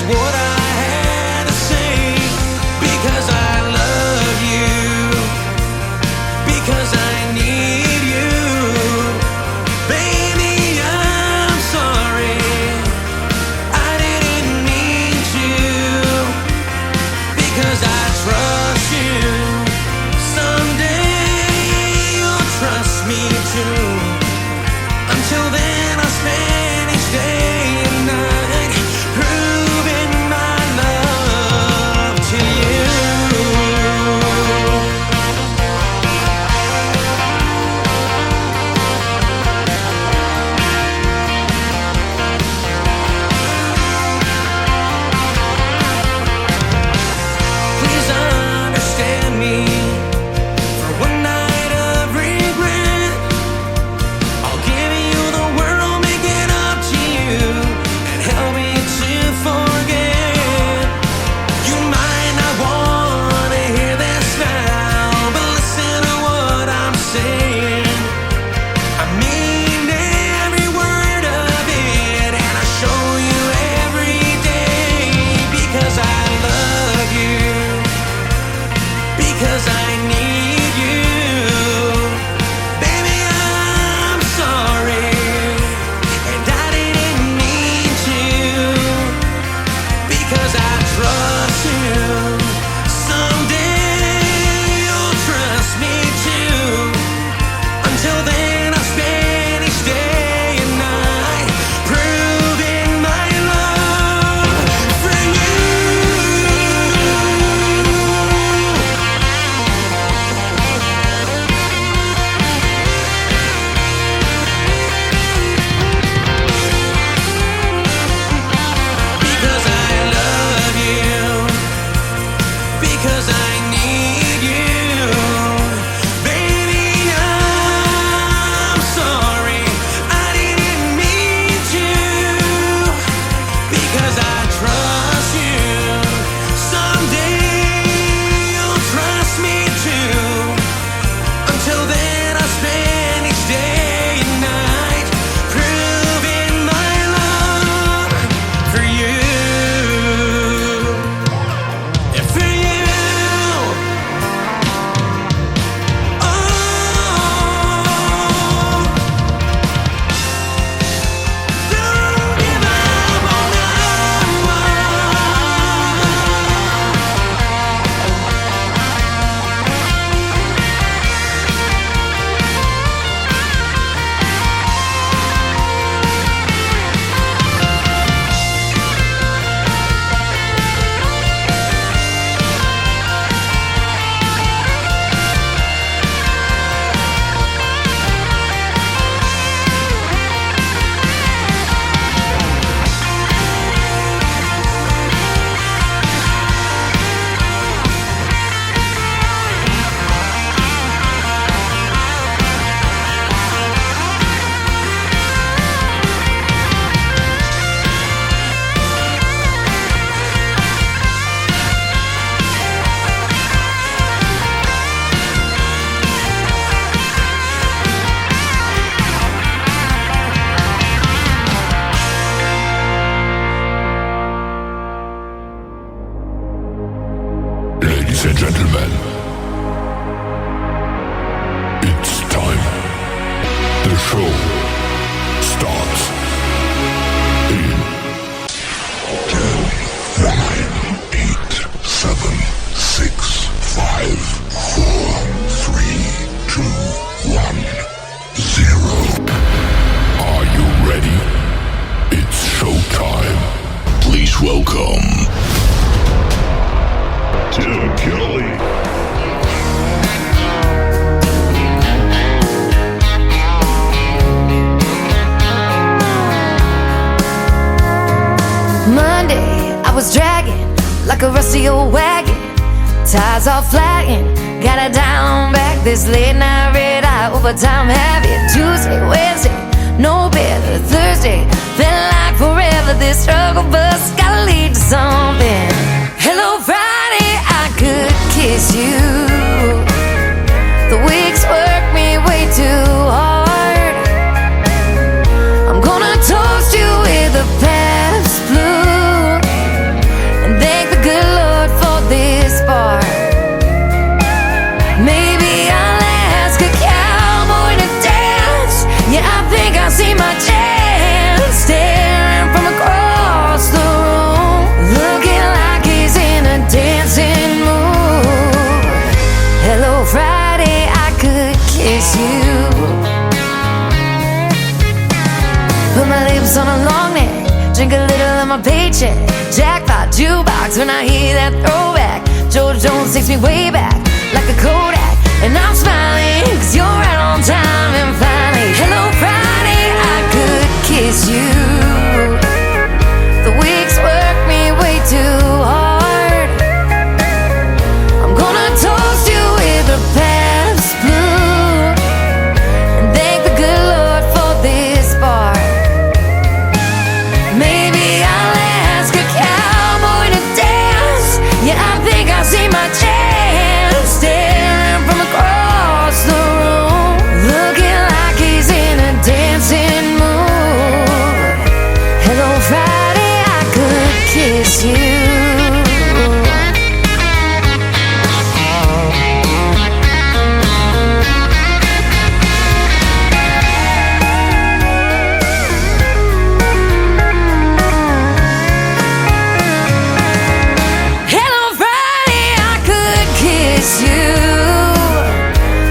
what I had to say, because I love you, because I need you. Baby, I'm sorry, I didn't mean to, because I trust you. Someday you'll trust me too. Until then, I'll spend each day and night proving my love to you. Please understand me for one night of regret. I'll give you the world, make it up to you, and help me to forget. You might not want to hear this now, but listen to what I'm saying. I mean every word of it, and I show you every day, because I love you, because I need you. Baby, I'm sorry, and I didn't mean to, because I trust you. Someday you'll trust me too. Until then, I'll spend each day and night proving my love for you. Because I love you, because I need you. Baby, I'm sorry, I didn't mean to, because I trust you. Someday you'll trust me too. Until then, I'll spend each day and night proving my love for you. Yeah, for you. Oh, don't give up on Ladies and gentlemen, it's time. The show starts in 10, 9, 8, 7, 6, 5, 4, 3, 2, 1, 0. Are you ready? It's showtime. Please welcome Tim Kelly. Monday, I was dragging like a rusty old wagon. Tires all flagging, gotta down back this late night red eye overtime heavy. Tuesday, Wednesday, no better. Thursday, felt like forever. This struggle bus gotta lead to something. Hello Friday, I could kiss you. The weeks work me way too hard. I'm gonna toast you with a past blue. my paycheck. Jackpot, jukebox, when I hear that throwback. George Jones takes me way back, like a Kodak. And I'm smiling, cause you're right on time. And finally, hello Friday, I could kiss you. The weeks work me way too hard. I'm gonna toast you with a Pabst Blue and thank the good Lord for this bar. Maybe I'll ask a cowboy to dance. Yeah, I think I see my chance, staring from across the room, looking like he's in a dancing mood. Hello Friday, I could kiss you.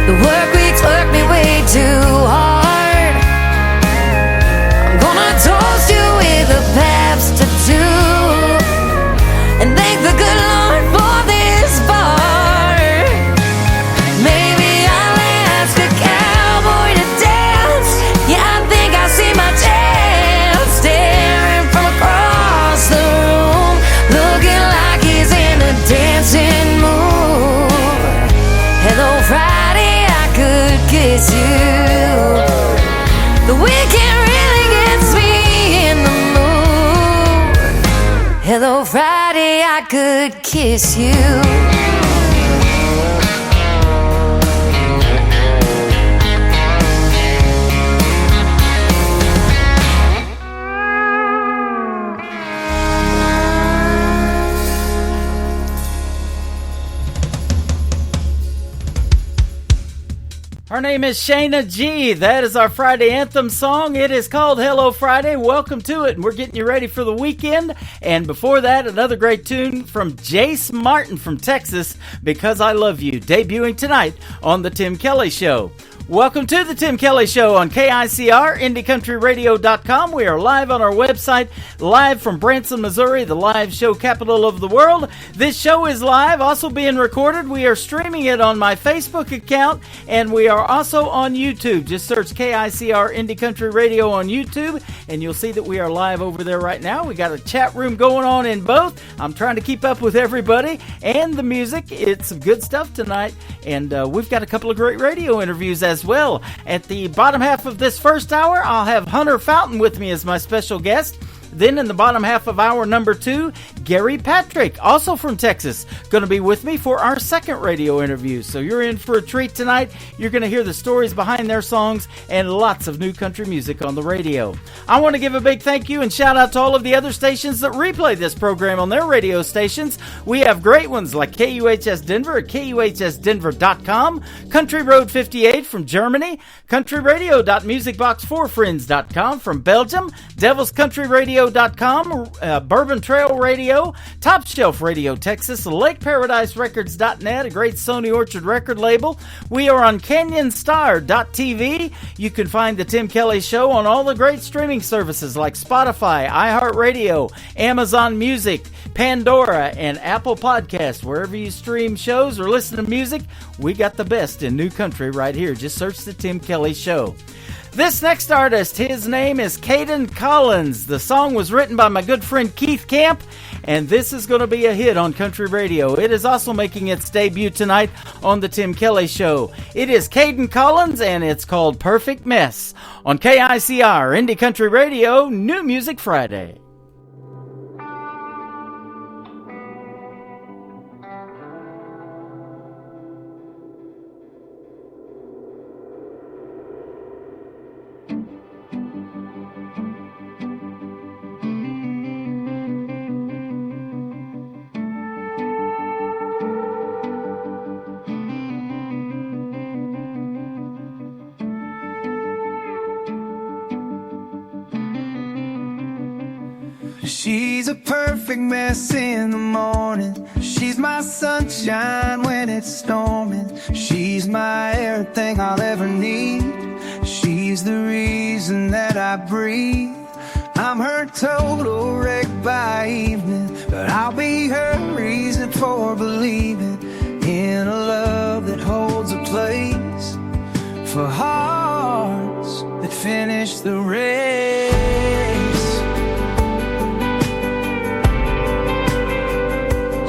The work weeks work me way too hard. I'm gonna toast you with a Pabst tattoo and thank the good Lord for this bar. Maybe I'll ask a cowboy to dance. Yeah, I think I see my chance, staring from across the room, looking like he's in a dancing mood. Hello Friday, I could kiss you. The weekend really gets me in the mood. Hello Friday, I could kiss you. Her name is Shayna G. That is our Friday anthem song. It is called Hello Friday. Welcome to it, and we're getting you ready for the weekend. And before that, another great tune from Jace Martin from Texas, Because I Love You, debuting tonight on The Tim Kelly Show. Welcome to The Tim Kelly Show on KICR, IndieCountryRadio.com. We are live on our website, live from Branson, Missouri, the live show capital of the world. This show is live, also being recorded. We are streaming it on my Facebook account, and we are also on YouTube. Just search KICR Indie Country Radio on YouTube, and you'll see that we are live over there right now. We got a chat room going on in both. I'm trying to keep up with everybody and the music. It's some good stuff tonight, and we've got a couple of great radio interviews as well. At the bottom half of this first hour, I'll have Hunter Fountain with me as my special guest. Then in the bottom half of hour number 2, Gary Patrick, also from Texas, going to be with me for our second radio interview. So you're in for a treat tonight. You're going to hear the stories behind their songs and lots of new country music on the radio. I want to give a big thank you and shout out to all of the other stations that replay this program on their radio stations. We have great ones like KUHS Denver at KUHSdenver.com, Country Road 58 from Germany, countryradio.musicbox4friends.com from Belgium, Devil's Country Radio Bourbon Trail Radio, Top Shelf Radio Texas, LakeParadiseRecords.net, a great Sony Orchard record label. We are on CanyonStar.tv. You can find The Tim Kelly Show on all the great streaming services like Spotify, iHeartRadio, Amazon Music, Pandora, and Apple Podcasts. Wherever you stream shows or listen to music, we got the best in new country right here. Just search The Tim Kelly Show. This next artist, his name is Caden Collins. The song was written by my good friend Keith Camp, and this is going to be a hit on country radio. It is also making its debut tonight on The Tim Kelly Show. It is Caden Collins, and it's called Perfect Mess on KICR, Indie Country Radio, New Music Friday. She's a perfect mess in the morning. She's my sunshine when it's storming. She's my everything I'll ever need. She's the reason that I breathe. I'm her total wreck by evening, but I'll be her reason for believing in a love that holds a place for hearts that finish the race.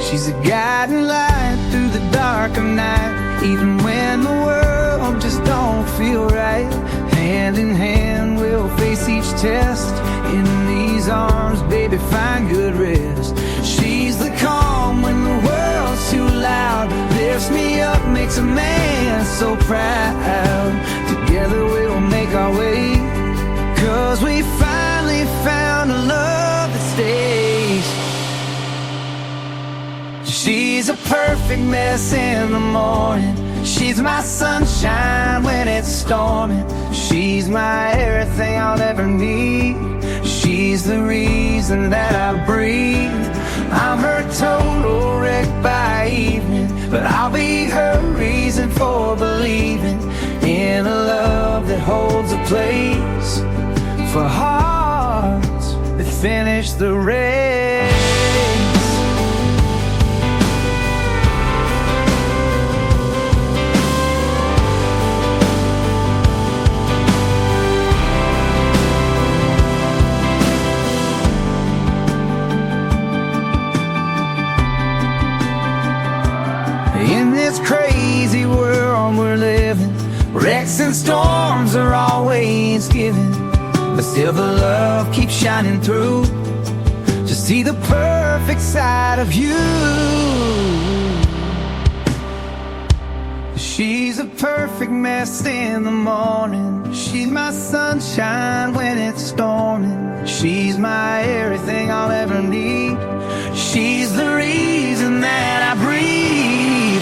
She's a guiding light through the dark of night, even when the world just don't feel right. Hand in hand we'll face each test. In these arms, baby, find good rest. She's the calm when the world's too loud, lifts me up, makes a man so proud. Together we'll make our way, 'cause we finally found a love that stays. She's a perfect mess in the morning, she's my sunshine when it's storming. She's my everything I'll ever need, she's the reason that I breathe. I'm her total wreck by evening, but I'll be her reason for believing in a love that holds a place for hearts that finish the race. In this crazy world we're living, wrecks and storms are always given, but still the love keeps shining through to see the perfect side of you. She's a perfect mess in the morning, she's my sunshine when it's storming. She's my everything I'll ever need, she's the reason that I breathe.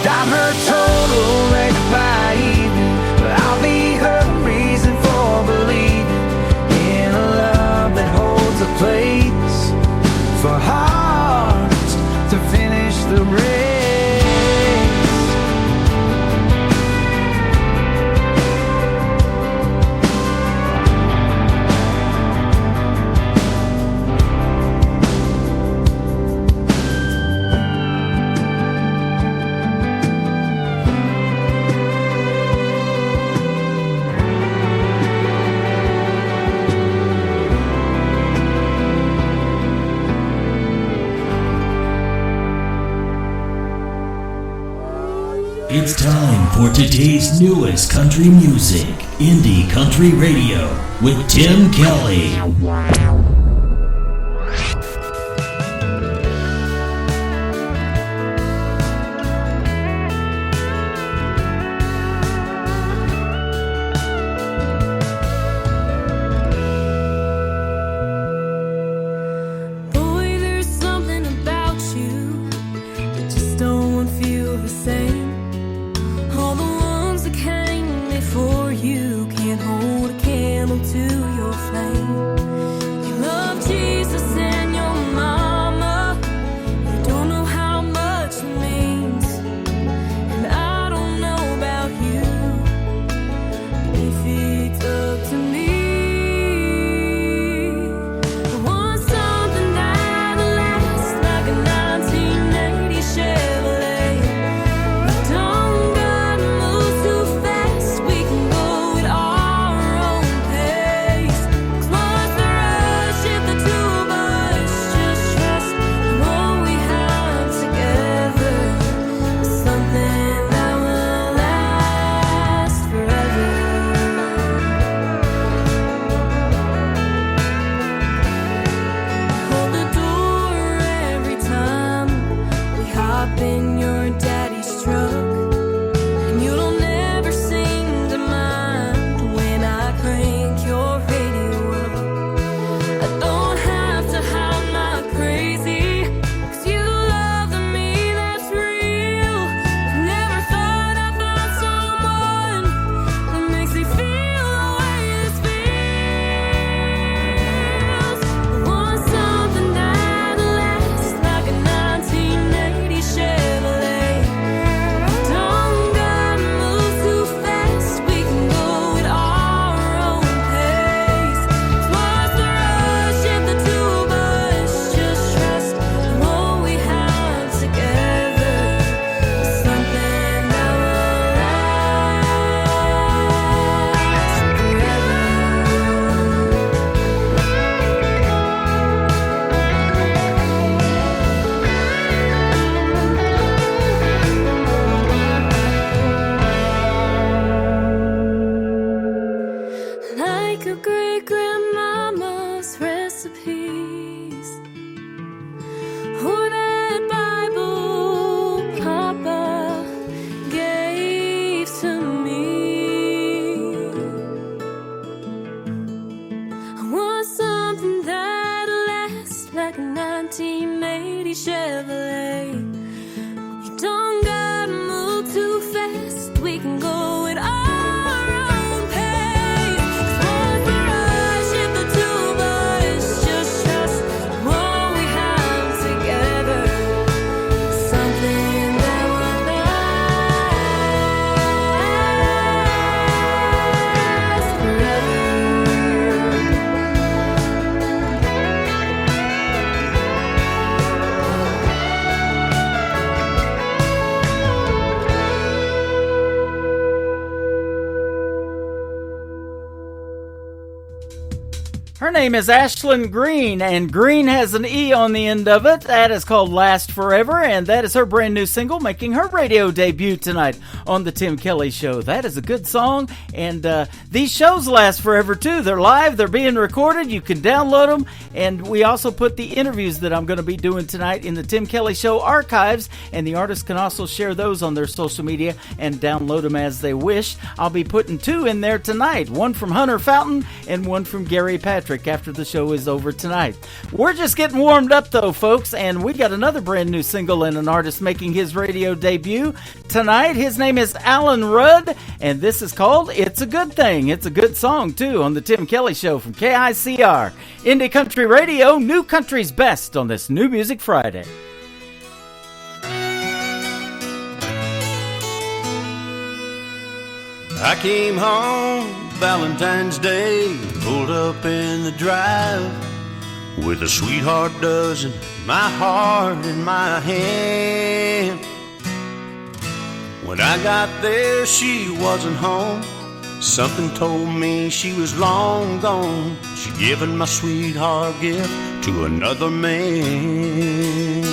I'm her total wreck by evening, but I'll be her reason for believing in a love that holds a place for hearts to finish the race. It's time for today's newest country music, Indie Country Radio, with Tim Kelly. Boy, there's something about you that just don't feel the same. All the ones that came before you can't hold a candle to your flame. You a 1980 Chevrolet. You don't gotta move too fast. We can go at our own pace. 'Cause what's the rush if the two of us just trust what we have together? Something that will last forever. Her name is Ashlyn Green, and Green has an E on the end of it. That is called Last Forever, and that is her brand new single, making her radio debut tonight on the Tim Kelly Show. That is a good song, and these shows last forever, too. They're live, they're being recorded, you can download them, and we also put the interviews that I'm going to be doing tonight in the Tim Kelly Show archives, and the artists can also share those on their social media and download them as they wish. I'll be putting two in there tonight, one from Hunter Fountain and one from Gary Patrick after the show is over tonight. We're just getting warmed up though, folks, and we got another brand new single and an artist making his radio debut tonight. His name is Alan Rudd, and this is called It's a Good Thing. It's a good song too on the Tim Kelly Show from KICR. Indie Country Radio, New Country's Best on this New Music Friday. I came home Valentine's Day, pulled up in the drive with a sweetheart dozen, my heart in my hand. When I got there, she wasn't home. Something told me she was long gone. She'd given my sweetheart gift to another man.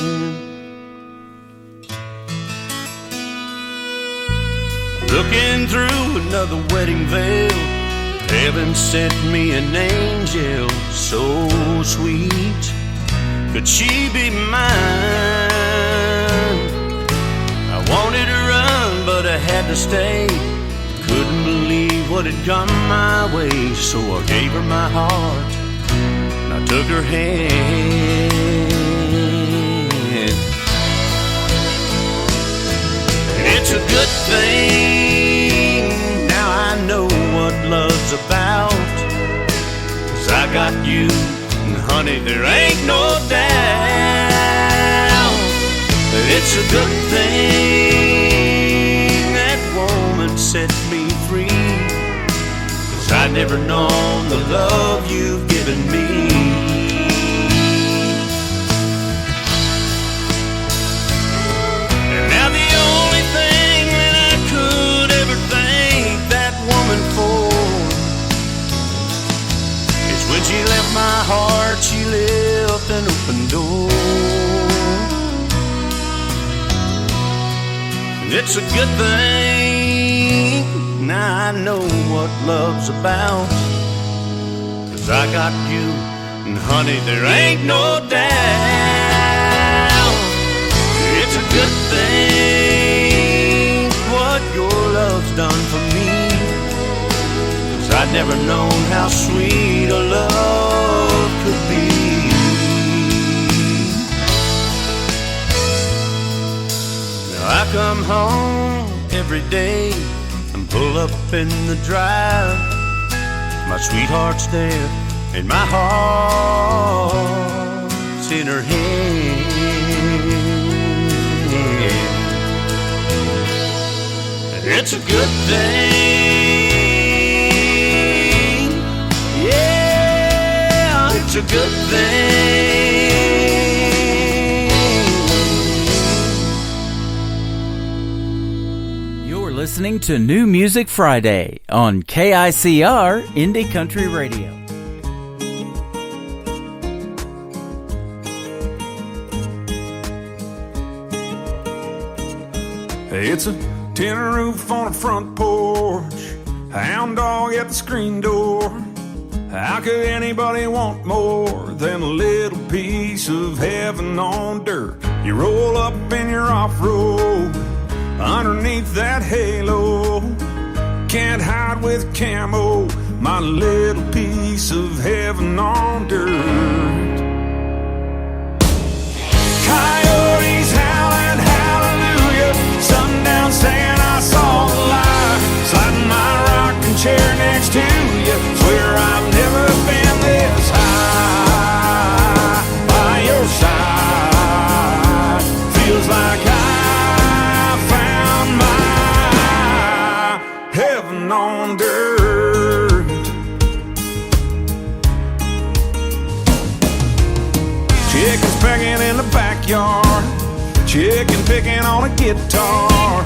Looking through another wedding veil, heaven sent me an angel so sweet. Could she be mine? I wanted to run, but I had to stay. Couldn't believe what had come my way, so I gave her my heart and I took her hand. It's a good thing, now I know what love's about. 'Cause I got you, and honey, there ain't no doubt that it's a good thing that woman set me free. 'Cause I'd never known the love you've given me. And now the only thing that I could ever thank that woman for is when she left my heart, she left an open door. And it's a good thing, now I know what love's about. 'Cause I got you, and honey, there ain't no doubt. It's a good thing what your love's done for me. 'Cause I'd never known how sweet a love could be. Now I come home every day and pull up in the drive. My sweetheart's there and my heart's in her hand. It's a good thing, yeah, it's a good thing. You're listening to New Music Friday on KICR Indie Country Radio. It's a tin roof on a front porch, hound dog at the screen door. How could anybody want more than a little piece of heaven on dirt? You roll up in your off-road underneath that halo. Can't hide with camo, my little piece of heaven on dirt. Chickens pecking in the backyard, chicken picking on a guitar,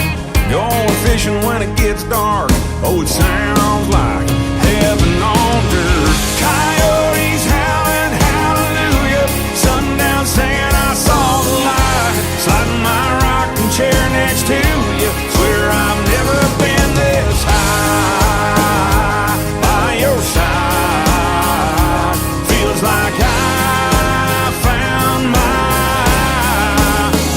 going fishing when it gets dark. Oh, it sounds like heaven on dirt. Coyotes howling hallelujah, sundown singing I saw the light, sliding my rocking chair next to you. Swear I've never been this high by your side. Feels like I found my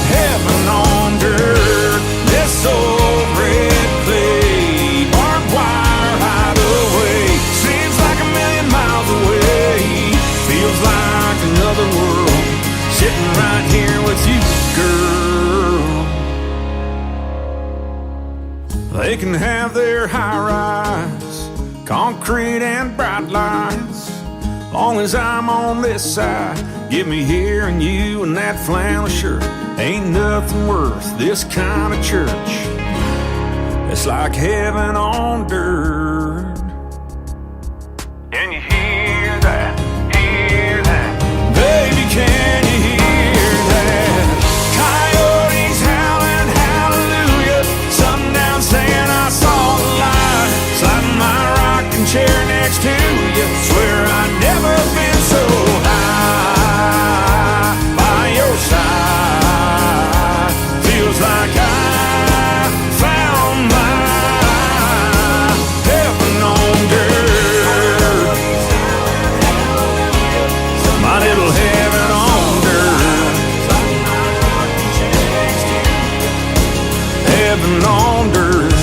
heaven on dirt. This old red clay barbed wire hideaway seems like a million miles away. Feels like another world sitting right here with you, girl. They can have their high-rise, concrete and bright lights. Long as I'm on this side, give me hearing you and that flannel shirt. Ain't nothing worth this kind of church. It's like heaven on dirt. Can you hear that? Hear that? Baby, can you hear that? Coyotes howling hallelujah, sundown saying I saw the light, sliding my rocking chair next to you. Swear I've never been so high by your side. Feels like I found my heaven on dirt. My little heaven on dirt. Heaven on dirt.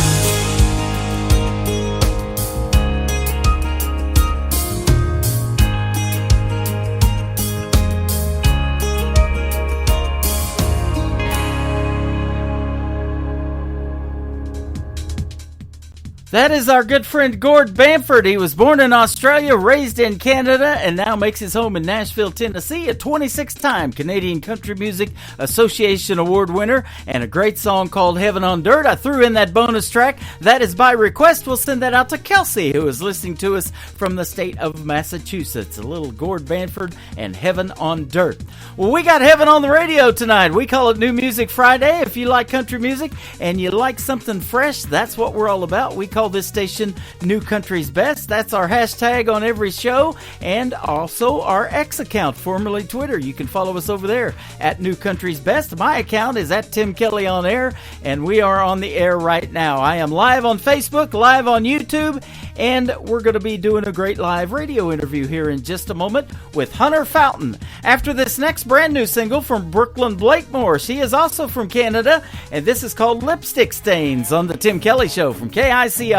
That is our good friend Gord Bamford. He was born in Australia, raised in Canada, and now makes his home in Nashville, Tennessee. A 26-time Canadian Country Music Association Award winner, and a great song called Heaven on Dirt. I threw in that bonus track. That is by request. We'll send that out to Kelsey, who is listening to us from the state of Massachusetts. A little Gord Bamford and Heaven on Dirt. Well, we got Heaven on the radio tonight. We call it New Music Friday. If you like country music and you like something fresh, that's what we're all about. We call this station New Country's Best. That's our hashtag on every show, and also our X account, formerly Twitter. You can follow us over there at New Country's Best. My account is at Tim Kelly on Air, and we are on the air right now. I am live on Facebook, live on YouTube, and we're going to be doing a great live radio interview here in just a moment with Hunter Fountain. After this next brand new single from Brooklyn Blakemore. She is also from Canada, and this is called Lipstick Stains on the Tim Kelly Show from KICR.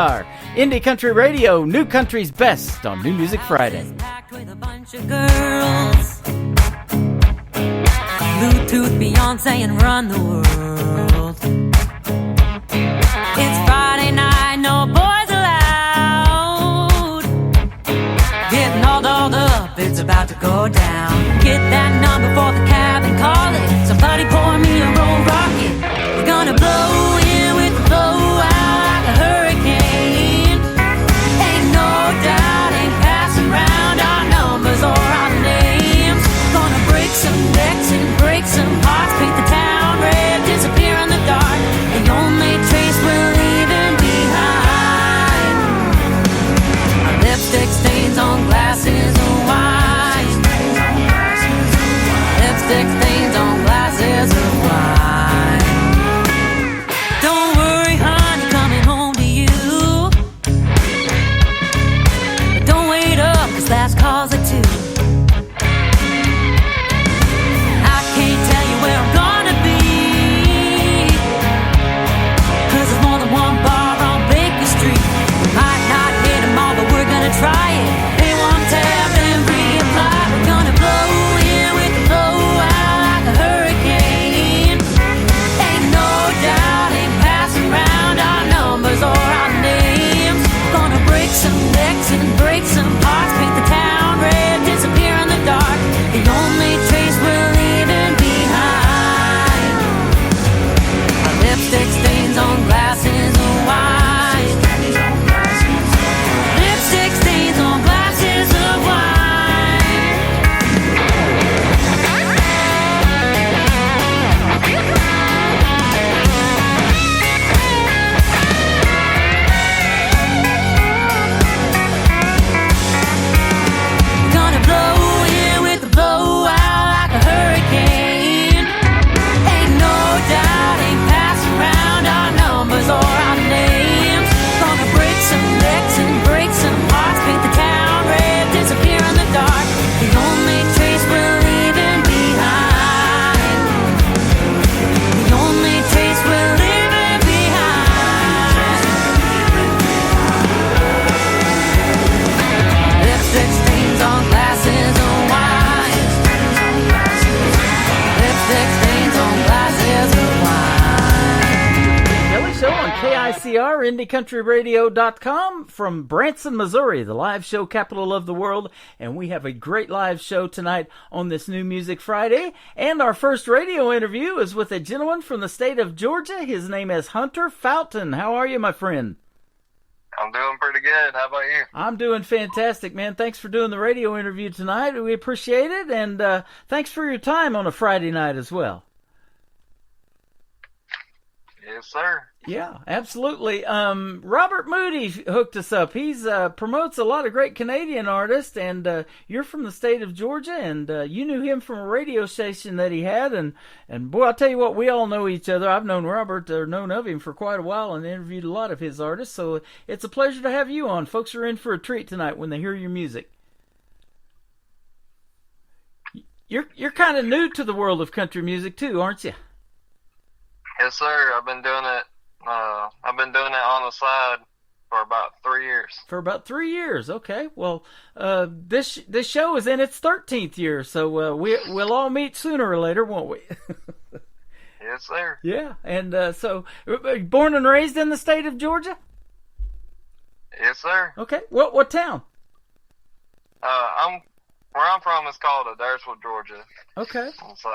Indie Country Radio, New Country's Best on New Music Friday. Packed with a bunch of girls, Bluetooth Beyonce and run the world. It's Friday night, no boys allowed. Getting all dolled up, it's about to go down. Get that number for the cab and call it. Somebody pour me a roll rocket. We're gonna blow in with the blow out like a hurricane. Ain't no doubt, ain't passing round our numbers or our names. Gonna break some necks and break some hearts, paint the town red, disappear in the dark. The only trace we're leaving behind are lipstick stains on glasses of wine. Lipstick stains on glasses of wine. Don't worry, honey, coming home to you. But don't wait up, 'cause last call's at 2. I can't tell you where I'm gonna be, 'cause there's more than one bar on Baker Street. We might not hit 'em all, but we're gonna try it. Pay one tab and reapply. We're gonna blow in with the blow out ICR, IndieCountryRadio.com from Branson, Missouri, the live show capital of the world. And we have a great live show tonight on this New Music Friday. And our first radio interview is with a gentleman from the state of Georgia. His name is Hunter Fountain. How are you, my friend? I'm doing pretty good. How about you? I'm doing fantastic, man. Thanks for doing the radio interview tonight. We appreciate it. And thanks for your time on a Friday night as well. Yes, sir. Yeah, absolutely. Robert Moody hooked us up. He's promotes a lot of great Canadian artists, and you're from the state of Georgia, and you knew him from a radio station that he had, and boy, I'll tell you what, we all know each other. I've known Robert, or known of him for quite a while, and interviewed a lot of his artists, so it's a pleasure to have you on. Folks are in for a treat tonight when they hear your music. You're kind of new to the world of country music too, aren't you? Yes, sir. I've been doing it. I've been doing it on the side for about 3 years. For about 3 years, okay. Well, this show is in its 13th year, so we'll all meet sooner or later, won't we? Yes, sir. Yeah, and so born and raised in the state of Georgia? Yes, sir. Okay. What town? Where I'm from is called Adairsville, Georgia. Okay. So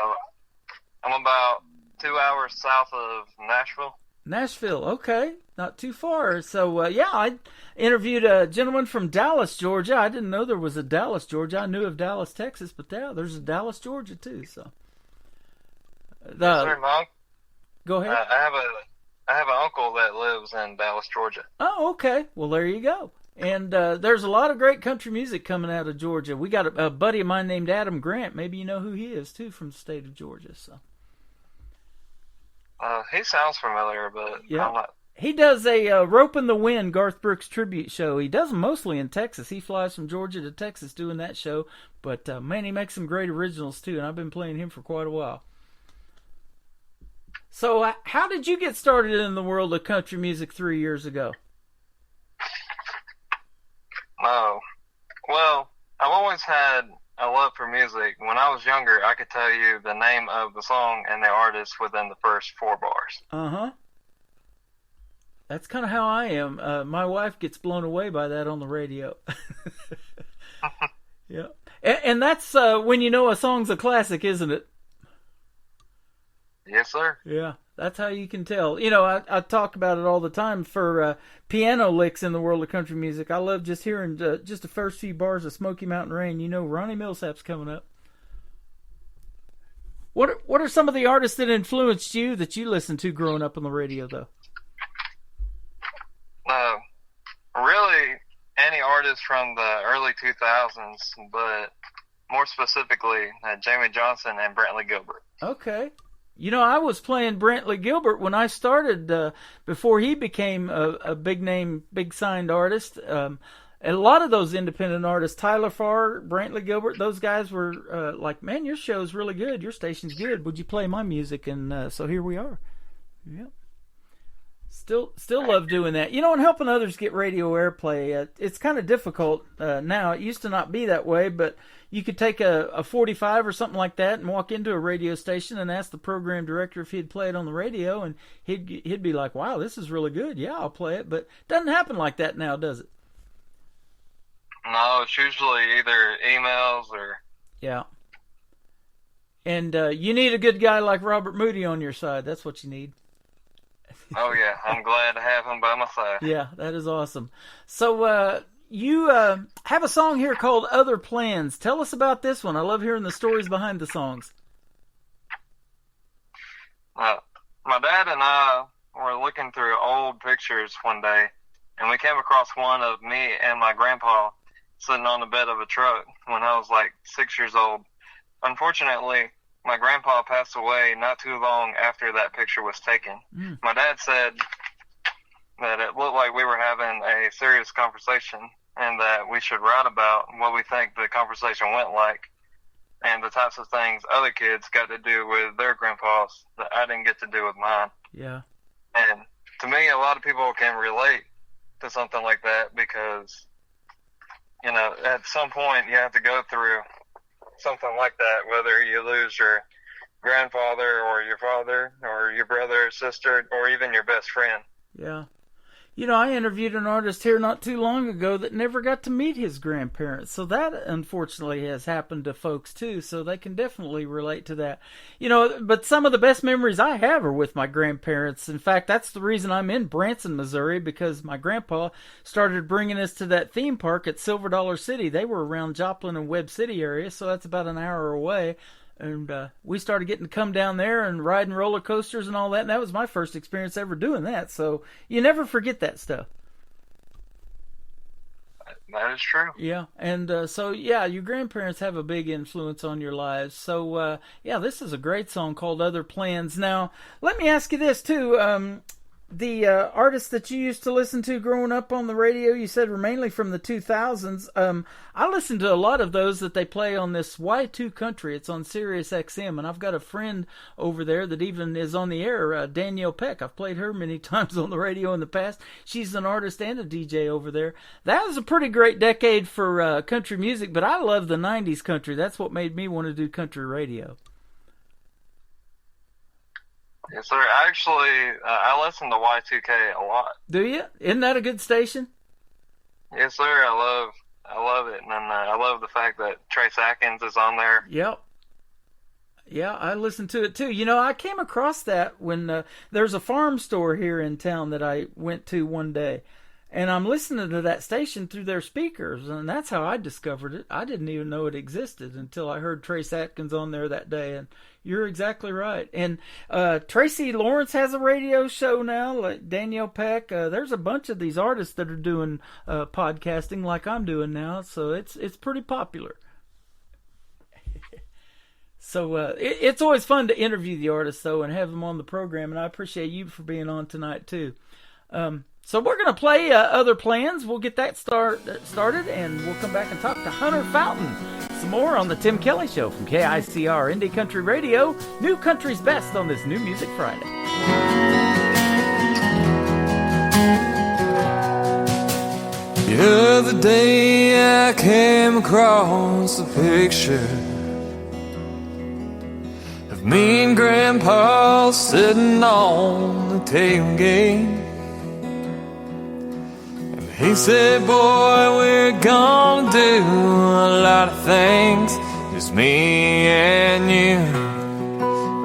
I'm about 2 hours south of Nashville. Nashville, okay. Not too far. So, yeah, I interviewed a gentleman from Dallas, Georgia. I didn't know there was a Dallas, Georgia. I knew of Dallas, Texas, but yeah, there's a Dallas, Georgia, too. So, Yes, sir, Mom. Go ahead. I have an uncle that lives in Dallas, Georgia. Oh, okay. Well, there you go. And there's a lot of great country music coming out of Georgia. We got a buddy of mine named Adam Grant. Maybe you know who he is, too, from the state of Georgia, so. He sounds familiar, but Yeah. I'm not. He does a Rope in the Wind Garth Brooks tribute show. He does them mostly in Texas. He flies from Georgia to Texas doing that show. But, man, he makes some great originals, too, and I've been playing him for quite a while. So, how did you get started in the world of country music 3 years ago? Oh, well, I've always had a love for music. When I was younger, I could tell you the name of the song and the artist within the first 4 bars. Uh-huh. That's kind of how I am. My wife gets blown away by that on the radio. Yeah. And that's when you know a song's a classic, isn't it? Yes, sir. Yeah, that's how you can tell. You know, I talk about it all the time for piano licks in the world of country music. I love just hearing just the first few bars of Smoky Mountain Rain. You know, Ronnie Millsap's coming up. What are some of the artists that influenced you that you listened to growing up on the radio, though? Really, any artist from the early 2000s, but more specifically, Jamie Johnson and Brantley Gilbert. Okay. You know, I was playing Brantley Gilbert when I started, before he became a big name, big signed artist. A lot of those independent artists, Tyler Farr, Brantley Gilbert, those guys were like, man, your show's really good. Your station's good. Would you play my music? And so here we are. Yeah. Still love doing that. You know, and helping others get radio airplay. It's kind of difficult now. It used to not be that way, but you could take a 45 or something like that and walk into a radio station and ask the program director if he'd play it on the radio, and he'd be like, wow, this is really good. Yeah, I'll play it. But it doesn't happen like that now, does it? No, it's usually either emails or... Yeah. And you need a good guy like Robert Moody on your side. That's what you need. Oh, yeah. I'm glad to have him by my side. Yeah, that is awesome. So you have a song here called Other Plans. Tell us about this one. I love hearing the stories behind the songs. My dad and I were looking through old pictures one day, and we came across one of me and my grandpa sitting on the bed of a truck when I was like 6 years old. Unfortunately, my grandpa passed away not too long after that picture was taken. My dad said that it looked like we were having a serious conversation and that we should write about what we think the conversation went like and the types of things other kids got to do with their grandpas that I didn't get to do with mine. Yeah. And to me, a lot of people can relate to something like that because, you know, at some point you have to go through something like that, whether you lose your grandfather or your father or your brother or sister or even your best friend. Yeah. You know, I interviewed an artist here not too long ago that never got to meet his grandparents. So that unfortunately has happened to folks too. So they can definitely relate to that. You know, but some of the best memories I have are with my grandparents. In fact, that's the reason I'm in Branson, Missouri, because my grandpa started bringing us to that theme park at Silver Dollar City. They were around Joplin and Webb City area, so that's about an hour away. And we started getting to come down there and riding roller coasters and all that. And that was my first experience ever doing that. So you never forget that stuff. That is true. Yeah. And so, yeah, your grandparents have a big influence on your lives. So, yeah, this is a great song called Other Plans. Now, let me ask you this, too. The artists that you used to listen to growing up on the radio, you said were mainly from the 2000s. I listened to a lot of those that they play on this Y2 Country. It's on Sirius XM, and I've got a friend over there that even is on the air, Danielle Peck. I've played her many times on the radio in the past. She's an artist and a DJ over there. That was a pretty great decade for country music, but I love the 90s country. That's what made me want to do country radio. Yes, sir. Actually, I listen to Y2K a lot. Do you? Isn't that a good station? Yes, sir. I love it, and I love the fact that Trace Atkins is on there. Yep. Yeah, I listen to it too. You know, I came across that when there's a farm store here in town that I went to one day, and I'm listening to that station through their speakers, and that's how I discovered it. I didn't even know it existed until I heard Trace Atkins on there that day, and you're exactly right. And Tracy Lawrence has a radio show now, like Danielle Peck. There's a bunch of these artists that are doing podcasting like I'm doing now, so it's pretty popular. So it's always fun to interview the artists, though, and have them on the program, and I appreciate you for being on tonight, too. So we're going to play Other Plans. We'll get that started, and we'll come back and talk to Hunter Fountain some more on the Tim Kelly Show from KICR Indie Country Radio. New Country's Best on this New Music Friday. The other day I came across a picture of me and Grandpa sitting on the tailgate. He said, boy, we're gonna do a lot of things, just me and you,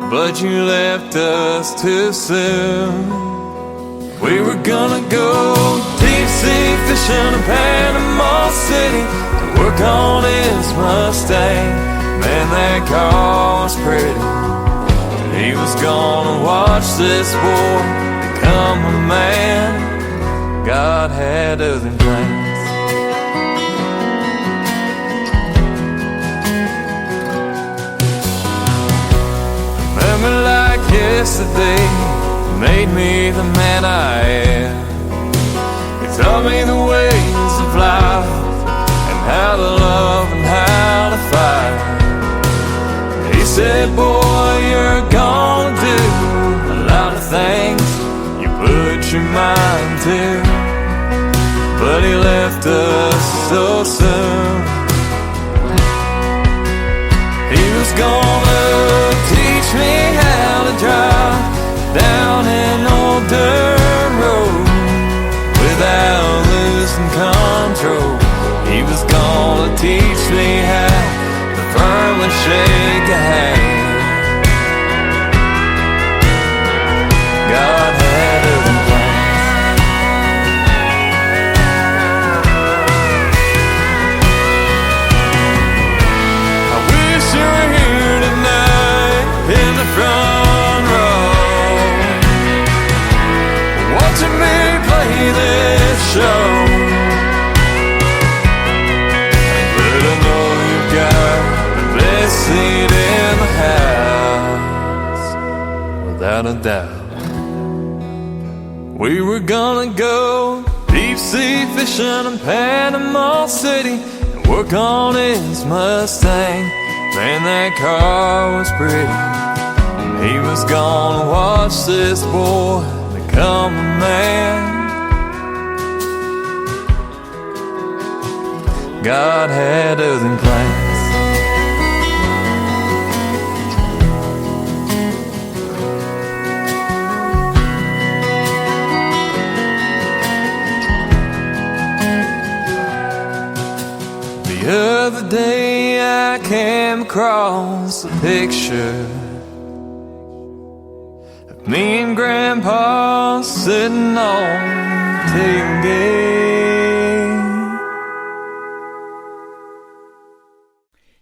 but you left us too soon. We were gonna go deep sea fishing in Panama City to work on his Mustang. Man, that car was pretty. He was gonna watch this boy become a man. God had other plans. Remember like yesterday, you made me the man I am. You taught me the ways of life, and how to love and how to fight. He said, boy, you're gonna do a lot of things you put your mind to, but he left us so soon. He was gonna teach me how to drive down an old dirt road without losing control. He was gonna teach me how to firmly shake a hand. God had other plans. I wish you were here tonight in the front row, watching me play this show. But I know you've got the best seat in the house, without a doubt. We were gonna go deep sea fishing in Panama City and work on his Mustang. Man, that car was pretty. He was gonna watch this boy become a man. God had other plans. across the picture of me and Grandpa sitting on the tailgate.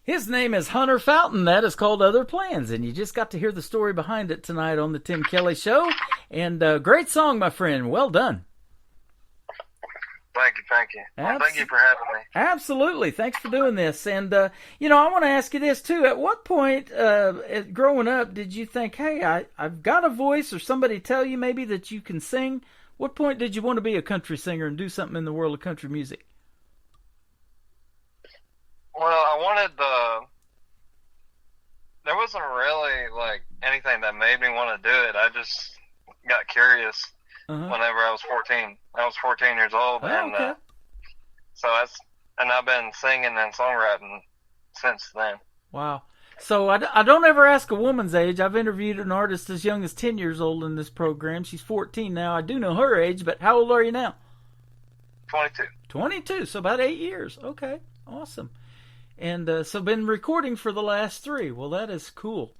His name is Hunter Fountain. That is called Other Plans, and you just got to hear the story behind it tonight on the Tim Kelly Show. And great song, my friend. Well done. Thank you. Well, thank you for having me. Absolutely. Thanks for doing this. And, I want to ask you this, too. At what point, growing up, did you think, hey, I've got a voice, or somebody tell you maybe that you can sing? What point did you want to be a country singer and do something in the world of country music? Well, I wanted there wasn't really, anything that made me want to do it. I just got curious whenever I was 14. I was 14 years old, and okay. And I've been singing and songwriting since then. Wow. So I don't ever ask a woman's age. I've interviewed an artist as young as 10 years old in this program. She's 14 now. I do know her age, but how old are you now? 22. 22, so about 8 years. Okay, awesome. And so been recording for the last 3. Well, that is cool.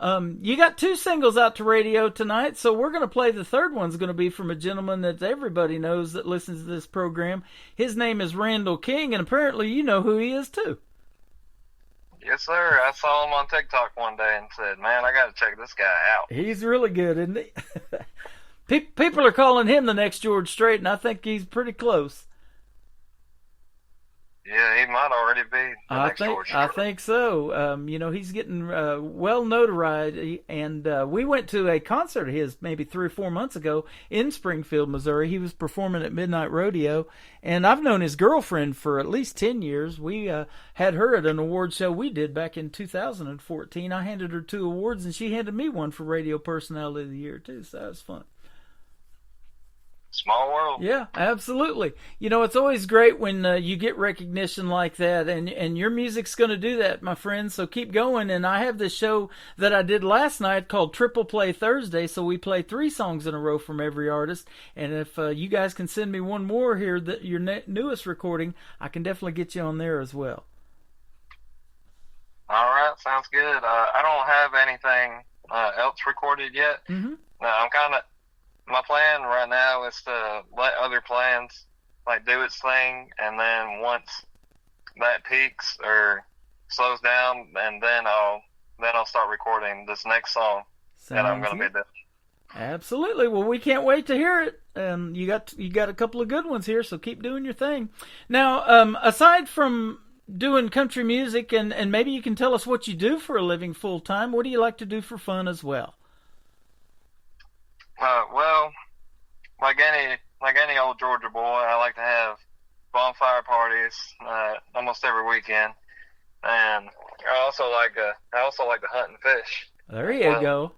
You got 2 singles out to radio tonight, so we're going to play the third one's going to be from a gentleman that everybody knows that listens to this program. His name is Randall King, and apparently you know who he is too. Yes, sir. I saw him on TikTok one day and said, man, I got to check this guy out. He's really good, isn't he? People are calling him the next George Strait, and I think he's pretty close. Yeah, he might already be the next George Strait. I think so. He's getting well notoriety, and we went to a concert of his maybe 3 or 4 months ago in Springfield, Missouri. He was performing at Midnight Rodeo, and I've known his girlfriend for at least 10 years. We had her at an award show we did back in 2014. I handed her 2 awards, and she handed me one for Radio Personality of the Year, too, so that was fun. Small world. Yeah, absolutely. It's always great when you get recognition like that, and your music's going to do that, my friend, so keep going. And I have this show that I did last night called Triple Play Thursday, so we play 3 songs in a row from every artist, and if you guys can send me one more here, your newest recording, I can definitely get you on there as well. All right, sounds good. I don't have anything else recorded yet. Mm-hmm. My plan right now is to let Other Plans do its thing, and then once that peaks or slows down, and then I'll start recording this next song that I'm going to be doing. Absolutely. Well, we can't wait to hear it. You got a couple of good ones here, so keep doing your thing. Now, aside from doing country music, and maybe you can tell us what you do for a living full time, what do you like to do for fun as well? Well, like any old Georgia boy, I like to have bonfire parties almost every weekend, and I also like to hunt and fish. There you go.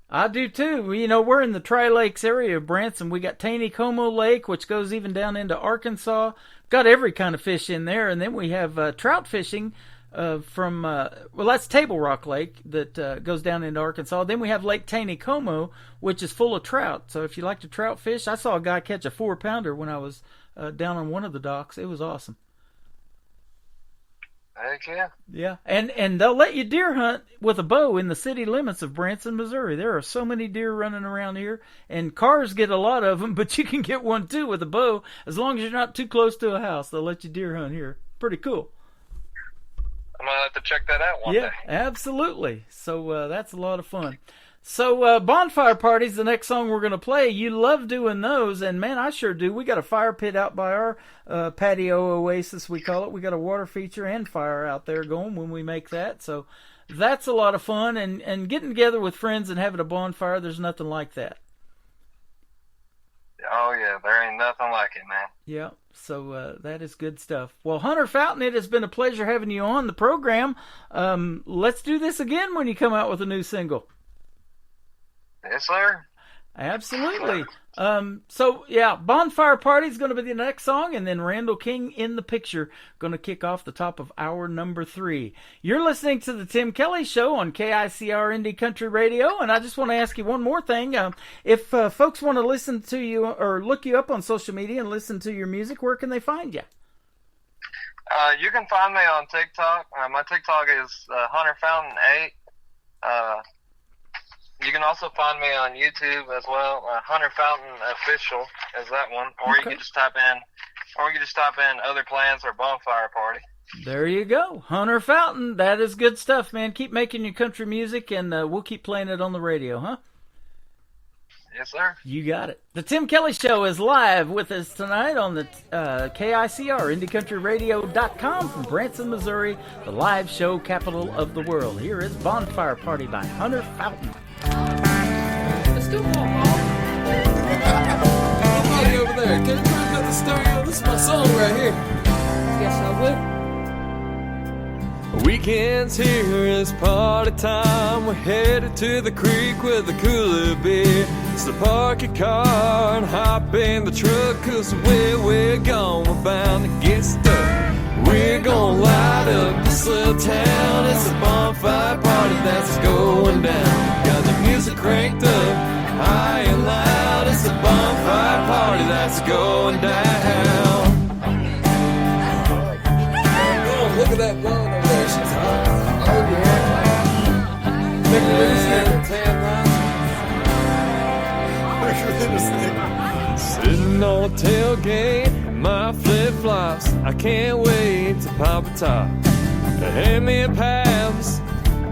I do too. We're in the Tri-Lakes area of Branson. We got Taneycomo Lake, which goes even down into Arkansas. Got every kind of fish in there, and then we have trout fishing. That's Table Rock Lake that goes down into Arkansas. Then we have Lake Taneycomo, which is full of trout. So if you like to trout fish, I saw a guy catch a 4-pounder when I was down on one of the docks. It was awesome. Heck yeah. Yeah, and they'll let you deer hunt with a bow in the city limits of Branson, Missouri. There are so many deer running around here, and cars get a lot of them, but you can get one too with a bow. As long as you're not too close to a house, they'll let you deer hunt here. Pretty cool. I'm going to have to check that out one day. Yeah, absolutely. So that's a lot of fun. So bonfire parties, the next song we're going to play. You love doing those, and man, I sure do. We got a fire pit out by our patio oasis, we call it. We got a water feature and fire out there going when we make that. So that's a lot of fun, and getting together with friends and having a bonfire, there's nothing like that. Oh, yeah, there ain't nothing like it, man. Yeah, so that is good stuff. Well, Hunter Fountain, it has been a pleasure having you on the program. Let's do this again when you come out with a new single. Yes, sir. Absolutely. So, yeah, Bonfire Party is going to be the next song, and then Randall King in the Picture going to kick off the top of hour number 3. You're listening to the Tim Kelly Show on KICR Indie Country Radio, and I just want to ask you one more thing. If folks want to listen to you or look you up on social media and listen to your music, where can they find you? You can find me on TikTok. My TikTok is Hunter Fountain 8. You can also find me on YouTube as well. Hunter Fountain Official is that one, or you can just type in Other Plans or Bonfire Party. There you go, Hunter Fountain. That is good stuff, man. Keep making your country music, and we'll keep playing it on the radio, huh? Yes, sir. You got it. The Tim Kelly Show is live with us tonight on the KICR, IndieCountryRadio.com from Branson, Missouri, the live show capital of the world. Here is Bonfire Party by Hunter Fountain. Let's go, Paul. Somebody over there. Can you turn up the stereo? This is my song right here. Yes, I would. Weekends here is party time. We're headed to the creek with a cooler beer. So park your car and hop in the truck, 'cause where we're going, we're bound to get stuck. We're gonna light up this little town. It's a bonfire party that's going down. Got the music cranked up high and loud. It's a bonfire party that's going down. Oh, look at that blonde over there. She's hot. Oh, yeah. Sitting on a tailgate, my flip-flops. I can't wait to pop a top. Hand me a Pabst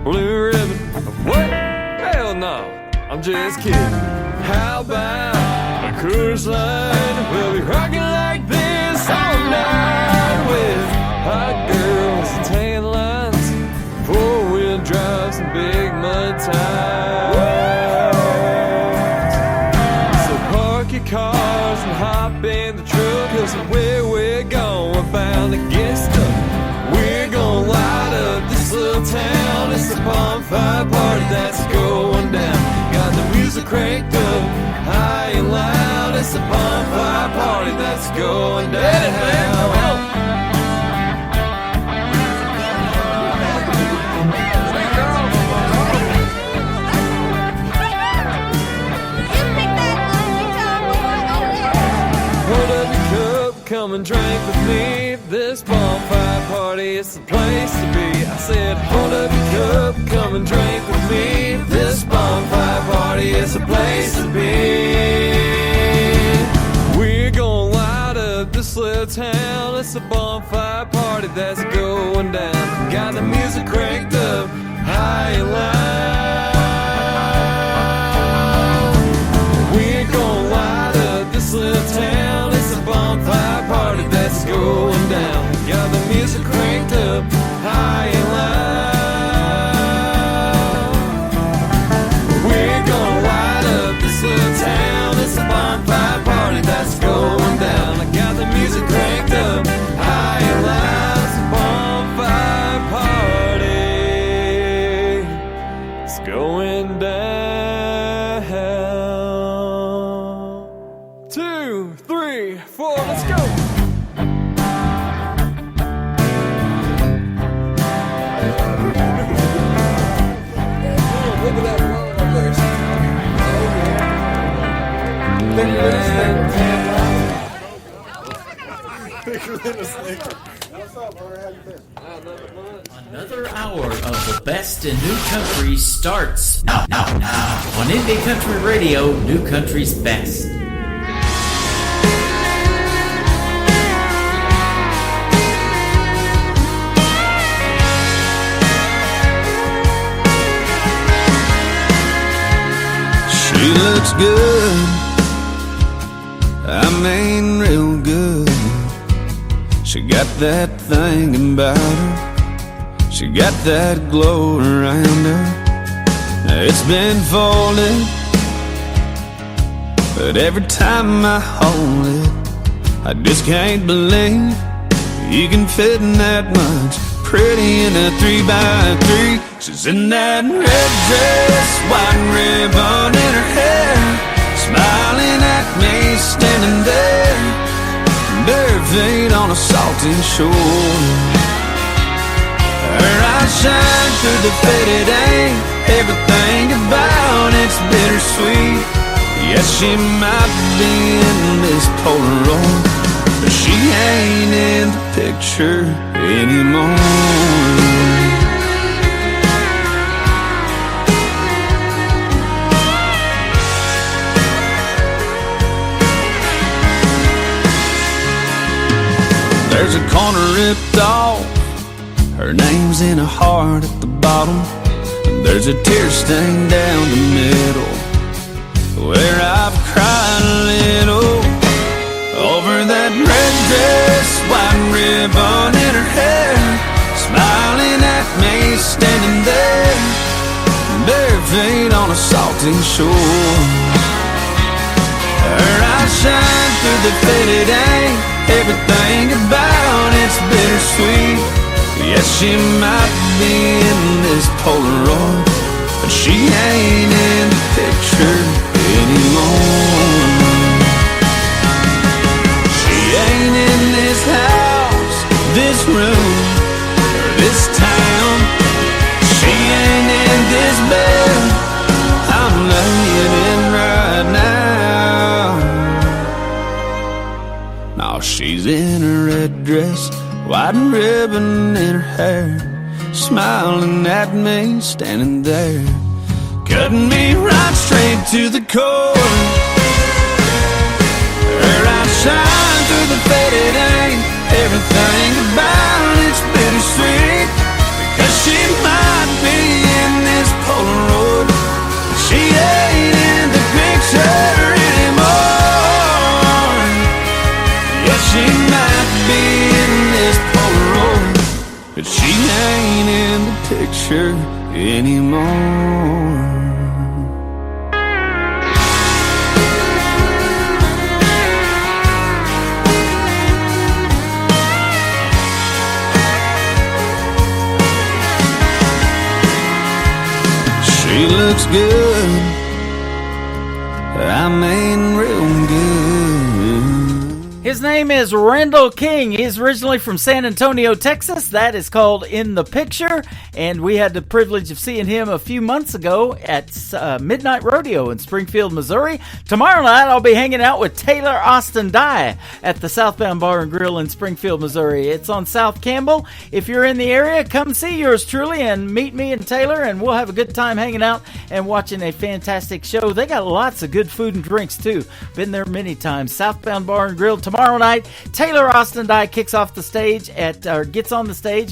Blue Ribbon. What? Hell no, I'm just kidding. How about a cruise line? We'll be rocking like this all night with hot girls and tan lines, four-wheel drives and big mud tires. So park your cars and hop in the truck, 'cause where we're going, we're bound to get stuck. We're gonna light up this little town. It's a bonfire party that's going down. Got the music cranked up high and loud. It's a bonfire party that's going down. Hold up your cup, come and drink with me. This bonfire party, it's the place to be. I said, hold up your cup, come and drink with me. This bonfire party, it's the place to be. We're gonna light up this little town. It's a bonfire party that's going down. Got the music cranked up high and loud. We're gonna light up this little town. It's a bonfire party that's going down. Got the music cranked up high and loud. We're gonna light up this little town. It's a bonfire party that's going down. I got the music cranked up high and loud. It's a bonfire party. It's going down. 2, 3, 4, let's go. Look at that blonde up there. Bigger than a snake. What's up, brother? How you been? Another hour of the best in new country starts now. On Indie Country Radio, New Country's best. She looks good, I mean real good. She got that thing about her, she got that glow around her. Now it's been folded, but every time I hold it, I just can't believe you can fit in that much. Pretty in a 3x3. She's in that red dress, white ribbon in her hair, smiling at me, standing there, bare feet on a salty shore. Her eyes shine through the faded ink. Everything about it's bittersweet. Yes, she might be in this Polaroid, but she ain't in the picture anymore. There's a corner ripped off, her name's in a heart at the bottom. There's a tear stain down the middle, where I've cried a little over that red dress, white ribbon in her hair, smiling at me standing there, bare feet on a salty shore. Her eyes shine through the faded ink, everything about it's bittersweet. Yes, she might be in this Polaroid, but she ain't in the picture anymore. She ain't in this house, this room, or this town. She ain't in this bed I'm laying in right now. No, she's in a red dress, white ribbon in her hair, smiling at me standing there, cutting me right straight to the core. Her eyes shine through the faded ink, everything about it's bittersweet. Because she might be in this Polaroid, but she ain't in the picture anymore. Yeah, she might be in this Polaroid, but she ain't in the picture anymore. She looks good, I mean real good. His name is Randall King. He's originally from San Antonio, Texas. That is called In the Picture, and we had the privilege of seeing him a few months ago at Midnight Rodeo in Springfield, Missouri. Tomorrow night, I'll be hanging out with Taylor Austin Dye at the Southbound Bar and Grill in Springfield, Missouri. It's on South Campbell. If you're in the area, come see yours truly and meet me and Taylor, and we'll have a good time hanging out and watching a fantastic show. They got lots of good food and drinks, too. Been there many times. Southbound Bar and Grill tomorrow night. Taylor Austin Dye gets on the stage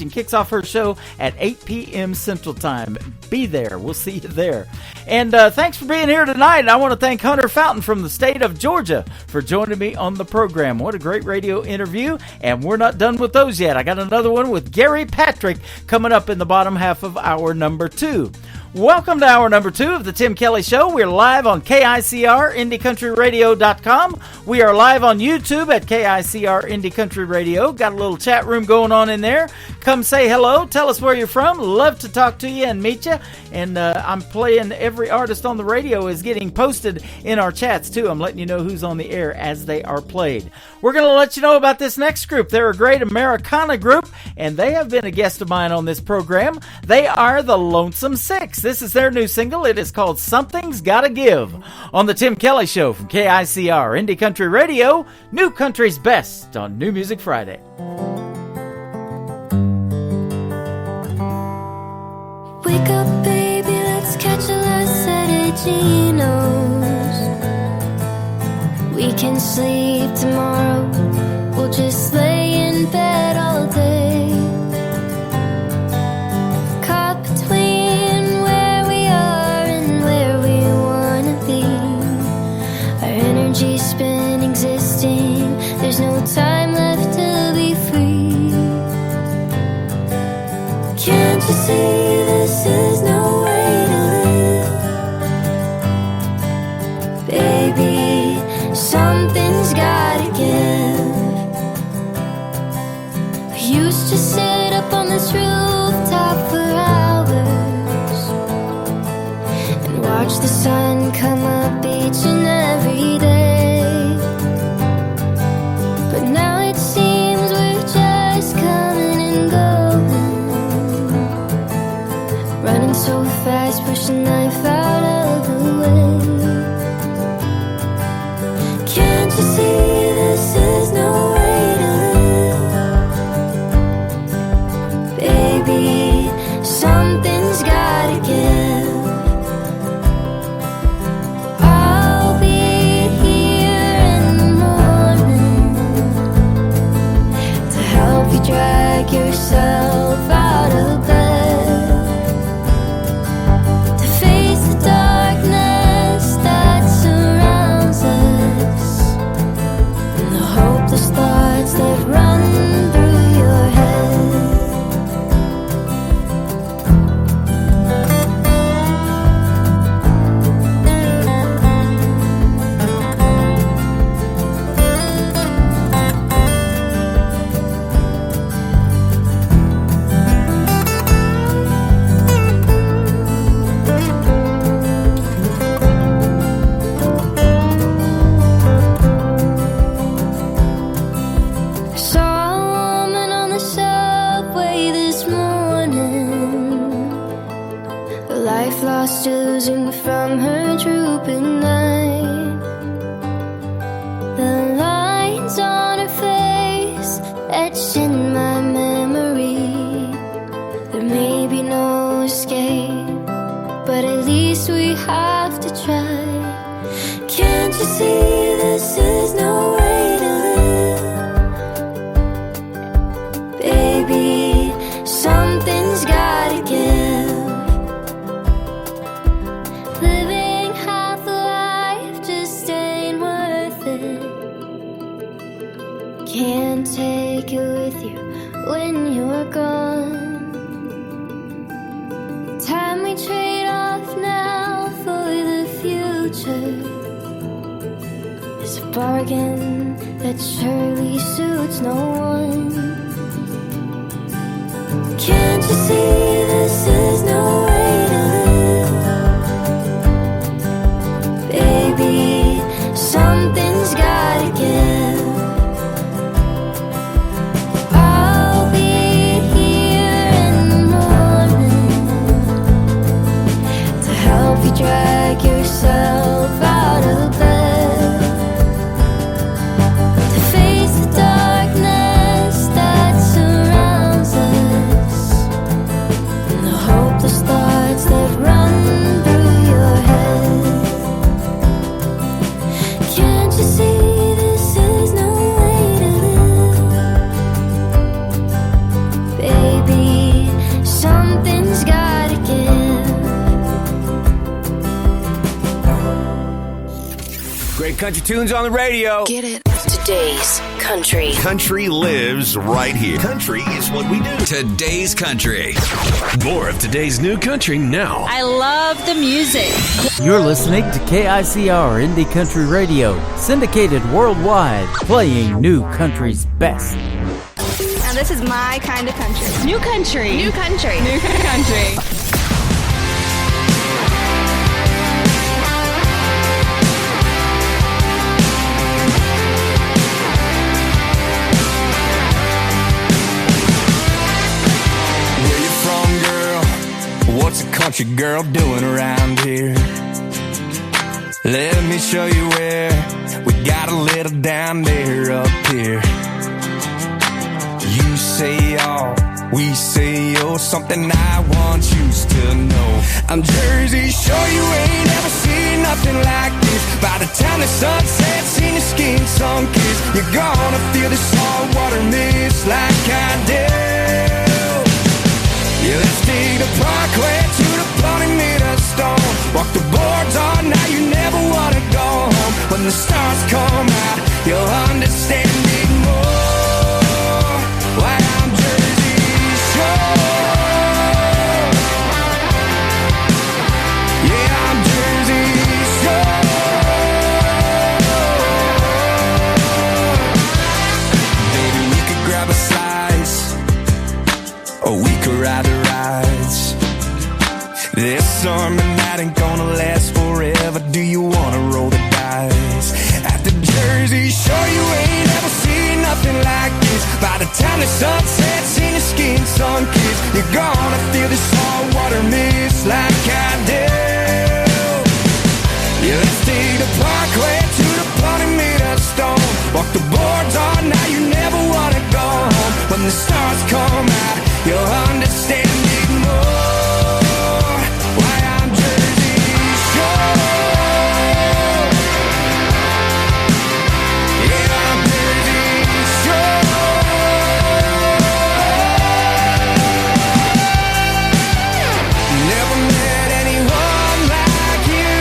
and kicks off her show at 8 p.m. Central Time. Be there. We'll see you there. And thanks for being here tonight. And I want to thank Hunter Fountain from the state of Georgia for joining me on the program. What a great radio interview. And we're not done with those yet. I got another one with Gary Patrick coming up in the bottom half of hour number 2. Welcome to hour number 2 of the Tim Kelly Show. We're live on KICR, IndieCountryRadio.com. We are live on YouTube at KICR Indie Country Radio. Got a little chat room going on in there. Come say hello. Tell us where you're from. Love to talk to you and meet you. And I'm playing every artist on the radio is getting posted in our chats, too. I'm letting you know who's on the air as they are played. We're going to let you know about this next group. They're a great Americana group, and they have been a guest of mine on this program. They are the Lonesome Six. This is their new single. It is called Something's Gotta Give on the Tim Kelly Show from KICR Indie Country Radio, New Country's Best on New Music Friday. Wake up, baby, let's catch a last set of Geno's. We can sleep tomorrow, we'll just lay in bed all day. Caught between where we are and where we wanna be. Our energy's spent existing, there's no time left to be free. Can't you see this is no way to live? Baby, something's gotta give. We used to sit up on this rooftop for hours and watch the sun come up each and every day. But now it seems we're just coming and going, running so fast, pushing life out of the way. Can't you see this is no way Tears oozing from her drooping eye. The lines on her face etched in my memory. There may be no escape, but at least we have to try. Can't you see this is no way to live? Baby, something's gotta give. Living half a life just ain't worth it. Can't take it with you when you're gone. Time we trade off now for the future is a bargain that surely suits no one. Can't you see this is no way to live? Baby, something's gotta give. I'll be here in the morning to help you drag yourself out of bed, to face the darkness that surrounds us, and the hopeless thoughts that run through your head. Can't you see this is no way to live? Baby, something's gotta give. Great country tunes on the radio. Get it? Today's country. Country lives right here. Country is what we do. Today's country. More of today's new country now. I love the music. You're listening to KICR Indie Country Radio, syndicated worldwide, playing new country's best. Now this is my kind of country. New country. New country. New country. Where you from, girl? What's a country girl doing around here? Let me show you where we got a little down there up here. You say all, we say yo, something I want you to know. I'm Jersey, sure you ain't ever seen nothing like this. By the time the sun sets in your skin sun-kissed, you're gonna feel the salt water mist like I do. Yeah, let's take the parkway to the bloody meter stone. Walk the boards all night, you never wanna go home. When the stars come out, you'll understand it more. Why I'm Jersey Shore. Yeah, I'm Jersey Shore. Baby, we could grab a slice, or we could ride the rides. This summer night ain't gonna last forever. Do you wanna roll the dice? At the Jersey Shore, you ain't ever seen nothing like this. By the time the sun sets in your skin sun-kissed, you're gonna feel the salt water mist like I do. Yeah, let's take the parkway to the bloody meter stone. Walk the boards all night, you never wanna go home. When the stars come out, you'll understand it more. Why I'm Jersey Shore. Yeah, I'm Jersey Shore. Never met anyone like you.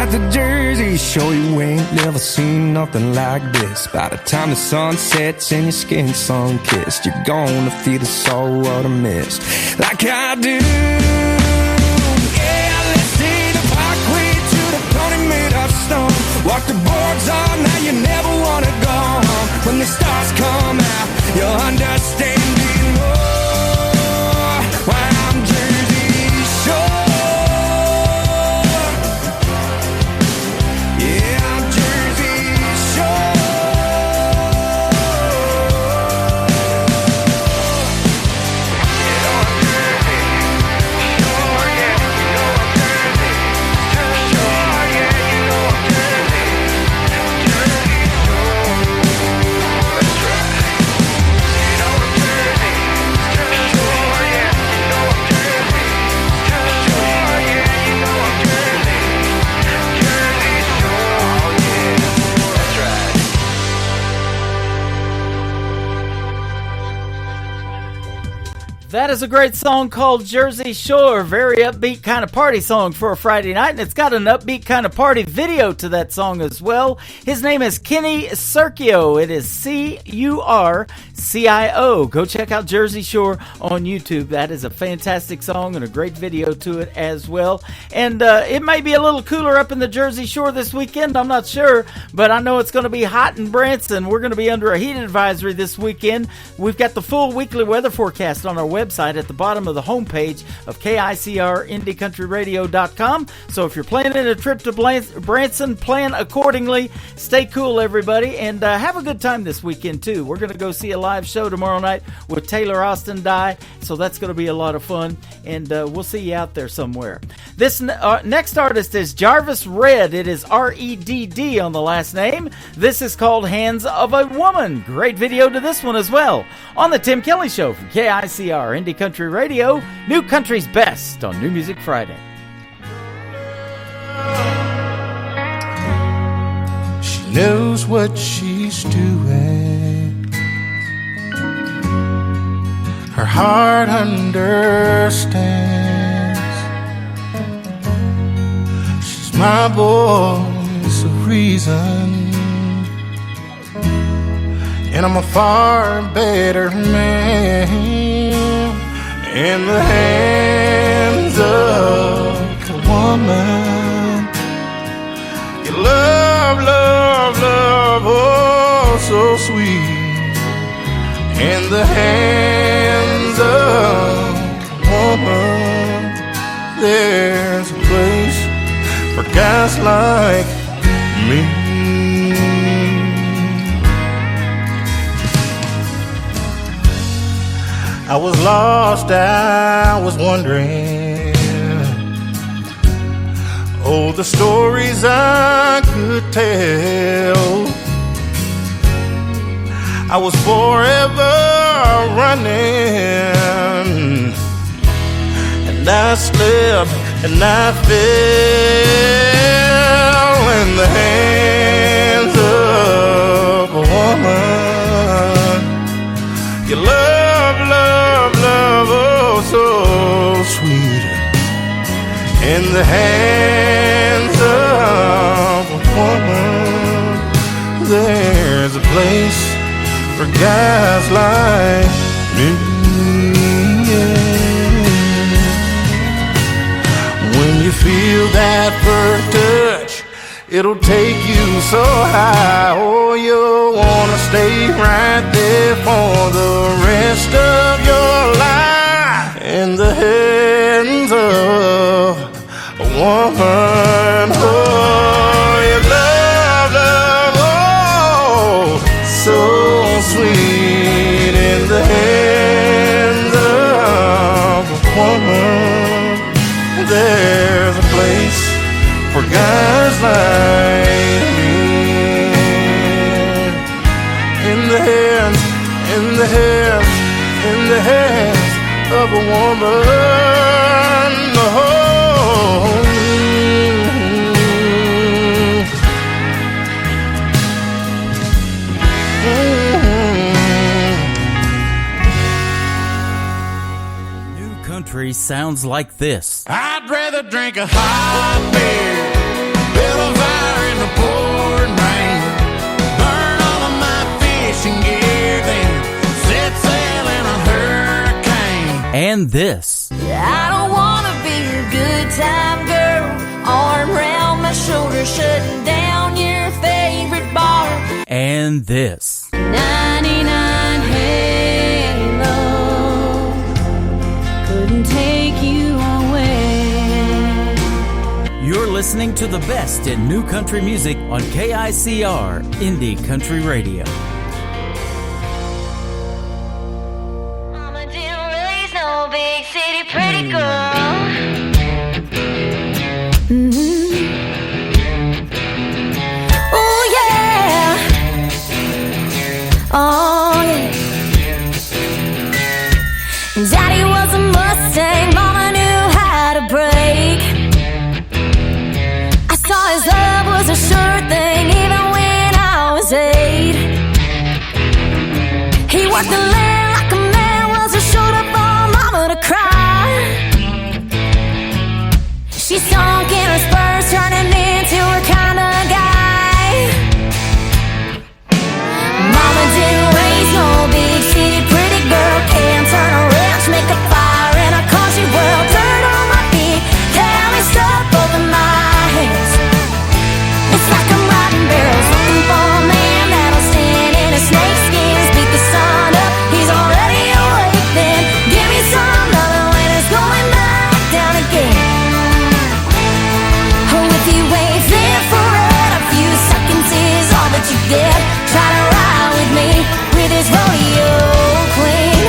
At the Jersey Shore, you ain't never seen nothing like this. By the time the sun sets and your skin sun-kissed, you're gonna feel the salt water mist like I do. Yeah, let's see the parkway to the pony made of stone. Walk the boards all night, you never wanna go home. When the stars come out, you'll understand it more. Why I'm Jersey Shore. Yeah, I'm Jersey Shore. Yeah, I'm Jersey Shore. That is a great song called Jersey Shore. Very upbeat kind of party song for a Friday night, and it's got an upbeat kind of party video to that song as well. His name is Kenny Curcio. It is Curcio. Go check out Jersey Shore on YouTube. That is a fantastic song and a great video to it as well. And it may be a little cooler up in the Jersey Shore this weekend. I'm not sure, but I know it's going to be hot in Branson. We're going to be under a heat advisory this weekend. We've got the full weekly weather forecast on our website at the bottom of the homepage of KICRIndieCountryRadio.com. So if you're planning a trip to Branson, plan accordingly. Stay cool, everybody, and have a good time this weekend, too. We're going to go see a live show tomorrow night with Taylor Austin Die, so that's going to be a lot of fun, and we'll see you out there somewhere. This next artist is Jarvis Redd. It is R-E-D-D on the last name. This is called Hands of a Woman. Great video to this one as well. On the Tim Kelly Show from KICR Indie Country Radio, New Country's Best on New Music Friday. She knows what she's doing. Her heart understands. She's my voice of reason, and I'm a far better man in the hands of a woman. Your love, love, love, oh, so sweet. In the hands of a woman, there's a place for guys like me. I was lost, I was wondering, oh, the stories I could tell. I was forever running, and I slipped and I fell in the hands of a woman. Your love, love, love, oh, so sweet. In the hands of a woman, there's a place for guys like me. When you feel that first touch, it'll take you so high. Oh, you'll wanna stay right there for the rest of your life. In the hands of a woman, oh, your love, love, oh, so sweet. In the hands of a woman, there's a place for guys like me. In the hands, in the hands, in the hands of a woman. Oh. Country sounds like this. I'd rather drink a hot beer, build a fire in the pouring rain, burn all of my fishing gear, then set sail in a hurricane. And this. I don't wanna be a good time girl, arm around my shoulder, shutting down your favorite bar. And this. 99 Halo couldn't take you away. You're listening to the best in new country music on KICR Indie Country Radio. Mama didn't raise no big city pretty girl. Oh yeah. Oh yeah. Daddy was a Mustang, Mama knew how to brake. I saw his love was a sure thing, even when I was 8. He worked the land like a man, was a shoulder for Mama. She's sunk in her spurs, turning into her kind of guy. Mama didn't raise no big city pretty girl. Can't turn a wrench, make a fire in a country world. Dirt on my feet, Cali stuff over my hands. It's like I'm riding barrels, looking for a man that'll stand in a snake skins. Beat the sun up, he's already awake. Then give me some loving when it's going back down again. Oh, if you wait there for a few seconds is all that you get. Try to ride with me, with this rodeo queen.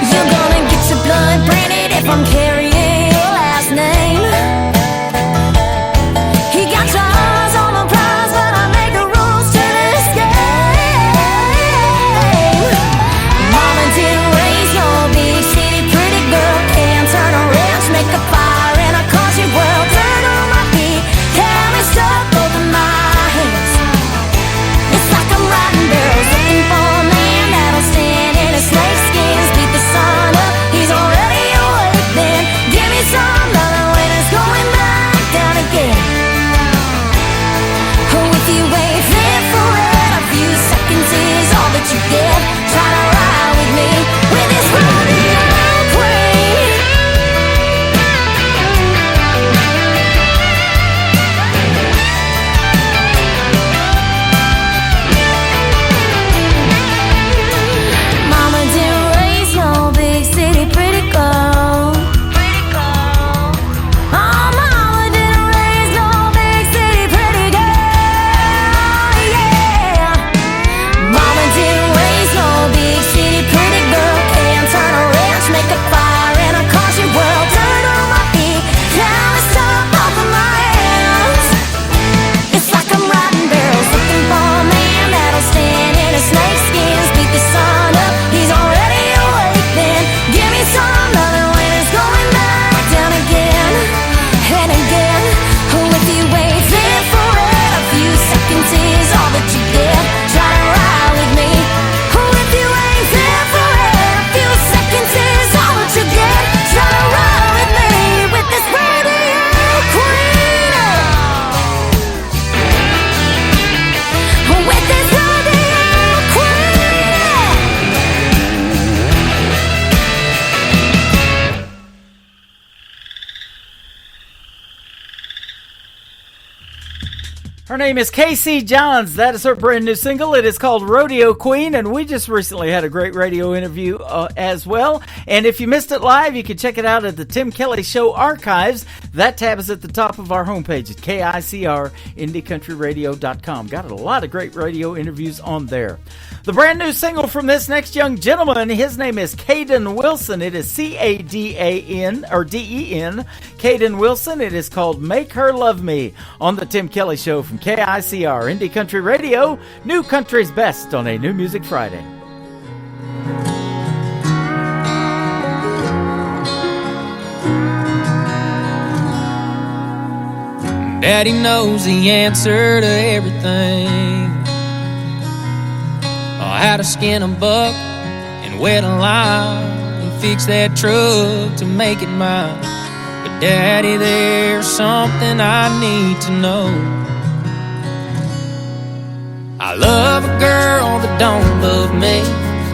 You're gonna get your blood branded if I'm carrying your last name. He got your eyes on the prize, but I make the rules to this game. Mama didn't raise no big city pretty girl. Can't turn a wrench, make a fire in a country world. Dirt on my feet, Cali stuff over my hands. It's like I'm riding barrels, looking for a man that'll stand in his snake skins. Beat the sun up, he's already awake. Then give me some loving when it's going back down again. Oh, if you wait there for a few seconds is all that you get. Try to ride with me, with this rodeo queen. Mama didn't raise no big city pretty girl. Oh, mama didn't raise no big city pretty girl. Yeah. Mama didn't raise no big city pretty girl. Can't turn a wrench, make a fire in a country world. Dirt on my feet, Cali stuff off of my hands. It's like I'm riding barrels, looking for a man that'll stand in his snake skins. Beat the sun up, he's already awake. Then give me some loving when it's going back down again and again. Oh, if you wait there for a few seconds is all that you get. Try to ride with me. Oh, if you wait there for a few seconds is all that you get. Try to ride with me, with this rodeo queen. With this rodeo queen. Her name is Casey Johns. That is her brand new single. It is called Rodeo Queen, and we just recently had a great radio interview as well. And if you missed it live, you can check it out at the Tim Kelly Show archives. That tab is at the top of our homepage at KICR-IndieCountryRadio.com. Got a lot of great radio interviews on there. The brand new single from this next young gentleman, his name is Caden Wilson. It is C-A-D-A-N, or D-E-N, Caden Wilson. It is called Make Her Love Me on the Tim Kelly Show from KICR, Indie Country Radio, New Country's Best on a New Music Friday. Daddy knows the answer to everything. How to skin a buck and wet a lime and fix that truck to make it mine. But Daddy, there's something I need to know. I love a girl that don't love me.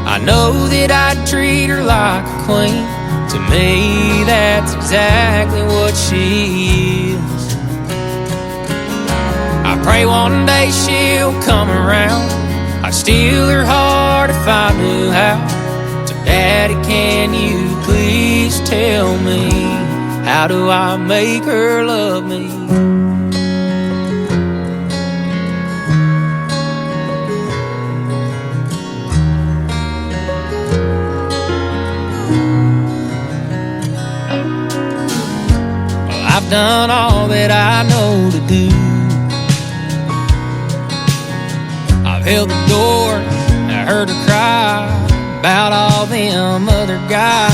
I know that I'd treat her like a queen. To me, that's exactly what she is. I pray one day she'll come around. I'd steal her heart if I knew how. So Daddy, can you please tell me, how do I make her love me? Well, I've done all that I know to do. I've held the door, I heard her cry about all them other guys,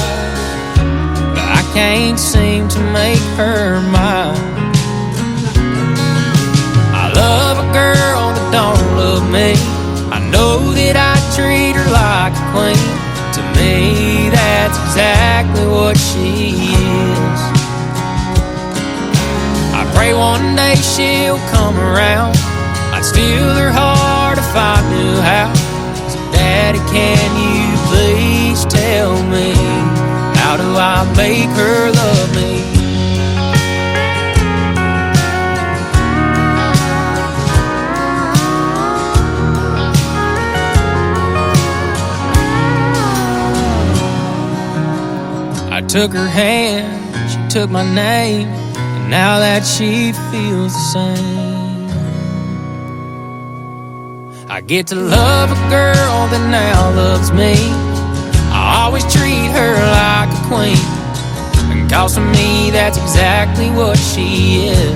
but I can't seem to make her mine. I love a girl that don't love me. I know that I treat her like a queen. To me, that that's exactly what she is. I pray one day she'll come around. I'd steal her heart if I knew how. So Daddy, can you please tell me, how do I make her love me? I took her hand, she took my name, and now that she feels the same. I get to love a girl that now loves me. I always treat her like a queen, and cause to me that's exactly what she is.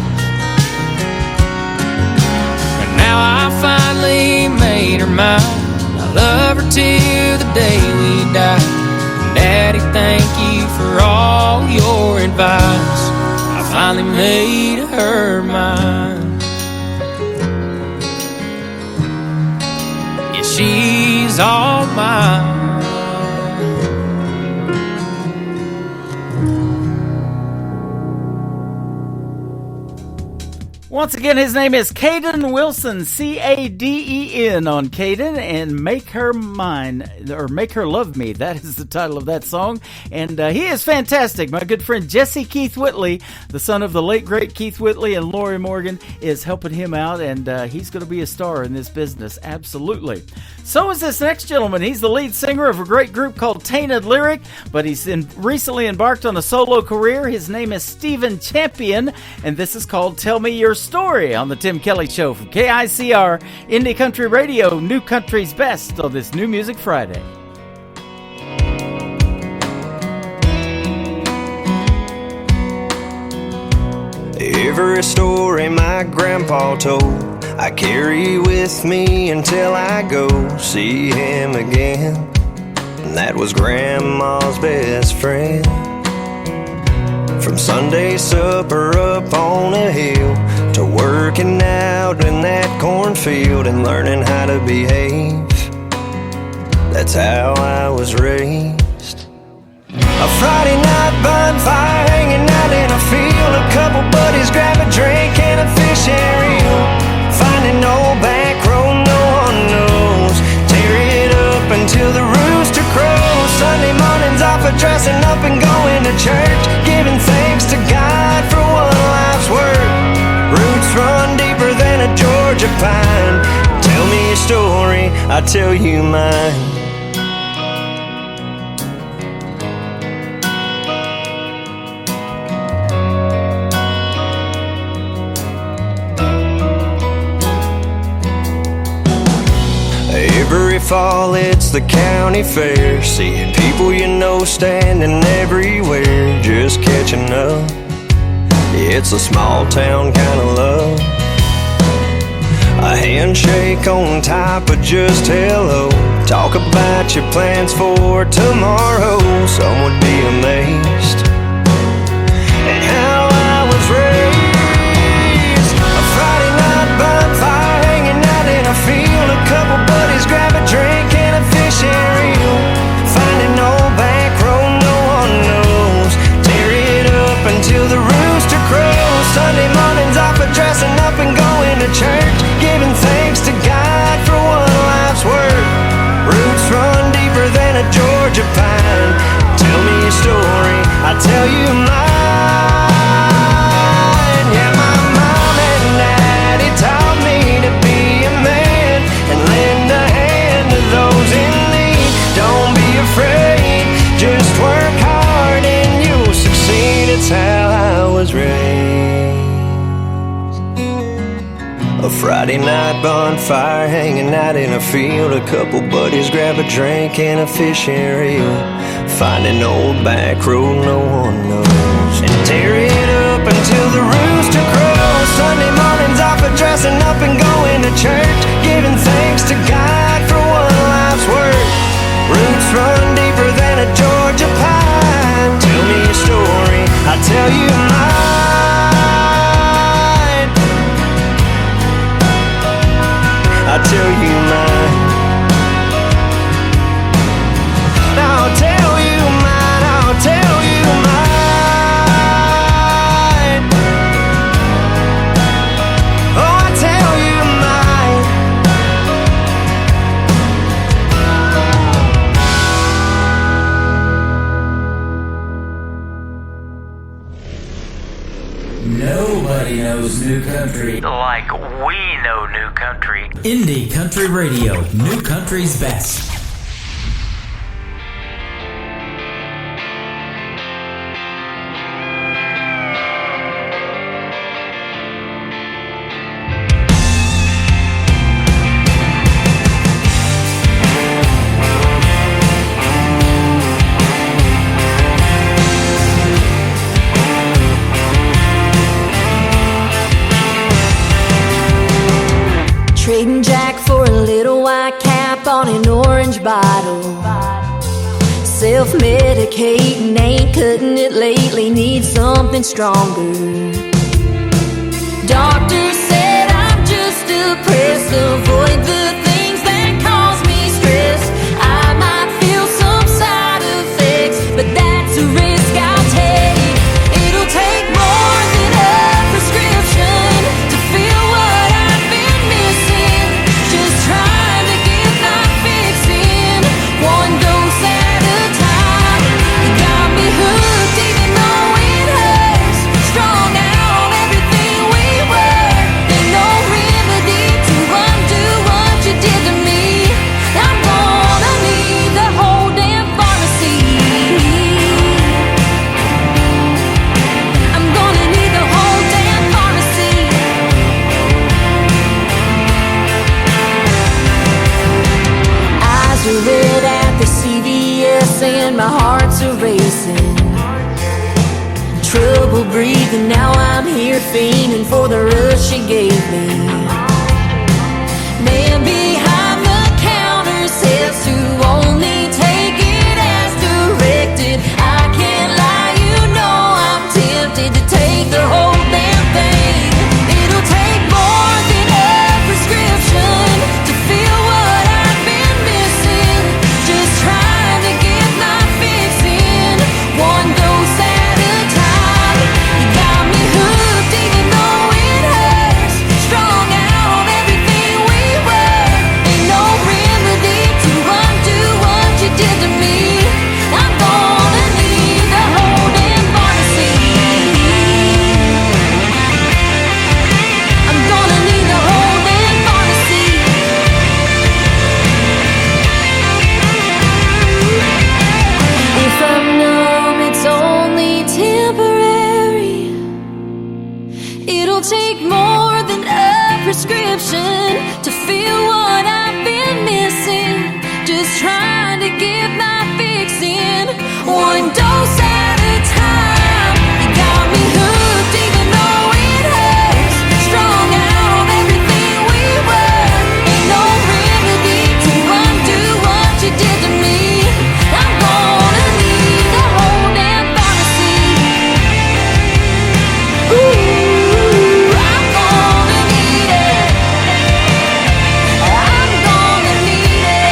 But now I finally made her mine. I love her till the day we die. Daddy, thank you for all your advice. I finally made her mine. Yeah, she's all mine. Once again, his name is Caden Wilson, C-A-D-E-N on Caden, and Make Her Mine, or Make Her Love Me. That is the title of that song, and he is fantastic. My good friend Jesse Keith Whitley, the son of the late, great Keith Whitley and Lori Morgan, is helping him out, and he's going to be a star in this business, absolutely. So is this next gentleman. He's the lead singer of a great group called Tainted Lyric, but he's recently embarked on a solo career. His name is Stephen Champion, and this is called Tell Me Your Story on the Tim Kelly Show from KICR, Indie Country Radio, New Country's Best on this New Music Friday. Every story my grandpa told, I carry with me until I go see him again. And that was Grandma's best friend. From Sunday supper up on a hill to working out in that cornfield and learning how to behave, that's how I was raised. A Friday night bonfire hanging out in a field, a couple buddies grab a drink and a fish and reel. Finding old back road no one knows, tear it up until the rooster crows. Sunday mornings off of dressing up and going to church, giving thanks to God for one life's work. Roots run deeper than a Georgia pine. Tell me your story, I'll tell you mine. Every fall it's the county fair, seeing people you know standing everywhere, just catching up. It's a small town kind of love, a handshake on top of just hello. Talk about your plans for tomorrow, some would be amazed at how I was raised. A Friday night bonfire hanging out in a field, a couple buddies grab a drink and a fish and reel. Finding old back road no one knows, tear it up until the rooster crows. Sunday mornings off of dressing up and going to church, giving thanks to God for one life's work. Roots run deeper than a Georgia pine. Tell me your story, I'll tell you mine. Yeah, my mom and daddy taught me to be a man and lend a hand to those in need. Don't be afraid, just work hard and you'll succeed. It's how I was raised. A Friday night bonfire hanging out in a field, a couple buddies grab a drink and a fish and reel. Find an old back road no one knows, and tear it up until the rooster crows. Sunday mornings off of dressing up and going to church, giving thanks to God for one life's work. Roots run deeper than a Georgia pine. Tell me your story, I'll tell you mine. I'll tell you mine. I'll tell you mine. Everybody knows new country. Like we know new country. Indie Country Radio, new country's best. Trading Jack for a little white cap on an orange bottle. Self-medicating, ain't cutting it lately, need something stronger. Doctor said I'm just depressed, avoid the things that cause me stress. I might feel some side effects, but that's a risk I'll take. It'll take more than a prescription to feel what I've been missing. Just trying to get my fix in, one dose at a time. You got me hooked even though it hurts, strung out on everything we were. Ain't no remedy to undo what you did to me. I'm gonna need the whole damn pharmacy. I'm gonna need the whole damn pharmacy. Eyes are red at the CVS and my heart's a racing. Trouble breathing, now I'm here fiending for the rush she gave me. Man behind the counter says to only take it as directed. I can't lie, you know I'm tempted to take the whole damn thing. It'll take more than a prescription to feel what I've been missing. Just trying to get my fix in, one dose at a time. You got me hooked even though it hurts, strung out on everything we were. Ain't no remedy to undo what you did to me. I'm gonna need the whole damn pharmacy. I'm gonna need the whole damn pharmacy. If I'm numb, it's only temporary. It'll take more than a prescription to feel what I've been missing. Just trying to get my fix in, one dose at a time. You got me hooked even though it hurts, strung out on everything we were. Ain't no remedy to undo what you did to me. I'm gonna need the whole damn pharmacy. Ooh, I'm gonna need it. I'm gonna need it.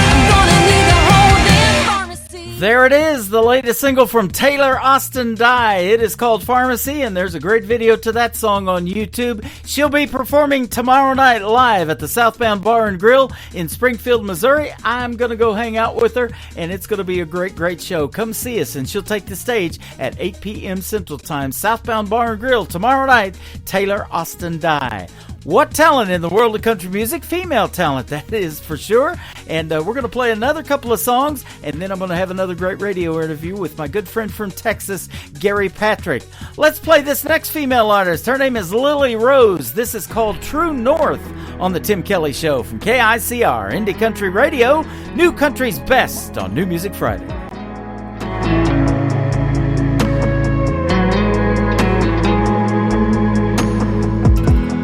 I'm gonna need the whole damn pharmacy. There it is, the latest single from Taylor Austin Dye. It is called Pharmacy, and there's a great video to that song on YouTube. She'll be performing tomorrow night live at the Southbound Bar and Grill in Springfield, Missouri. I'm going to go hang out with her, and it's going to be a great, great show. Come see us, and she'll take the stage at 8 p.m. Central Time. Southbound Bar and Grill tomorrow night, Taylor Austin Dye. What talent in the world of country music? Female talent, that is for sure. And we're going to play another couple of songs, and then I'm going to have another great radio interview with my good friend from Texas, Gary Patrick. Let's play this next female artist. Her name is Lily Rose. This is called True North on the Tim Kelly Show from KICR, Indie Country Radio, New Country's Best on New Music Friday.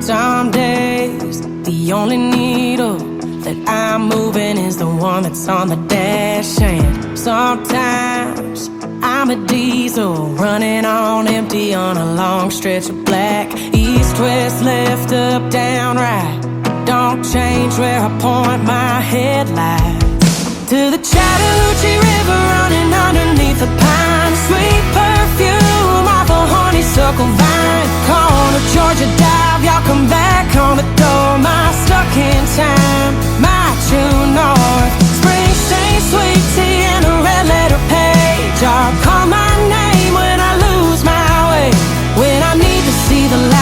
Some days, the only needle that I'm moving is the one that's on the dash. And sometimes I'm a diesel running on empty on a long stretch of black. East, west, left, up, down, right. Don't change where I point my headlights. To the Chattahoochee River running underneath the pine. Sweet perfume off a honeysuckle vine. Corner Georgia dive, y'all come back on the door. My stuck in time, my true north. Springsteen, sweet tea, and a red letter page. Y'all call my name when I lose my way, when I need to see the light.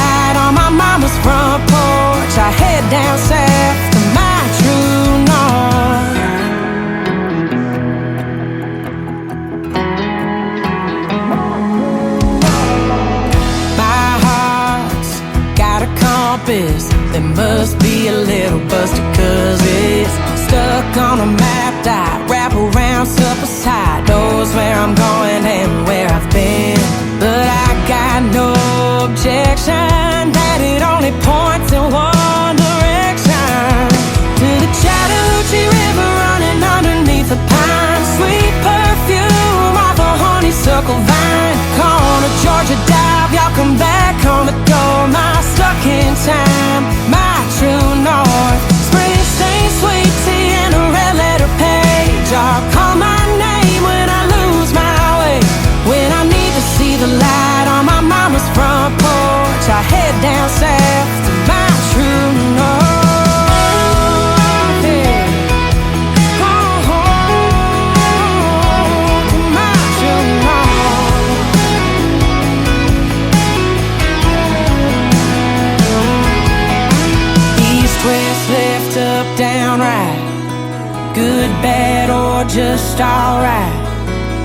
compass that must be a little busted, 'cause it's stuck on a map that wrap around Supper's High. Knows where I'm going and where I've been, but I got no objection that it only points in one direction, to the Chattahoochee River running underneath the pine. Sweet perfume off a honeysuckle vine. Corner Georgia dive, y'all come back on the door. My stuck in time, my true north. Springsteen sweet tea and a red letter page. I'll call my name when I lose my way, when I need to see the light on my mama's front porch. I head down south to my true north. Left, up, down, right. Good, bad, or just alright.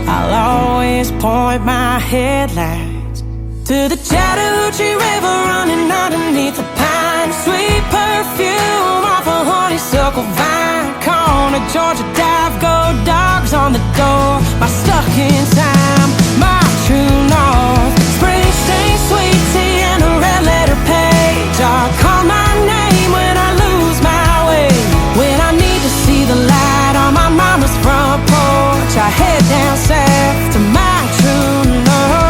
I'll always point my headlights to the Chattahoochee River running underneath the pine. Sweet perfume off a honeysuckle vine. Corner Georgia dive, go dogs on the door. My stuck in time, my true north. Springsteen sweet tea and a red letter page. I'll call my name when I lose my way, when I need to see the light on my mama's front porch. I head down south to my true north.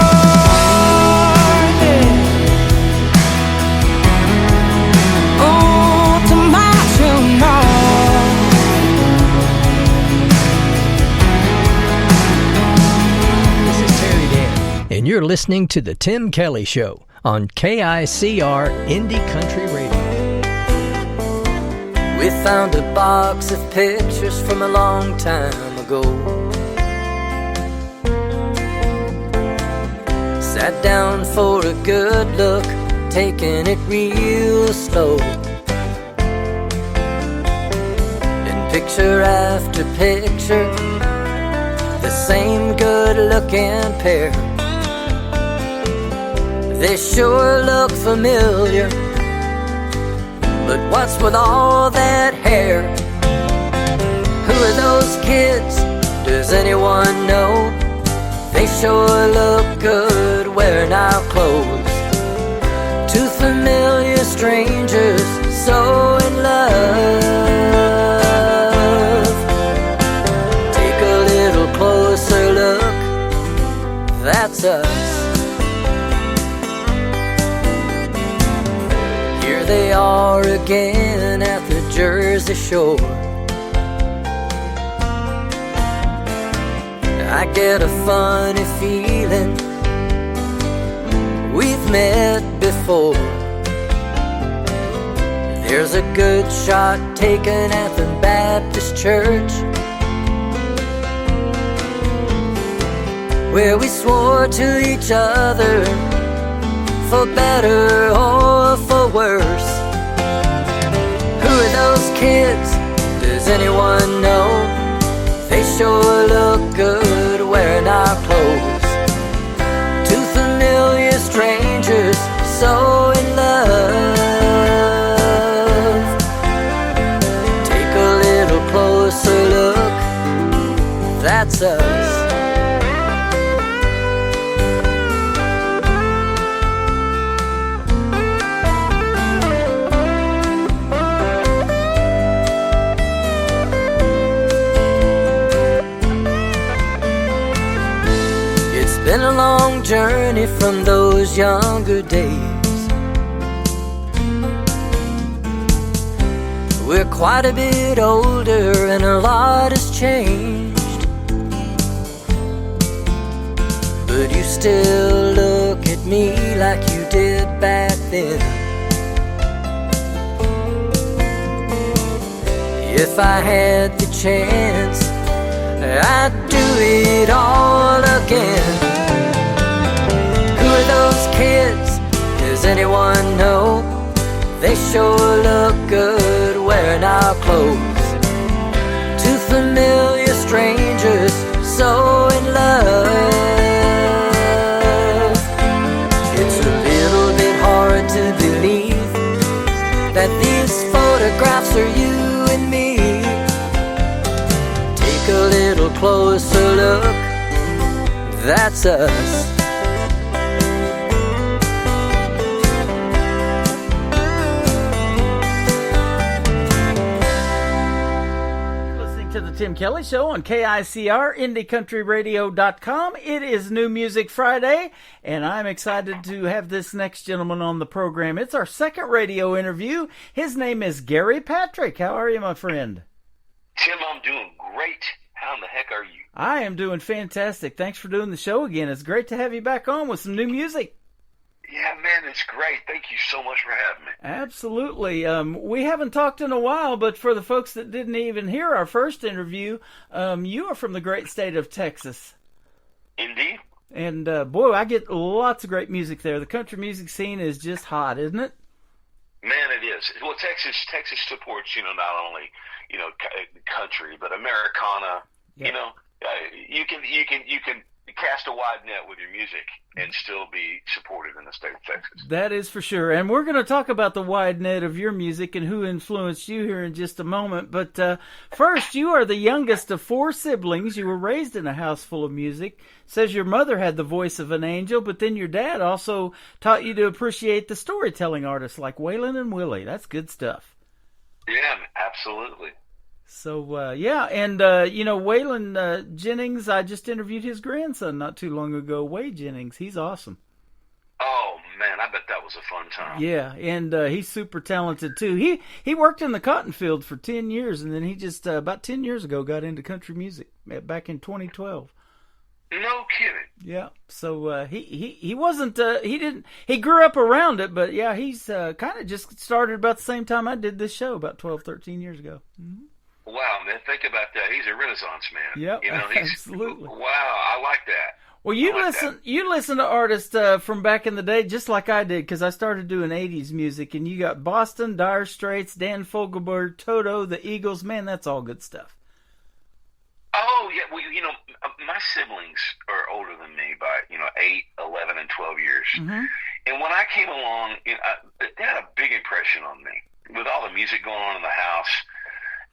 Oh, to my true north. This is Terry Dan, and you're listening to The Tim Kelly Show on KICR Indie Country Radio. We found a box of pictures from a long time ago. Sat down for a good look, taking it real slow. And picture after picture, the same good-looking pair. They sure look familiar, but what's with all that hair? Who are those kids? Does anyone know? They sure look good wearing our clothes. Two familiar strangers so in love. Take a little closer look, that's us. They are again at the Jersey Shore. I get a funny feeling we've met before. There's a good shot taken at the Baptist church, where we swore to each other, for better or for worse. Who are those kids? Does anyone know? They sure look good wearing our clothes. Two familiar strangers so in love. Take a little closer look, that's us. Been a long journey from those younger days. We're quite a bit older and a lot has changed, but you still look at me like you did back then. If I had the chance, I'd do it all again. Who are those kids? Does anyone know? They sure look good wearing our clothes. Two familiar strangers so in love. It's a little bit hard to believe, that's us. To the Tim Kelly Show on KICR, IndieCountryRadio.com. It is New Music Friday, and I'm excited to have this next gentleman on the program. It's our second radio interview. His name is Gary Patrick. How are you, my friend? Tim, I'm doing great. How in the heck are you? I am doing fantastic. Thanks for doing the show again. It's great to have you back on with some new music. Yeah, man, it's great. Thank you so much for having me. Absolutely. We haven't talked in a while, but for the folks that didn't even hear our first interview, you are from the great state of Texas. Indeed. And, boy, I get lots of great music there. The country music scene is just hot, isn't it? Man, it is. Well, Texas supports, not only, country, but Americana. Yeah. You can cast a wide net with your music and still be supported in the state of Texas. That is for sure. And we're going to talk about the wide net of your music and who influenced you here in just a moment. But first, you are the youngest of 4 siblings. You were raised in a house full of music. Says your mother had the voice of an angel, but then your dad also taught you to appreciate the storytelling artists like Waylon and Willie. That's good stuff. Yeah, absolutely. So, Waylon Jennings, I just interviewed his grandson not too long ago, Wade Jennings. He's awesome. Oh, man, I bet that was a fun time. Yeah, and he's super talented, too. He worked in the cotton field for 10 years, and then he just, about 10 years ago, got into country music back in 2012. No kidding. Yeah, so he wasn't, he grew up around it, but yeah, he's kind of just started about the same time I did this show, about 12, 13 years ago. Mm-hmm. Wow, man, think about that. He's a Renaissance man. Yep, absolutely. Wow, I like that. Well, you listen to artists from back in the day, just like I did, because I started doing 80s music, and you got Boston, Dire Straits, Dan Fogelberg, Toto, the Eagles. Man, that's all good stuff. Oh, yeah, well, my siblings are older than me by, 8, 11, and 12 years. Mm-hmm. And when I came along, they had a big impression on me. With all the music going on in the house,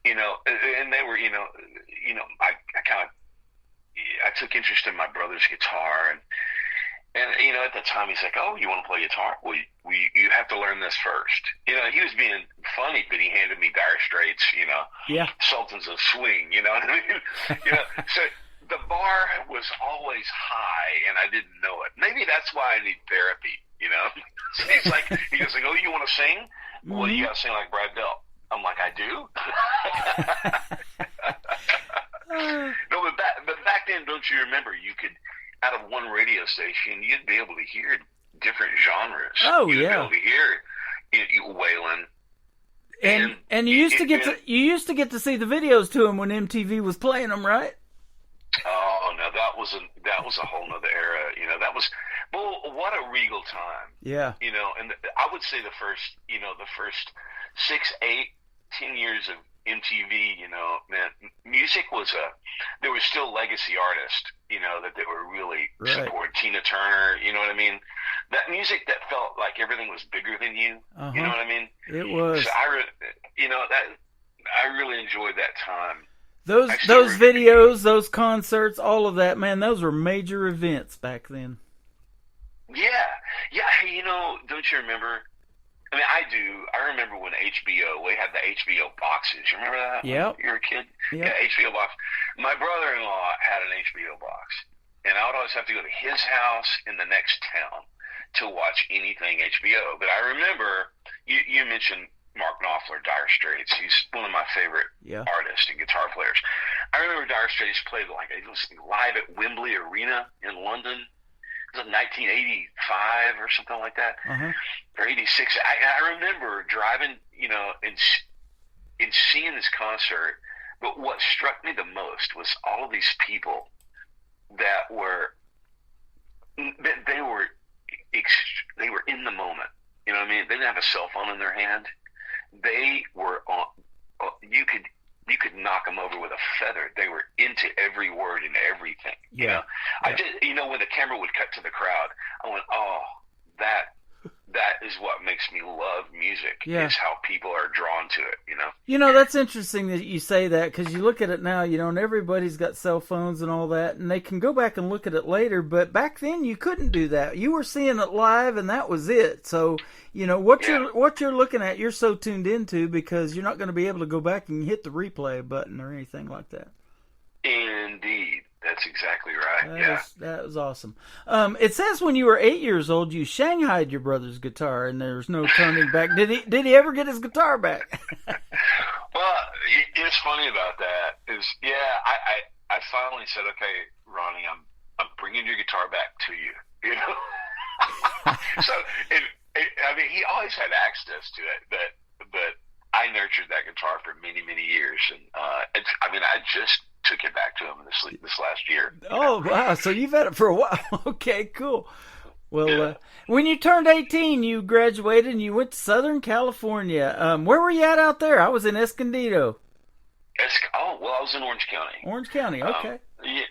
and they were, I took interest in my brother's guitar, and at the time he's like, "Oh, you want to play guitar? Well, you have to learn this first." He was being funny, but he handed me Dire Straits, yeah, Sultans of Swing, you know what I mean? So the bar was always high, and I didn't know it. Maybe that's why I need therapy, So he goes, "Oh, you want to sing? Mm-hmm. Well, you got to sing like Brad Bell." I'm like, "I do?" No, but back then, don't you remember? You could, out of one radio station, you'd be able to hear different genres. Oh, you'd yeah. be able to hear Waylon. And you used to get to see the videos to him when MTV was playing them, right? Oh no, that was a whole nother era. Well, what a regal time. Yeah. And I would say the first 6, 8, 10 years of MTV, man, music was there was still legacy artists, that they were really supporting. Tina Turner, you know what I mean? That music that felt like everything was bigger than you, you know what I mean? It was. So I really enjoyed that time. Those videos, those concerts, all of that, man, those were major events back then. Yeah. Hey, don't you remember? I mean, I do. I remember when we had the HBO boxes. You remember that? Yeah. You were a kid? Yep. Yeah, HBO box. My brother-in-law had an HBO box, and I would always have to go to his house in the next town to watch anything HBO. But I remember, you mentioned Mark Knopfler, Dire Straits. He's one of my favorite artists and guitar players. I remember Dire Straits played it was live at Wembley Arena in London. It was 1985 or something like that, or 86. I remember driving, and seeing this concert. But what struck me the most was all of these people that were they were in the moment. You know what I mean? They didn't have a cell phone in their hand. They were on. You could knock them over with a feather. They were into every word and everything. I just, when the camera would cut to the crowd, I went, "Oh, that is what makes me love music. Yeah. Is how people are drawn to it. That's interesting that you say that, because you look at it now, and everybody's got cell phones and all that, and they can go back and look at it later, but back then you couldn't do that. You were seeing it live, and that was it. So, what you're looking at, you're so tuned into, because you're not going to be able to go back and hit the replay button or anything like that. Indeed. That's exactly right. That was awesome. It says when you were 8 years old, you shanghaied your brother's guitar, and there was no turning back. Did he ever get his guitar back? Well, it's funny about that. I finally said, okay, Ronnie, I'm bringing your guitar back to you. So, he always had access to it, but I nurtured that guitar for many, many years, and I just took it back to him this last year. Oh, wow. So you've had it for a while. Okay, cool. Well, when you turned 18, you graduated and you went to Southern California. Where were you at out there? I was in Escondido. I was in Orange County. Orange County, okay. I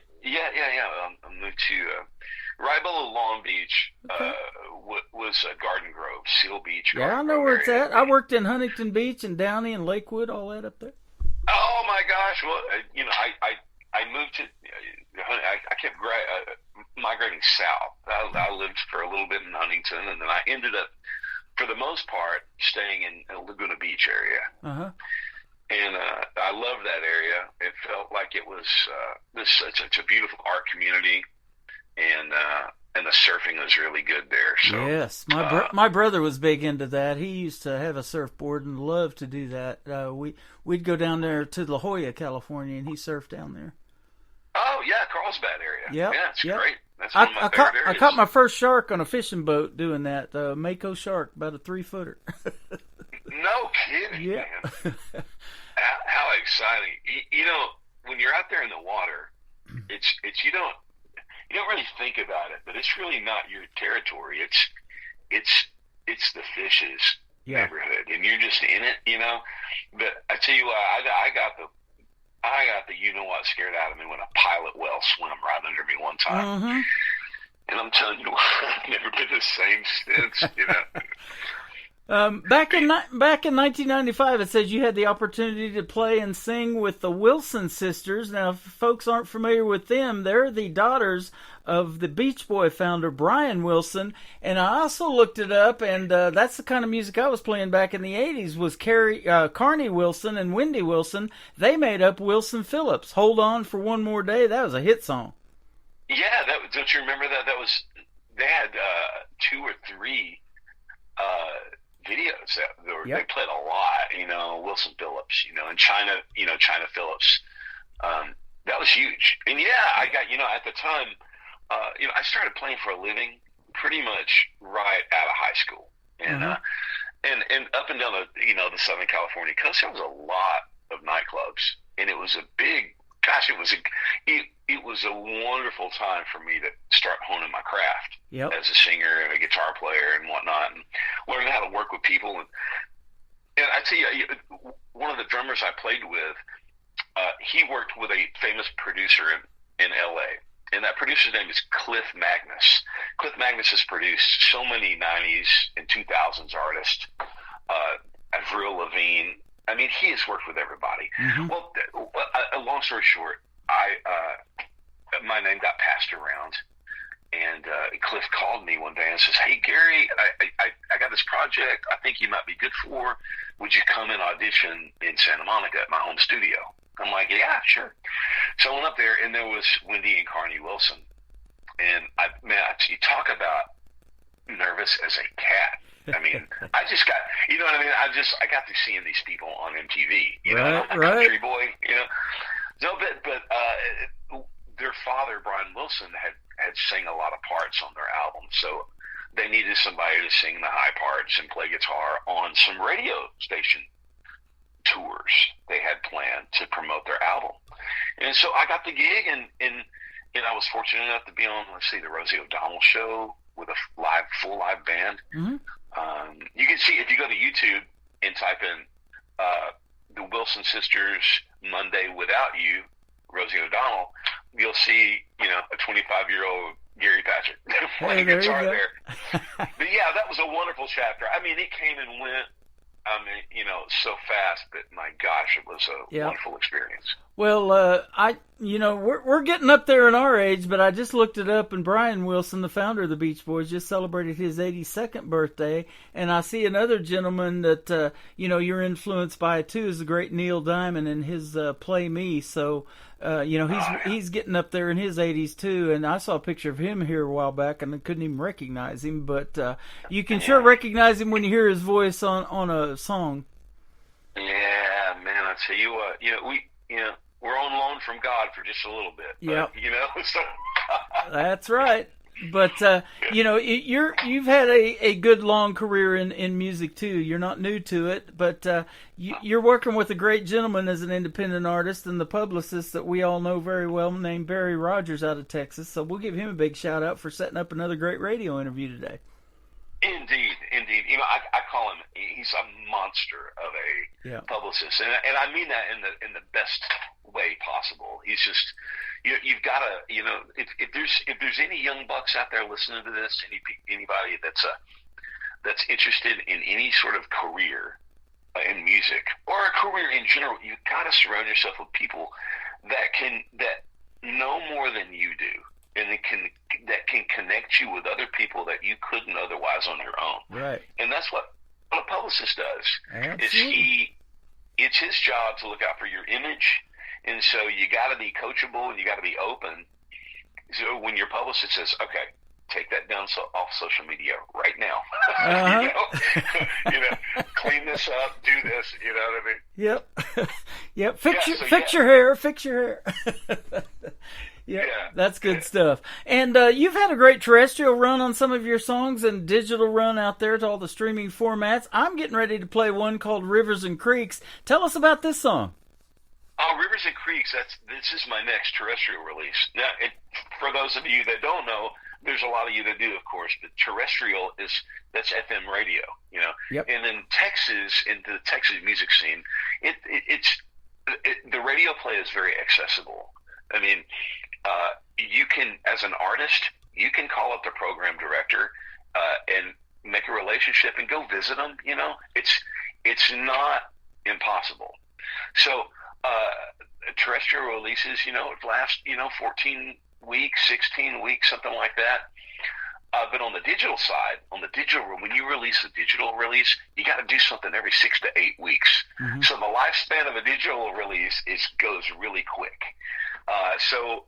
moved to right below Long Beach. Was Garden Grove, Seal Beach. I know where it's at. I worked in Huntington Beach and Downey and Lakewood, all that up there. Oh my gosh! Well, I moved to. I kept migrating south. I lived for a little bit in Huntington, and then I ended up, for the most part, staying in Laguna Beach area. Uh-huh. And I loved that area. It felt like it was such a beautiful art community, and the surfing was really good there. So yes, my brother was big into that. He used to have a surfboard and loved to do that. We'd go down there to La Jolla, California, and he surfed down there. Oh yeah, Carlsbad area. Yep. Yeah, it's great. That's one of my favorite areas. I caught my first shark on a fishing boat doing that. Mako shark, about a 3-footer. No kidding, yeah. Man. How exciting! When you're out there in the water, it's you don't really think about it, but it's really not your territory. It's the fish's neighborhood, and you're just in it, But I tell you what, I got the what scared out of me when a pilot whale swam right under me one time. Mm-hmm. And I'm telling you, I've never been the same since. Back in 1995, it says you had the opportunity to play and sing with the Wilson sisters. Now, if folks aren't familiar with them, they're the daughters of the Beach Boy founder, Brian Wilson. And I also looked it up, and that's the kind of music I was playing back in the 80s, was Carney Wilson and Wendy Wilson. They made up Wilson Phillips. Hold On for One More Day. That was a hit song. Yeah, don't you remember that? They had 2 or 3 videos they played a lot, Wilson Phillips, and China Phillips. That was huge. And I got, at the time, I started playing for a living pretty much right out of high school. And, and up and down the Southern California coast, there was a lot of nightclubs, and it was it was a wonderful time for me to start honing my craft as a singer and a guitar player and whatnot, and learning how to work with people. And I tell you, one of the drummers I played with, he worked with a famous producer in L.A., and that producer's name is Cliff Magnus. Cliff Magnus has produced so many 90s and 2000s artists, Avril Lavigne. I mean, he has worked with everybody. Mm-hmm. Well, long story short, my name got passed around, and Cliff called me one day and says, "Hey, Gary, I got this project I think you might be good for. Would you come and audition in Santa Monica at my home studio?" I'm like, "Yeah, sure." So I went up there, and there was Wendy and Carney Wilson. And, you talk about nervous as a cat. I mean, I just got, you know what I mean? I got to seeing these people on MTV, I'm a country boy, No, but their father, Brian Wilson, had sang a lot of parts on their album, so they needed somebody to sing the high parts and play guitar on some radio station tours they had planned to promote their album. And so I got the gig, and I was fortunate enough to be on, the Rosie O'Donnell show with a full live band. Mm-hmm. You can see, if you go to YouTube and type in the Wilson Sisters Monday Without You, Rosie O'Donnell, you'll see, a 25-year-old Gary Patrick playing guitar there. But yeah, that was a wonderful chapter. I mean, it came and went. I mean, so fast that, my gosh, it was a wonderful experience. Well, we're getting up there in our age, but I just looked it up, and Brian Wilson, the founder of the Beach Boys, just celebrated his 82nd birthday, and I see another gentleman that, you're influenced by too, is the great Neil Diamond and his Play Me, so, he's getting up there in his 80s too, and I saw a picture of him here a while back, and I couldn't even recognize him, but you can sure recognize him when you hear his voice on a song. Yeah, man, I tell you what, we're on loan from God for just a little bit. Yeah, so that's right. But you've had a good long career in music too. You're not new to it, but you're working with a great gentleman as an independent artist and the publicist that we all know very well, named Barry Rogers out of Texas. So we'll give him a big shout out for setting up another great radio interview today. Indeed. I call him, he's a monster of a publicist, and I mean that in the best way possible. He's just, you've got to, if there's any young bucks out there listening to this, anybody that's interested in any sort of career in music or a career in general, you've got to surround yourself with people that know more than you do. And that can connect you with other people that you couldn't otherwise on your own. Right. And that's what a publicist does. Absolutely. It's his job to look out for your image, and so you got to be coachable and you got to be open. So when your publicist says, "Okay, take that down off social media right now," clean this up, do this. You know what I mean? Yep. Fix your hair. Yeah, that's good stuff. And you've had a great terrestrial run on some of your songs and digital run out there to all the streaming formats. I'm getting ready to play one called Rivers and Creeks. Tell us about this song. Oh, Rivers and Creeks, this is my next terrestrial release. Now, for those of you that don't know, there's a lot of you that do, of course, but terrestrial that's FM radio, Yep. And in Texas, in the Texas music scene, the radio play is very accessible. I mean, you can, as an artist, you can call up the program director and make a relationship and go visit them. It's not impossible. So terrestrial releases, it lasts 14 weeks, 16 weeks, something like that. But on the digital side, when you release a digital release, you got to do something every 6 to 8 weeks. Mm-hmm. So the lifespan of a digital release goes really quick. So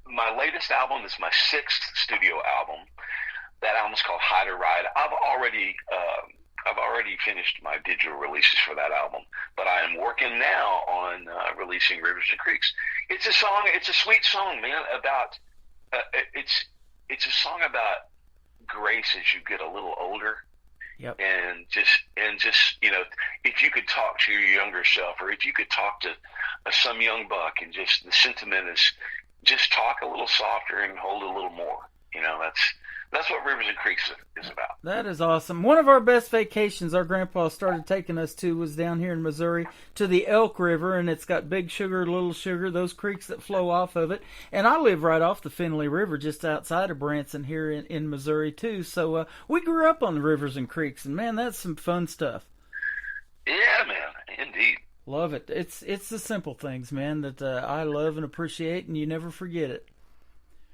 my latest album is my 6th studio album. That album's called Hide or Ride. I've already finished my digital releases for that album, but I am working now on releasing Rivers and Creeks. It's a sweet song, man. About it's a song about grace as you get a little older. Yep. And just if you could talk to your younger self, or if you could talk to some young buck, and just the sentiment is just talk a little softer and hold a little more. That's what Rivers and Creeks is about. That is awesome. One of our best vacations our grandpa started taking us to was down here in Missouri to the Elk River, and it's got Big Sugar, Little Sugar, those creeks that flow off of it. And I live right off the Findlay River just outside of Branson here in Missouri too. So we grew up on the rivers and creeks, and man, that's some fun stuff. Yeah, man, indeed. Love it. It's the simple things, man, that I love and appreciate, and you never forget it.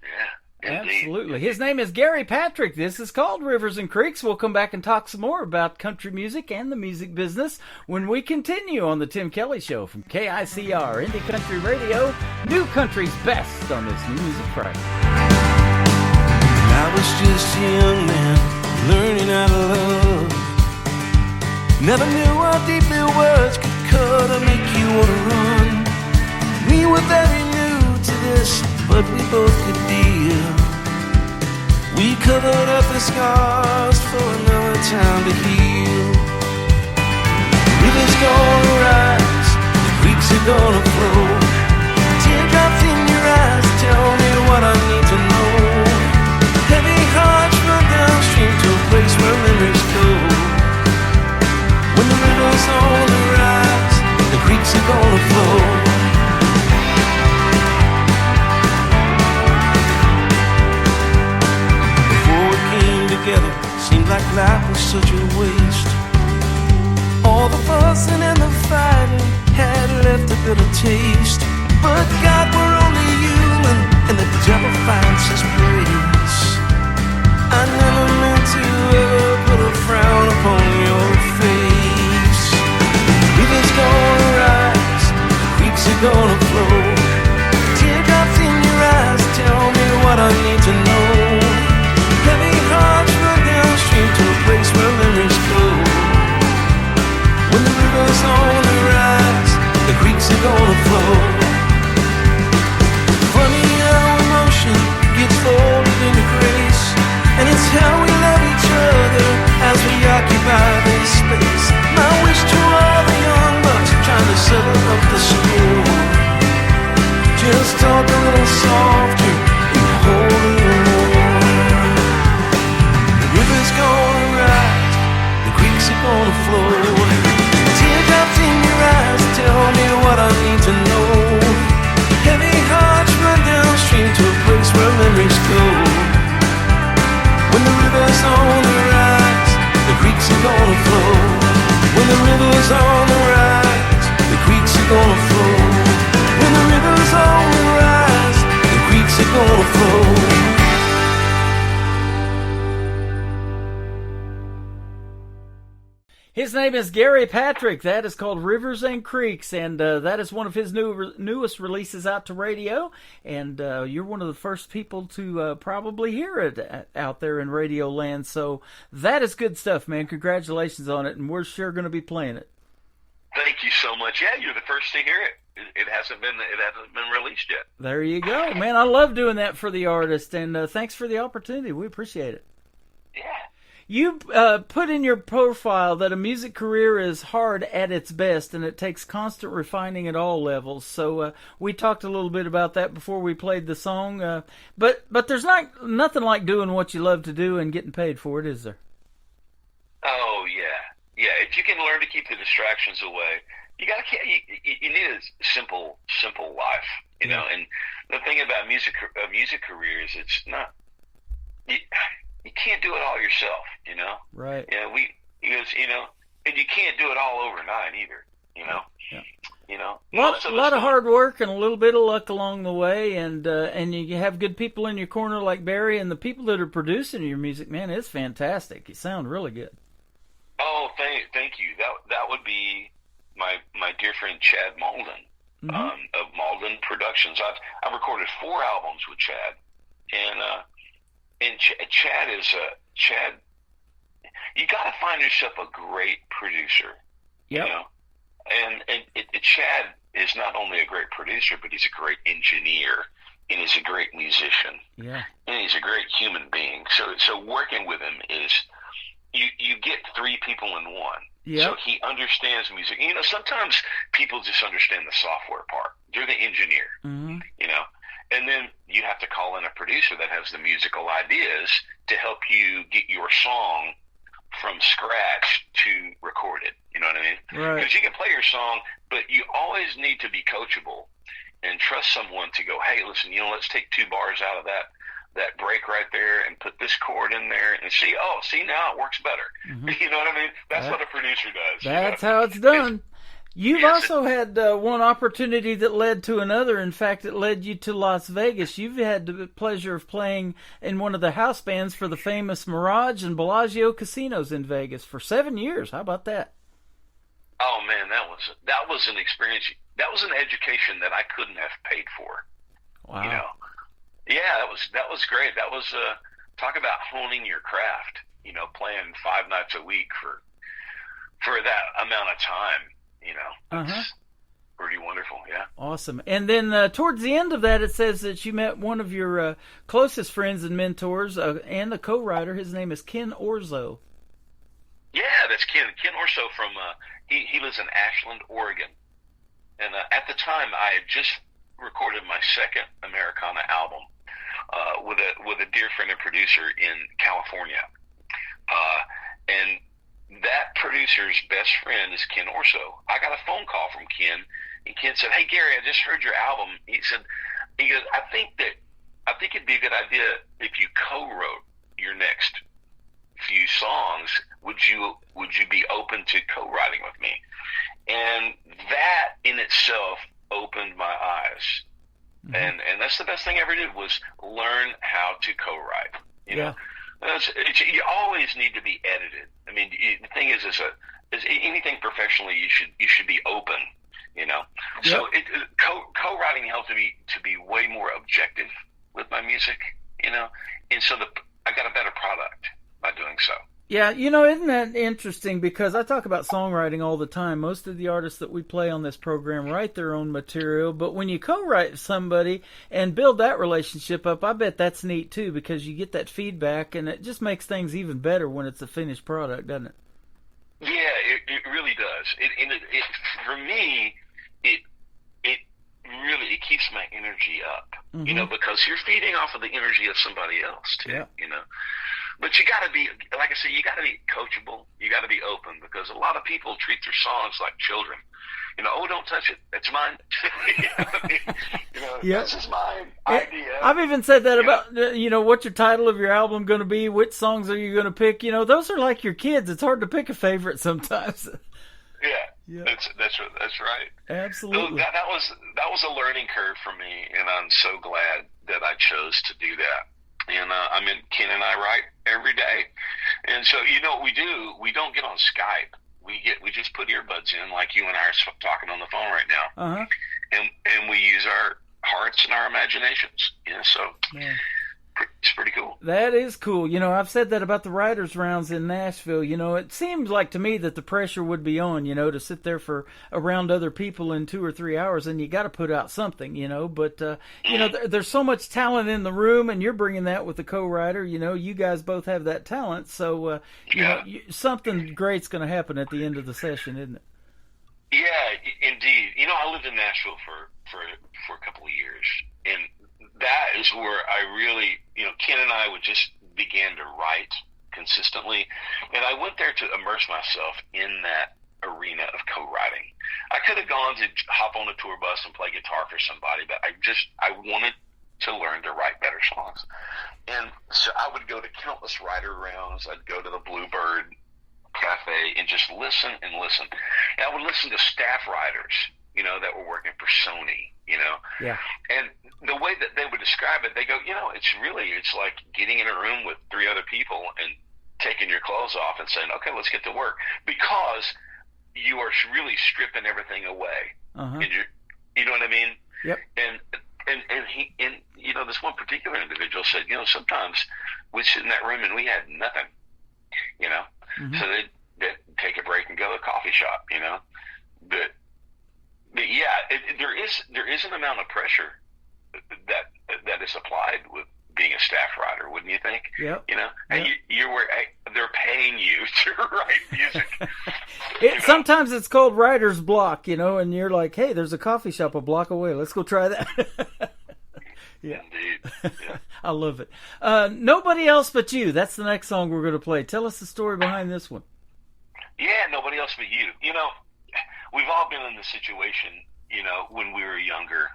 Yeah. Indeed. Absolutely. His name is Gary Patrick. This is called Rivers and Creeks. We'll come back and talk some more about country music and the music business when we continue on the Tim Kelly Show from KICR Indie Country Radio, New Country's best on this New Music Friday. I was just a young man learning how to love. Never knew what deep it was could cut or make you want to run. We were very new to this, but we both could deal. We covered up the scars for another time to heal. Rivers gonna rise, the creeks are gonna flow. Teardrops in your eyes tell me what I need to know. Heavy hearts run downstream to a place where memories go. When the rivers on the rise, the creeks are gonna flow. life was such a waste. All the fussing and the fighting had left a bitter taste. But God, we're only human, and the devil finds his place. I never meant to ever put a frown upon your face. River's gonna rise, creeks are gonna flow. Teardrops in your eyes tell me what I need to know. Heavy hearts run downstream to a place where memories go. When the river's on the rise, the creeks are gonna flow. Funny how emotion gets folded into grace, and it's how we love each other as we occupy this space. My wish to all the young bucks trying to settle up the storm: just talk a little softer and hold a little more. The river's gonna rise, the creeks are gonna flow. Teardrops in your eyes tell me what I need to know. Heavy hearts run downstream to a place where memories go. When the river's on the rise, the creeks are gonna flow. When the river's on the rise, the creeks are gonna flow. When the river's on the rise, the creeks are gonna flow. His name is Gary Patrick. That is called Rivers and Creeks, and that is one of his newest releases out to radio. And you're one of the first people to probably hear it out there in radio land. So that is good stuff, man. Congratulations on it, and we're sure going to be playing it. Thank you so much. Yeah, you're the first to hear it. It hasn't been released yet. There you go, man. I love doing that for the artist, and thanks for the opportunity. We appreciate it. Yeah. You put in your profile that a music career is hard at its best, and it takes constant refining at all levels. So we talked a little bit about that before we played the song. But there's nothing like doing what you love to do and getting paid for it, is there? Oh yeah. If you can learn to keep the distractions away, you need a simple life, you know. And the thing about music careers, it's not. You can't do it all yourself, you know. Right. Yeah, and you can't do it all overnight either, you know. Yeah. You know. A lot of hard work and a little bit of luck along the way, and you have good people in your corner like Barry, and the people that are producing your music, man, it's fantastic. You sound really good. Oh, thank you. That would be my dear friend Chad Malden, of Malden Productions. I've recorded 4 albums with Chad, and Chad is Chad. You got to find yourself a great producer. Yep. You know, and Chad is not only a great producer, but he's a great engineer, and he's a great musician. Yeah. And he's a great human being. So working with him is you get 3 people in one. Yep. So he understands music. You know, sometimes people just understand the software part. You're the engineer. Mm-hmm. You know. And then you have to call in a producer that has the musical ideas to help you get your song from scratch to record it. You know what I mean? Right. Because you can play your song, but you always need to be coachable and trust someone to go, hey, listen, you know, let's take 2 bars out of that break right there and put this chord in there and see now it works better. Mm-hmm. You know what I mean? That's what a producer does. That's how it's done. You've also had one opportunity that led to another. In fact, it led you to Las Vegas. You've had the pleasure of playing in one of the house bands for the famous Mirage and Bellagio casinos in Vegas for 7 years. How about that? Oh man, that was an experience. That was an education that I couldn't have paid for. Wow. You know? Yeah, that was great. That was talk about honing your craft. You know, playing 5 nights a week for that amount of time. You know, it's pretty wonderful, yeah. Awesome. And then towards the end of that, it says that you met one of your closest friends and mentors and a co-writer. His name is Ken Orzo. Yeah, that's Ken. Ken Orzo from, he lives in Ashland, Oregon. And at the time, I had just recorded my second Americana album with a dear friend and producer in California. And that producer's best friend is Ken Orzo. I got a phone call from Ken, and Ken said, "Hey Gary, I just heard your album." He goes, I think it'd be a good idea if you co-wrote your next few songs, would you be open to co-writing with me? And that in itself opened my eyes. Mm-hmm. And that's the best thing I ever did, was learn how to co-write. You know, you always need to be edited. I mean, the thing is anything professionally, you should be open. You know, so co-writing helped me to be way more objective with my music. You know, and so I got a better product by doing so. Yeah, you know, isn't that interesting? Because I talk about songwriting all the time. Most of the artists that we play on this program write their own material, but when you co-write with somebody and build that relationship up, I bet that's neat too, because you get that feedback, and it just makes things even better when it's a finished product, doesn't it? Yeah, it really does. For me, it keeps my energy up, mm-hmm. you know, because you're feeding off of the energy of somebody else too, you know. But you got to be, like I said, you got to be coachable. You got to be open, because a lot of people treat their songs like children. You know, oh, don't touch it. That's mine. You know, this is my idea. I've even said that about, you know, what's your title of your album going to be? Which songs are you going to pick? You know, those are like your kids. It's hard to pick a favorite sometimes. Yeah. That's right. Absolutely. That was a learning curve for me, and I'm so glad that I chose to do that. And Ken and I write every day, and so you know what we do? We don't get on Skype. We just put earbuds in, like you and I are talking on the phone right now, and we use our hearts and our imaginations. You know, so it's pretty cool. That is cool. You know, I've said that about the writers' rounds in Nashville. You know, it seems like to me that the pressure would be on, you know, to sit there for around other people in 2 or 3 hours, and you got to put out something, you know. But, you know, there's so much talent in the room, and you're bringing that with the co-writer. You know, you guys both have that talent. So, you know, something great's going to happen at the end of the session, isn't it? Yeah, indeed. You know, I lived in Nashville for a couple of years, and that is where I really, you know, Ken and I would just began to write consistently. And I went there to immerse myself in that arena of co-writing. I could have gone to hop on a tour bus and play guitar for somebody, but I wanted to learn to write better songs. And so I would go to countless writer rounds. I'd go to the Bluebird Cafe and just listen and listen. And I would listen to staff writers, you know, that were working for Sony, you know. Yeah. And the way that they would describe it, they go, you know, it's like getting in a room with 3 other people and taking your clothes off and saying, okay, let's get to work, because you are really stripping everything away. And you know what I mean? Yep. And he, you know, this one particular individual said, you know, sometimes we'd sit in that room and we had nothing, you know. So they'd take a break and go to a coffee shop, you know. But yeah, there is an amount of pressure that is applied with being a staff writer, wouldn't you think? Yep. You know, and they're paying you to write music. Sometimes it's called writer's block, you know, and you're like, hey, there's a coffee shop a block away. Let's go try that. Yeah. Indeed. Yeah. I love it. Nobody Else But You. That's the next song we're going to play. Tell us the story behind this one. Yeah, Nobody Else But You. You know, we've all been in the situation, you know, when we were younger,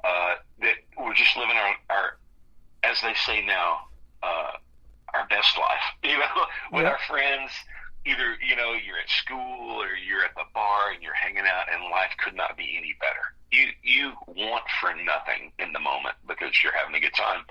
that we're just living our, as they say now, our best life, you know, with our friends. Either, you know, you're at school or you're at the bar and you're hanging out, and life could not be any better. You want for nothing in the moment because you're having a good time,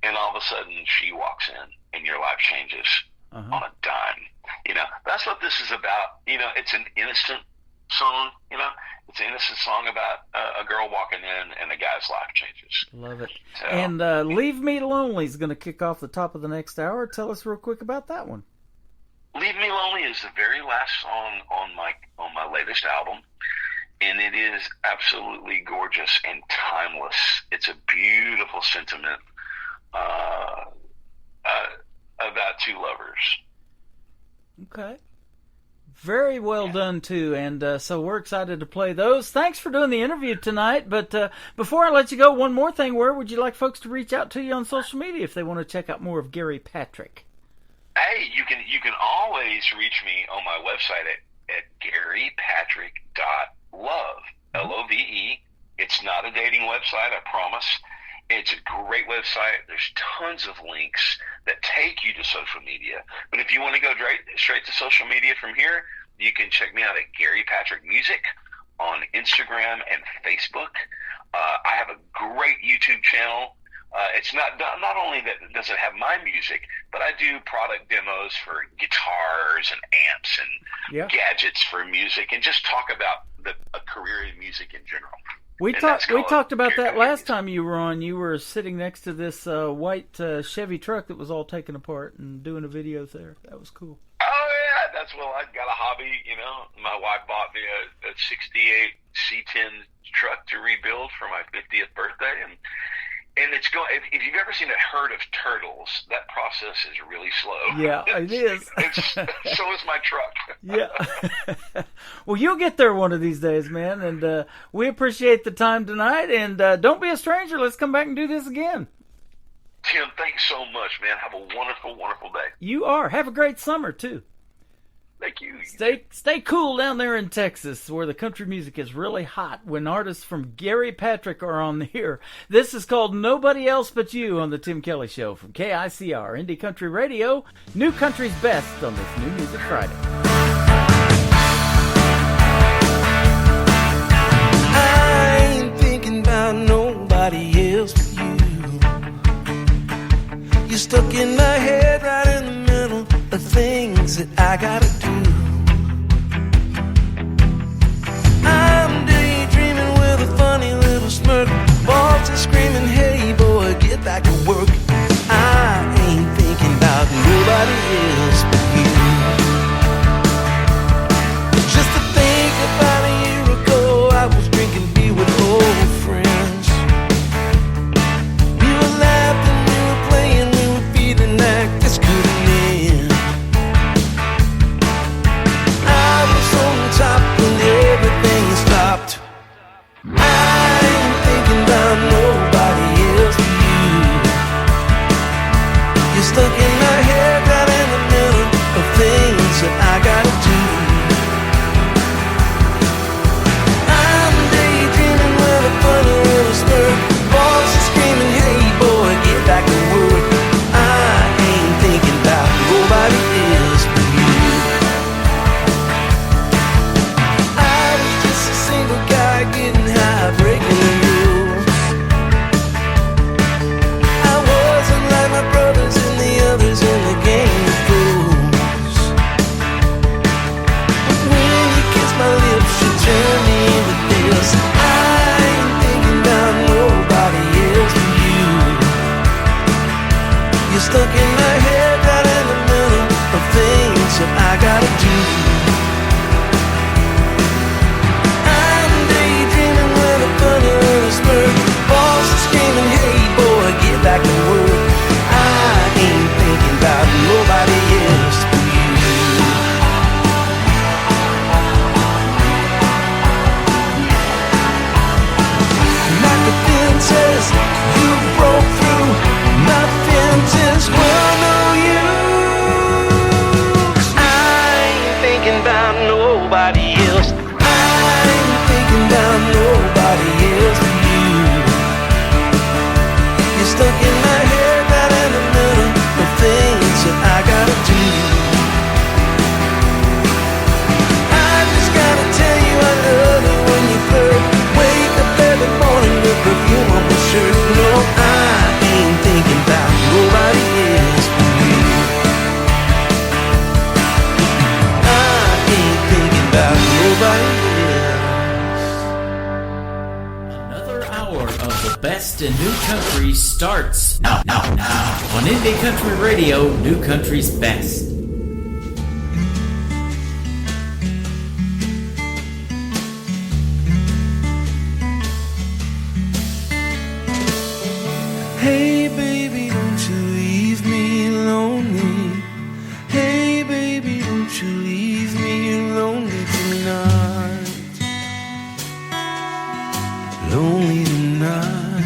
and all of a sudden she walks in and your life changes on a dime. You know, that's what this is about. You know, it's an innocent song, you know. It's an innocent song about a girl walking in and a guy's life changes. Love it. So, and Leave Me Lonely is going to kick off the top of the next hour. Tell us real quick about that one. Leave Me Lonely is the very last song on my latest album, and it is absolutely gorgeous and timeless. It's a beautiful sentiment about two lovers. Okay. Very well done, too, and so we're excited to play those. Thanks for doing the interview tonight, but before I let you go, one more thing. Where would you like folks to reach out to you on social media if they want to check out more of Gary Patrick? Hey, you can always reach me on my website at garypatrick.love, Love. It's not a dating website, I promise. It's a great website. There's tons of links. that take you to social media. But if you want to go straight to social media from here, you can check me out at Gary Patrick Music on Instagram and Facebook. I have a great YouTube channel. It's not only that does it have my music, but I do product demos for guitars and amps and gadgets for music, and just talk about a career in music in general. We talked about that last time you were on. You were sitting next to this white Chevy truck that was all taken apart and doing a video there. That was cool. Oh yeah, I got a hobby. My wife bought me a '68 C10 truck to rebuild for my 50th birthday, and it's going. If you've ever seen a herd of turtles, that process is really slow. Yeah, it is. So is my truck. Yeah. Well, you'll get there one of these days, man. And we appreciate the time tonight. And don't be a stranger. Let's come back and do this again. Tim, thanks so much, man. Have a wonderful, wonderful day. You are. Have a great summer too. Thank you. Stay cool down there in Texas, where the country music is really hot when artists from Gary Patrick are on here. This is called Nobody Else But You on the Tim Kelly Show from KICR Indie Country Radio. New Country's best on this New Music Friday. I ain't thinking about nobody else but you. You're stuck in my head right in the middle of things that I gotta do. I'm daydreaming with a funny little smirk. Boss is screaming, hey boy, get back to work. I ain't thinking about nobody else but you. Just to think about a year ago, I was drinking beer with old friends. We were laughing, we were playing, we were feeling like this couldn't end. I was on top when everything stopped. I ain't thinking about nobody else but you. You're stuck in my head right in the middle of things that I gotta do. I'm daydreaming with a funny little smirk. Boss is screaming, hey boy, get back to work. I ain't thinking about nobody else but you. I was just a single guy getting high, breaking the rules. I wasn't like my brothers and the others in the game of fools. But when you kiss my lips, you turn me into this. I ain't thinking about nobody else but you. You're stuck in my head right in the middle of things that I gotta do. I'm daydreaming with a funny little smirk. Boss is screaming, hey boy, get back to work. I ain't thinking about nobody else but you. Like the fences you broke through, my fences will know you. 'Cause I ain't thinking about nobody else. I ain't thinking about nobody else but you. You're stuck in my head right in the middle of things that I gotta do. I just gotta tell you I love it when you flirt. Wake up every morning with perfume on my shirt. No, I ain't thinking about nobody else but you. I ain't thinking about nobody Another hour of the best in new country starts now on Indie Country Radio, New Country's best. Hey baby, don't you leave me lonely. Hey baby, don't you leave me lonely tonight. Lonely tonight.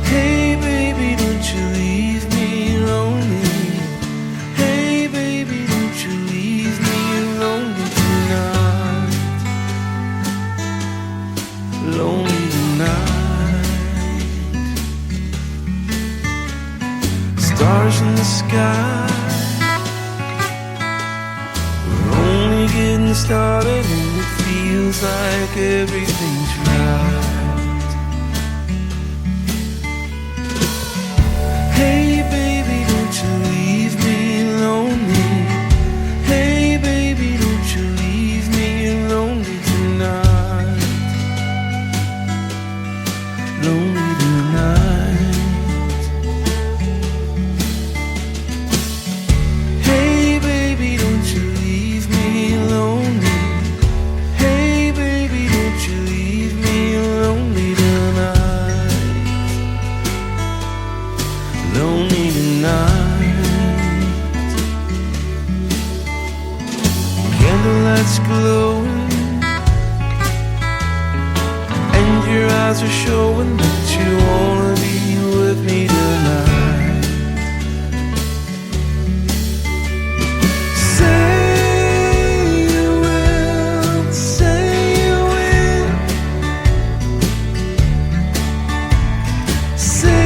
Hey baby, don't stars in the sky. We're only getting started and it feels like everything's right. Hey baby, don't you leave me lonely. Hey baby, don't you leave me lonely tonight. Lonely tonight. Hey baby, don't you leave me lonely. Hey baby, don't you leave me lonely tonight. Lonely tonight. Candlelights glowing and your eyes are showing that you wanna be with me tonight. Say you will, say you will. Say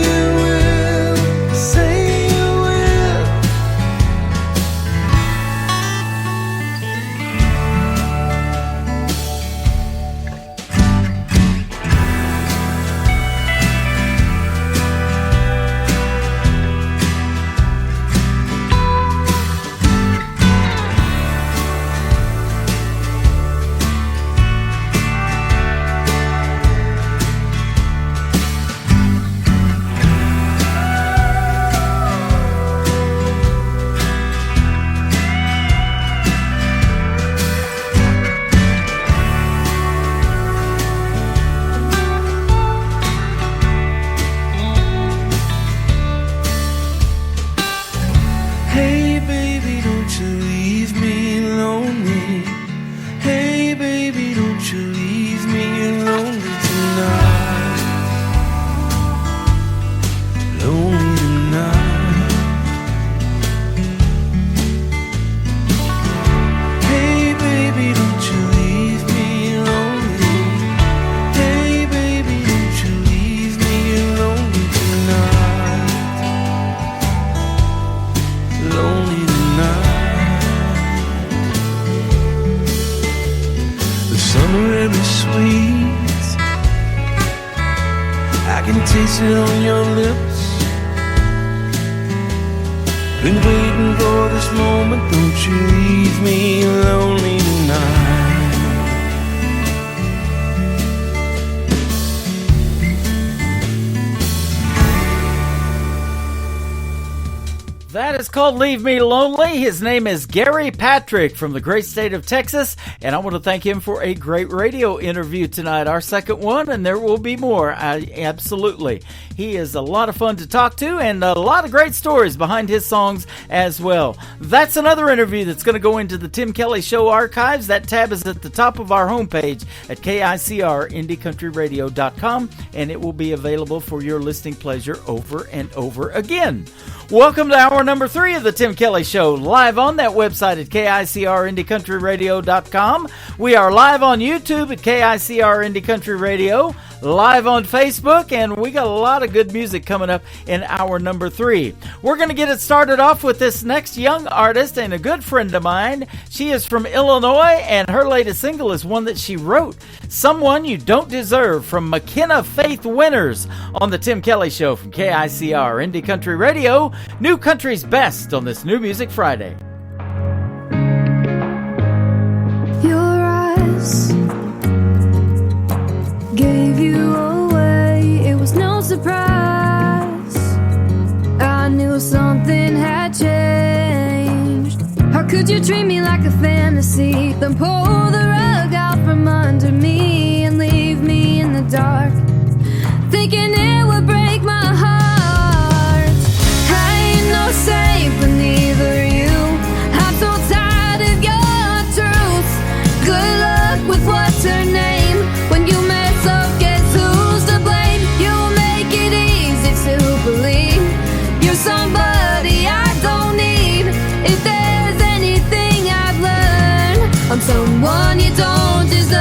you will, say you will. Hey baby, don't you leave me lonely. Hey baby, don't you leave me lonely tonight. Lonely tonight. Hey baby, don't you leave me lonely. Hey baby, don't you leave me lonely tonight. Lonely tonight. The summer air is sweet. I can taste it on your lips. Been waiting for this moment. Don't you leave me lonely tonight. That is called Leave Me Lonely. His name is Gary Patrick from the great state of Texas, and I want to thank him for a great radio interview tonight, our second one, and there will be more. Absolutely. He is a lot of fun to talk to and a lot of great stories behind his songs as well. That's another interview that's going to go into the Tim Kelly Show archives. That tab is at the top of our homepage at KICRIndieCountryRadio.com, and it will be available for your listening pleasure over and over again. Welcome to hour number 3 of the Tim Kelly Show, live on that website at KICRIndieCountryRadio.com. We are live on YouTube at KICR Indie Country Radio, live on Facebook, and we got a lot of good music coming up in hour number 3. We're going to get it started off with this next young artist and a good friend of mine. She is from Illinois, and her latest single is one that she wrote, Someone You Don't Deserve, from McKenna Faith Winters, on the Tim Kelly Show from KICR Indie Country Radio, New Country's Best on this New Music Friday. Your eyes gave you away. It was no surprise. I knew something had changed. How could you treat me like a fantasy, then pull the rug out from under me and leave me in the dark, thinking it would break my heart? I ain't no saint, but neither are you. I'm so tired of your truth. Good luck with what's her name. When you mess up, guess who's to blame? You'll make it easy to believe you're somebody I don't need. If there's anything I've learned, I'm someone you don't deserve.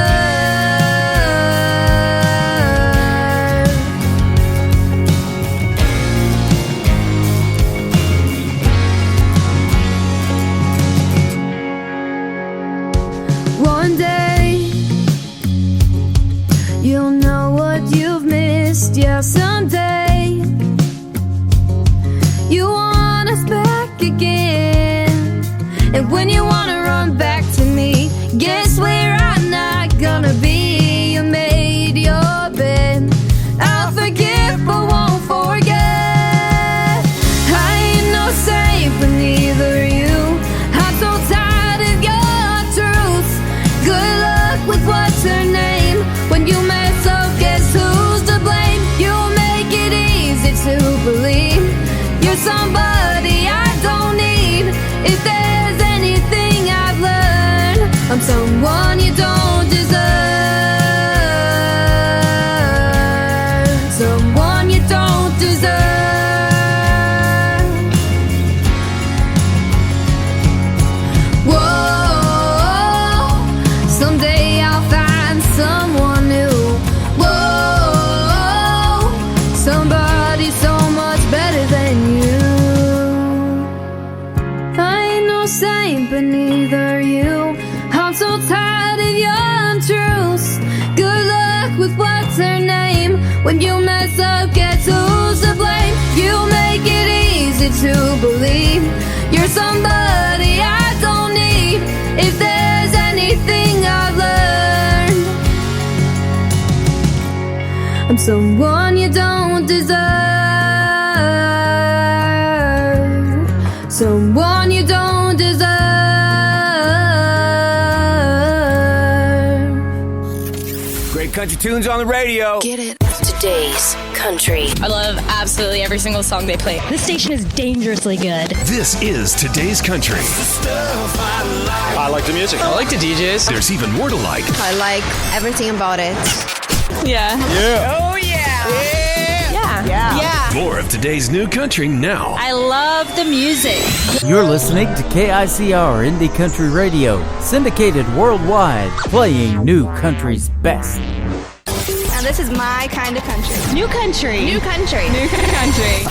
promised, yeah, someday you want us back again. And when you wanna run back to me, guess where I'm not gonna be. You made your bed, I'll forgive but won't forget. I ain't no saint, but neither are you. I'm so tired of your truths. Good luck with what's her name. When you mess up, guess who's to blame? You make it easy to believe you're somebody I don't need. If there's anything I've learned, I'm someone you don't deserve. Someone you don't deserve. Whoa, someday I'll find someone new. Whoa, somebody so much better than you. I ain't no saint, but neither are you. I'm so tired of your untruths. Good luck with what's her name. When you mess up, guess who's to blame? You make it easy to believe you're somebody I don't need. If there's anything I've learned, I'm someone you don't deserve. Someone you don't deserve. Great country tunes on the radio. Get it? Today's country. I love absolutely every single song they play. This station is dangerously good. This is Today's Country. I like the music. I like the DJs. There's even more to like. I like everything about it. Yeah. Yeah. Oh, yeah. Yeah. More of today's new country now. I love the music. You're listening to KICR Indie Country Radio, syndicated worldwide, playing new country's best. Now this is my kind of country. New country. New country. New country.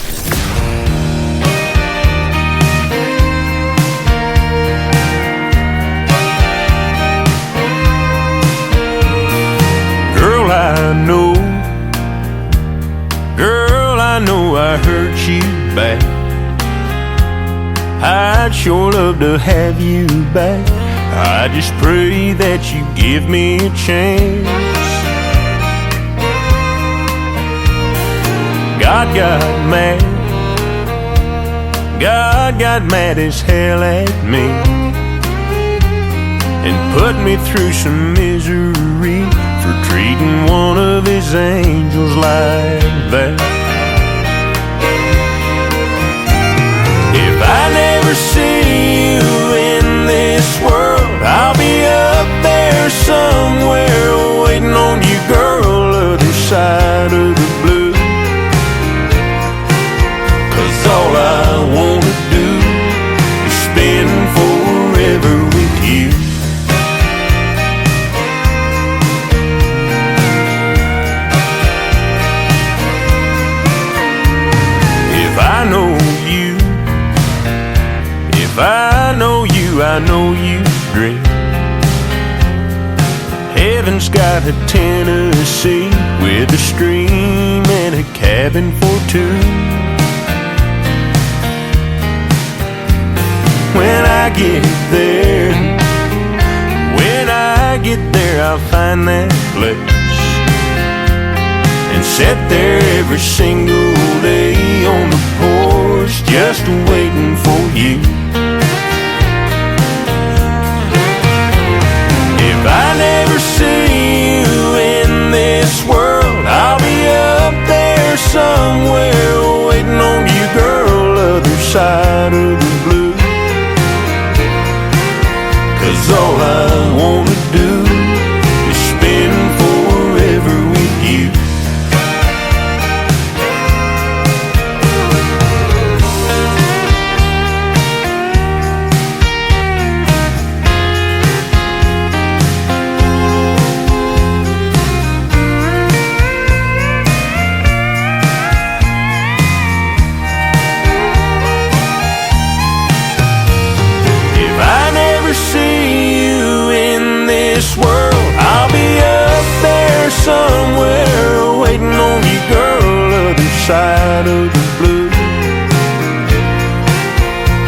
Girl, I know I hurt you bad. I'd sure love to have you back. I just pray that you give me a chance. God got mad as hell at me and put me through some misery for treating one of his angels like that. If I never see you in this world, I'll be up there somewhere waiting on you, girl, other side of the blue. 'Cause all I wanna do is spend forever with you. If I know you, I know you dream. Heaven's got a Tennessee with a stream and a cabin for two. When I get there, I'll find that place and sit there every single day on the porch just waiting for you. If I never see you in this world, I'll be up there somewhere waiting on you, girl, other side of the blue. 'Cause all I wanna do is spend forever with you. World, I'll be up there somewhere waiting on you, girl, side of the blue.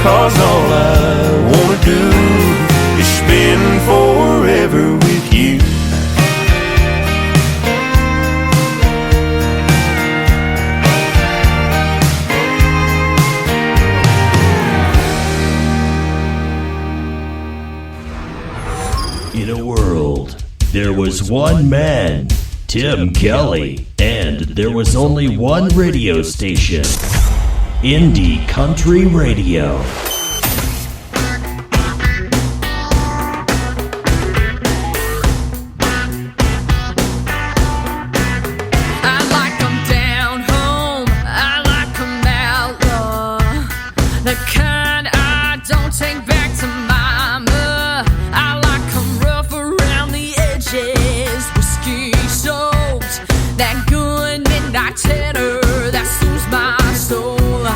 'Cause all I wanna do is spend forever with you. In a world, there was one man, Tim Kelly, and there was only one radio station, Indie Country Radio. I like 'em down home, I like 'em outlaw, the kind I don't take back to mama. I like 'em rough around the edges, whiskey soaked, that good midnight tenor that soothes my soul.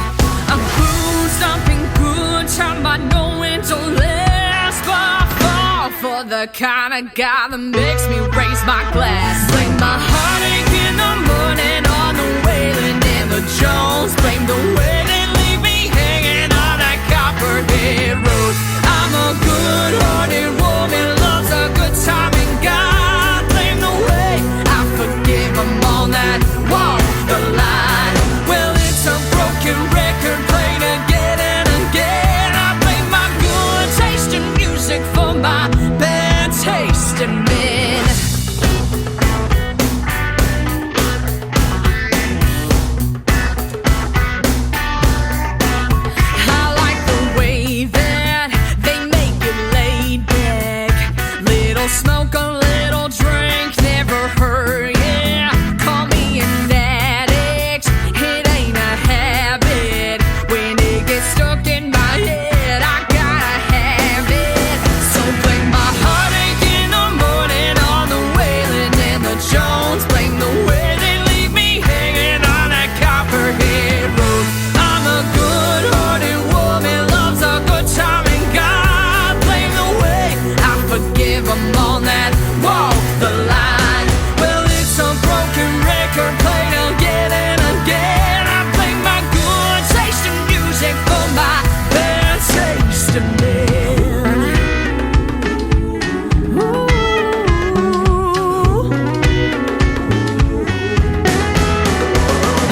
A booze stomping good time I know it don't last, but I fall for the kind of guy that makes me raise my glass. Blame my heartache in the morning on the Wailing and the Jones. Blame the way they leave me hanging on that Copperhead Road. I'm a good-hearted woman, loves a good time, and God blame the way I forgive them all that walk the line. Well, it's a broken record played again and again. I blame my good taste in music for my bad taste in men. I like the way that they make it laid back. Little smoke, a little drink, never hurt, yeah. Call me an addict, it ain't a habit. When it gets stuck in my head, I gotta have it. So blame my heartache in the morning on the Wailing and the Jones. Blame the way they leave me hanging on that Copperhead Road. I'm a good-hearted woman, loves a good time, and God blame the way I forgive them all that walk the line. Well, it's a broken record played again and again. I blame my good taste in music for my bad taste in men. Ooh.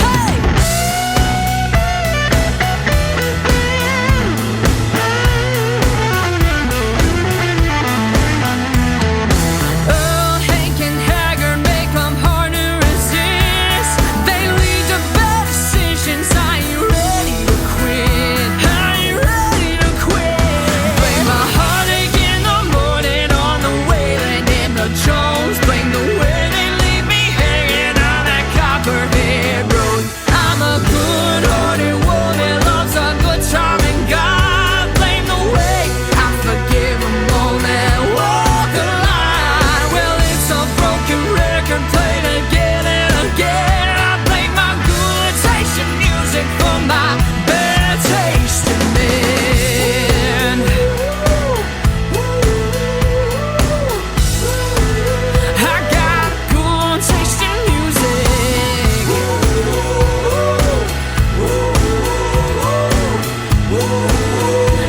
Hey! Earl, Hank, and Haggard make 'em hard to resist. They lead to bad decisions. I ain't ready to quit. I ain't ready to quit. Blame my heartache in the morning on the Wailing and the Jones. Blame the way they leave me hanging on that Copperhead Road. I'm a good-hearted woman, loves a good time, and God blame the way I forgive them all that walk the line. Well, it's a broken record played again and again. I blame my good taste in music for my bad taste in men. I got good taste in music.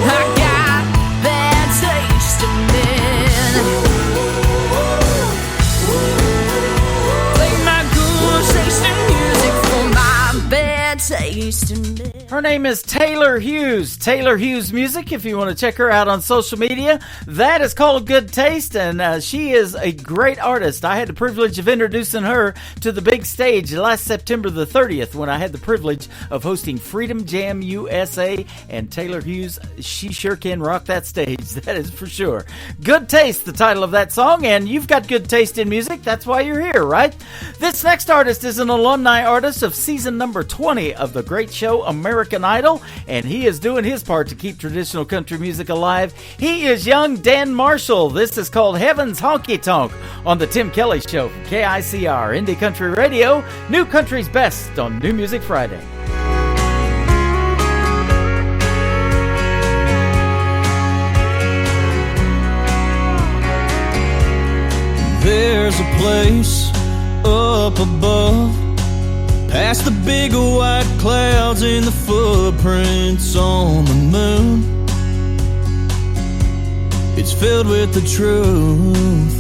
I got bad taste in men. Blame my good taste in music for my bad taste in men. Her name is Taylor Hughes. Taylor Hughes Music, if you want to check her out on social media. That is called Good Taste, and she is a great artist. I had the privilege of introducing her to the big stage last September the 30th when I had the privilege of hosting Freedom Jam USA, and Taylor Hughes, she sure can rock that stage, that is for sure. Good Taste, the title of that song, and you've got good taste in music, that's why you're here, right? This next artist is an alumni artist of season number 20 of the great show American Idol, and he is doing his part to keep traditional country music alive. He is young Dan Marshall. This is called Heaven's Honky Tonk on the Tim Kelly Show from KICR Indie Country Radio, New Country's Best on New Music Friday. There's a place up above, past the big white clouds and the footprints on the moon. It's filled with the truth.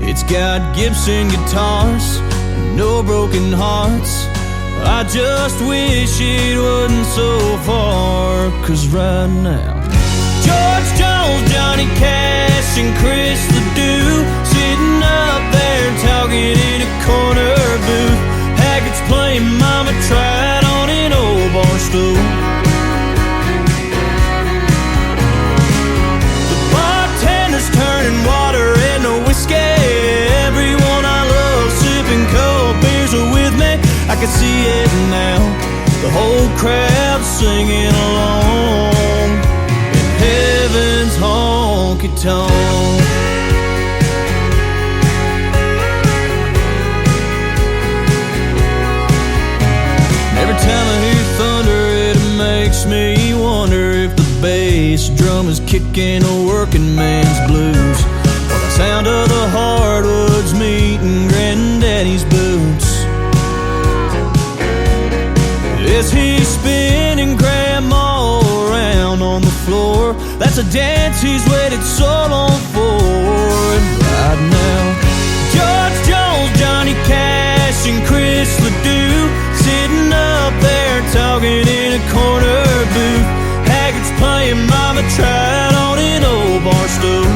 It's got Gibson guitars and no broken hearts. I just wish it wasn't so far, 'cause right now George Jones, Johnny Cash, and Chris Ledoux sitting up there talking in a corner booth. Haggards playing Mama Tried on an old bar stool. The bartender's turning water into whiskey. Everyone I love sipping cold beers are with me. I can see it now, the whole crowd singing along in heaven's honky-tonk. Every time I hear thunder, it makes me wonder if the bass drum is kicking a working man's blues, or the sound of the hardwoods meeting Granddaddy's boots. Is he spinning Grandma around on the floor? That's a dance he's waited so long for. And right now, George Jones, Johnny Cash, and Chris Ledoux sitting up there talking in a corner booth. Haggards playing Mama Tried on an old bar stool.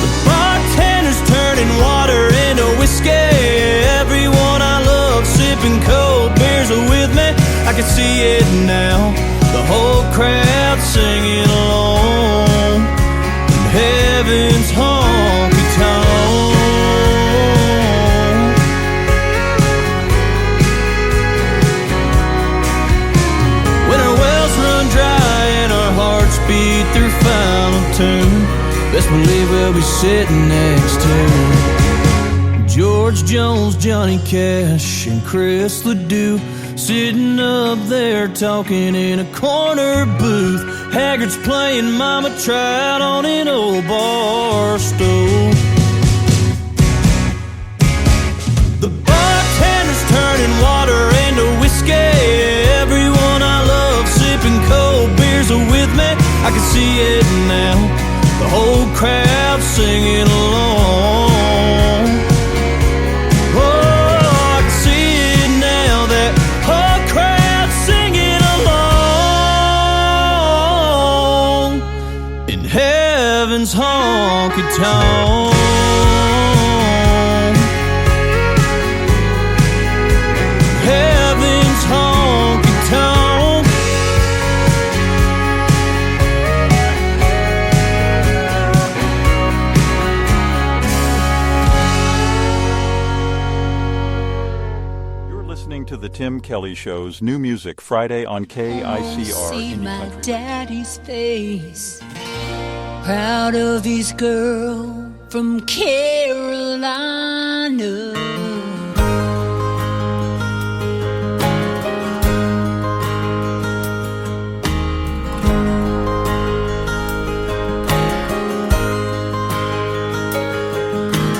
The bartender's turning water into whiskey. Everyone I love sipping cold beers are with me. I can see it now, the whole crowd singing along in heaven's honky-tonk. When our wells run dry and our hearts beat their final tune, best believe we'll be sitting next to George Jones, Johnny Cash, and Chris Ledoux sitting up there talking in a corner booth. Haggards playing Mama Tried on an old bar stool. The bartender's turning water into whiskey. Everyone I love sipping cold beers are with me. I can see it now, the whole crowd singing along. Heaven's honky-tonk. Heaven's honky-tonk. You're listening to the Tim Kelly Show's New Music Friday on KICR. See my daddy's face, proud of his girl from Carolina.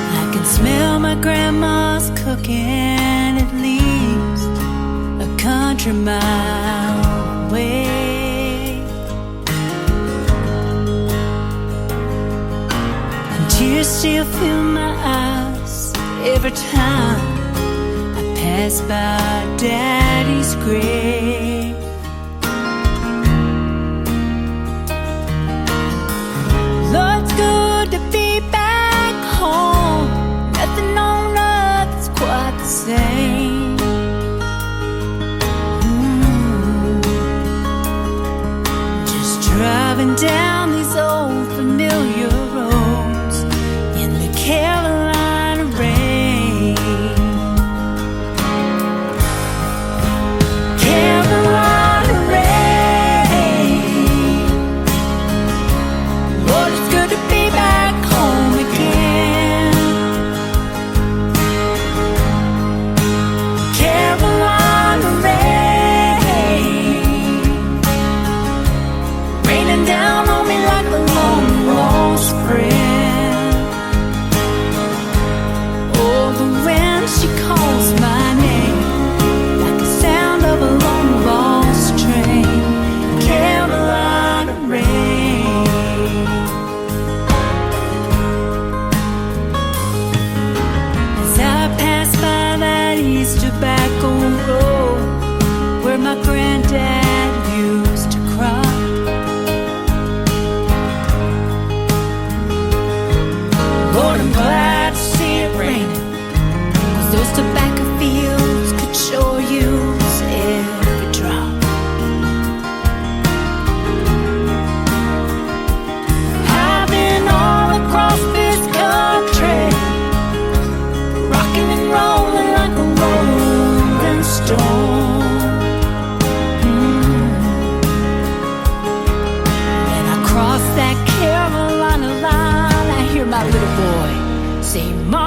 I can smell my grandma's cooking at least a country mile away. Tears still fill my eyes every time I pass by Daddy's grave. Lord, it's good to be back home. Nothing on earth's quite the same. Just driving down these old familiar roads in the Carolina rain. Carolina.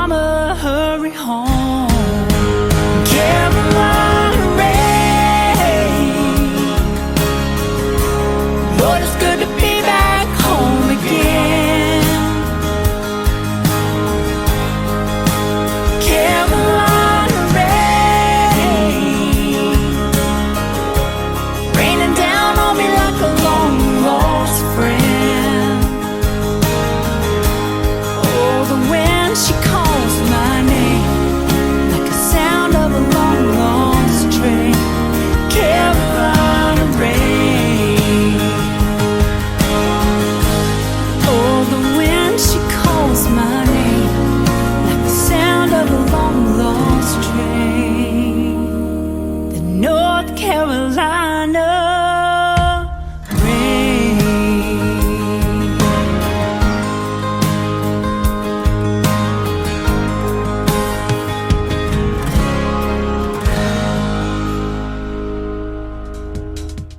Mama, hurry home. Carolina rain. Lord, it's good to be back home again. Carolina rain. Raining down on me like a long lost friend. Oh, the wind, she calls my name like a sound of a long lost train. Carolina rain. Oh, the wind, she calls my name like the sound of a long lost train. The North Carolina rain.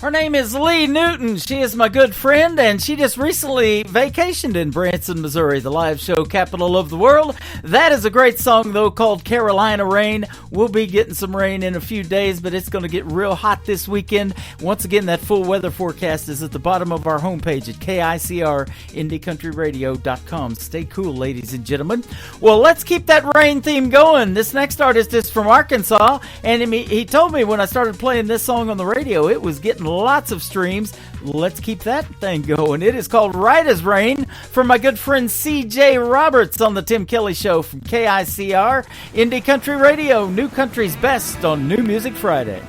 Her name is Lee Newton. She is my good friend, and she just recently vacationed in Branson, Missouri, the live show capital of the world. That is a great song, though, called Carolina Rain. We'll be getting some rain in a few days, but it's going to get real hot this weekend. Once again, that full weather forecast is at the bottom of our homepage at KICRIndieCountryRadio.com. Stay cool, ladies and gentlemen. Well, let's keep that rain theme going. This next artist is from Arkansas, and he told me when I started playing this song on the radio, it was getting lots of streams. Let's keep that thing going. It is called Right as Rain from my good friend CJ Roberts on the Tim Kelly Show from KICR Indie Country Radio, New Country's best on New Music Friday.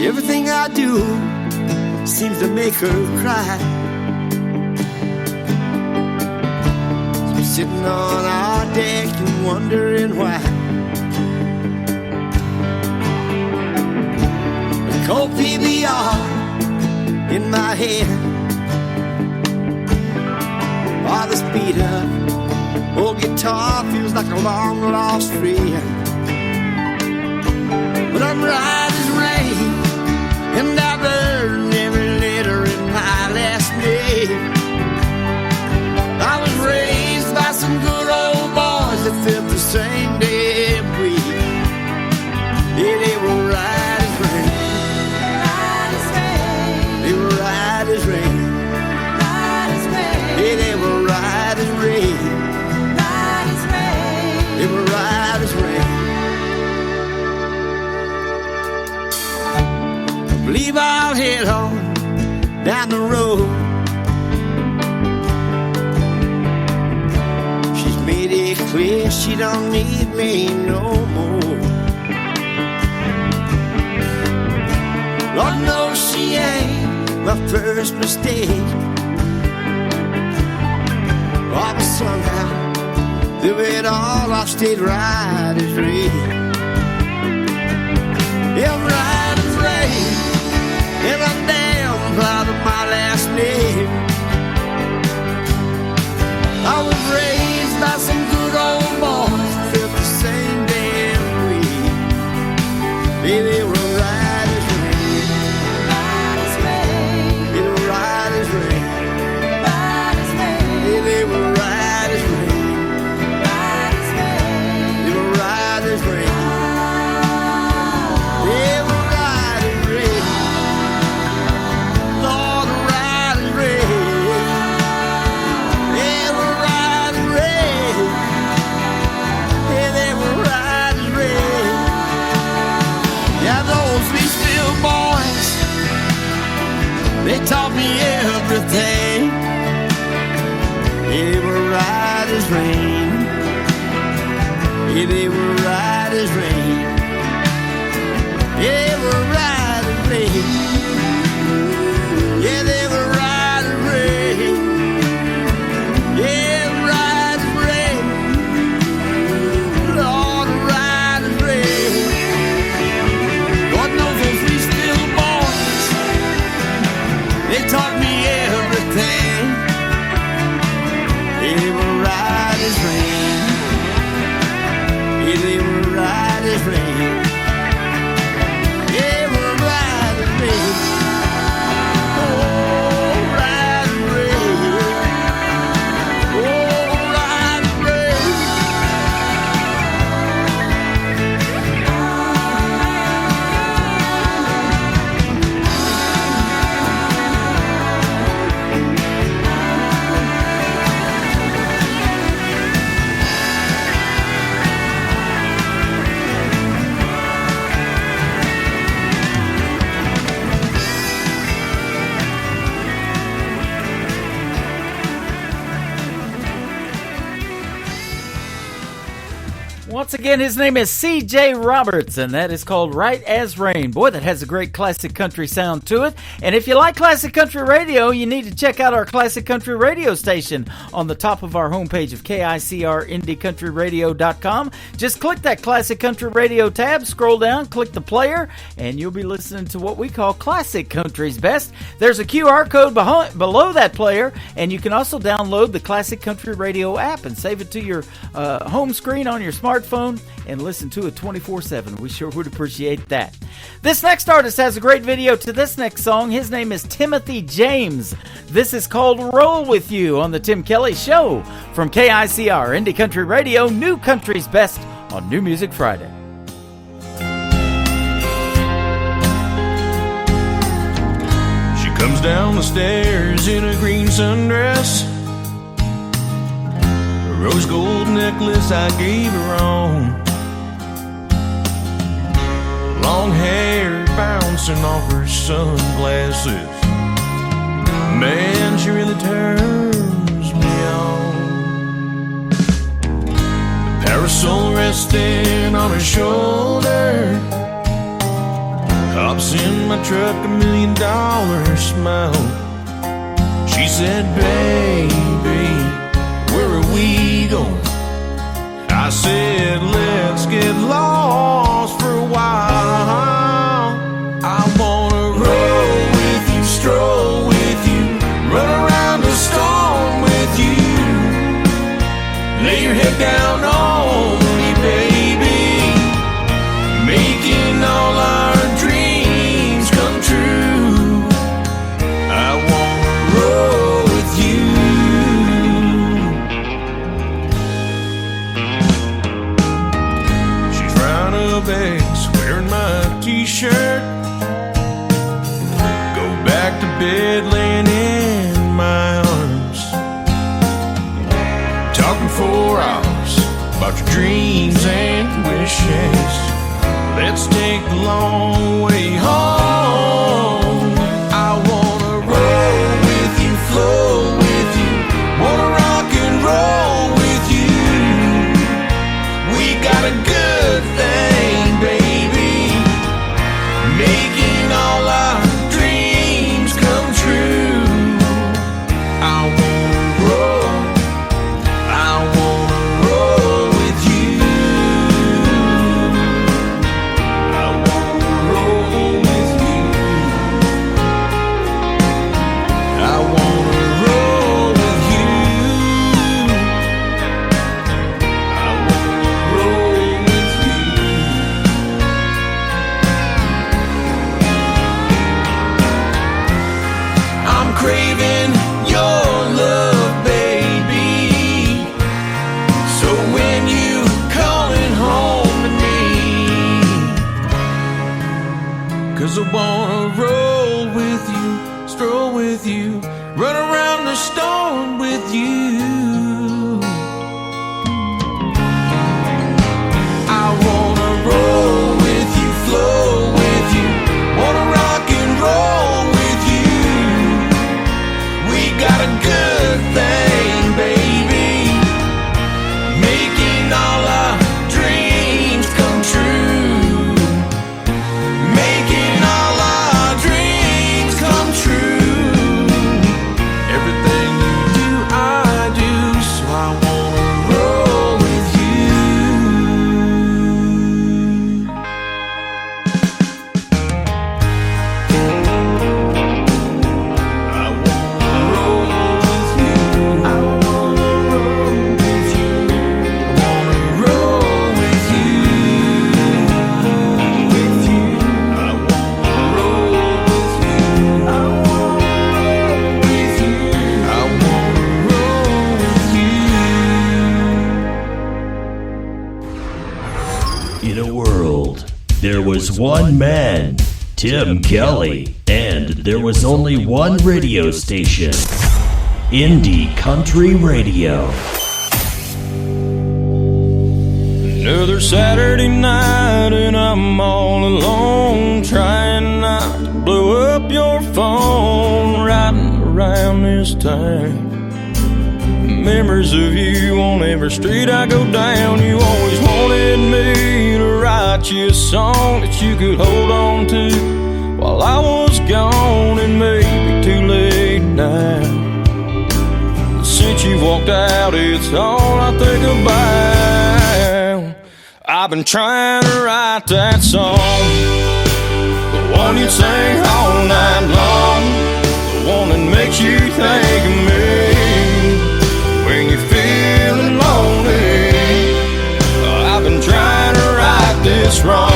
Everything I do seems to make her cry. So I'm sitting on our deck and wondering why. A cold PBR in my hand, all this beat up old guitar feels like a long lost friend. But I'm right as rain, and I burned every letter in my last name. I was raised by some good old boys that felt the same damn way. Yeah, they were right as rain. Right as rain. They were right as rain. Right as rain. Yeah, they were right as rain. Right as rain. They were right as rain. Believe I'll head on down the road. She's made it clear she don't need me no more. Lord knows she ain't my first mistake. Oh, but somehow through it all I stayed right as rain. Yeah, right as rain. And I'm damn proud of my last name. I was raised by some good old boys that felt the same damn way. Yeah, they were right as rain. Right as rain. They were right as rain. Right as rain. Yeah, they were right as rain. Right as rain. They were right as rain. They were right as rain. Lord, right as rain. They were right as rain. Yeah, they were right as rain. Yeah, those Leesville boys, they taught me everything. They were right as rain. Yeah, they were right as rain. Yeah, they were right as rain. Yeah, they were right as rain. Yeah, right as rain. Lord, right as rain. Lord knows those Leesville boys, they taught me everything. They were right as rain. Yeah, they were this rain. Yeah, we're riding rain. Oh, riding rain. Oh, riding rain. Once again, his name is C.J. Roberts, and that is called Right As Rain. Boy, that has a great classic country sound to it. And if you like classic country radio, you need to check out our classic country radio station on the top of our homepage of KICRIndieCountryRadio.com. Just click that classic country radio tab, scroll down, click the player, and you'll be listening to what we call Classic Country's Best. There's a QR code below that player, and you can also download the Classic Country Radio app and save it to your home screen on your smartphone and listen to it 24/7. We sure would appreciate that. This next artist has a great video to this next song. His name is Timothy James. This is called Roll With You on the Tim Kelly Show from KICR Indie Country Radio, New Country's Best on New Music Friday. She comes down the stairs in a green sundress, rose gold necklace I gave her on, long hair bouncing off her sunglasses. Man, she really turns me on. The parasol resting on her shoulder, hops in my truck, $1 million smile. She said, baby, where are we going? I said, let's get lost for a while. I wanna roll with you, stroll with you, run around the storm with you. Lay your head down on me, baby, making all our dreams come true. I wanna roll with you. Bags, wearing my t-shirt, go back to bed laying in my arms, talking for hours about your dreams and wishes. Let's take the long way home. I wanna roll with you, flow with you, wanna rock and roll with you. We got a good thing, baby, making all our dreams come true. I wanna roll with you. In a world, there was one man, Tim Kelly, and there was only one radio station, Indie Country Radio. Another Saturday night and I'm all alone, trying not to blow up your phone, riding around this town. Memories of you on every street I go down. You always wanted me to write you a song that you could hold on to while I was gone, and maybe too late now. Since you've walked out, it's all I think about. I've been trying to write that song, the one you sing all night long, the one that makes you think of me when you're feeling lonely. I've been trying to right this wrong.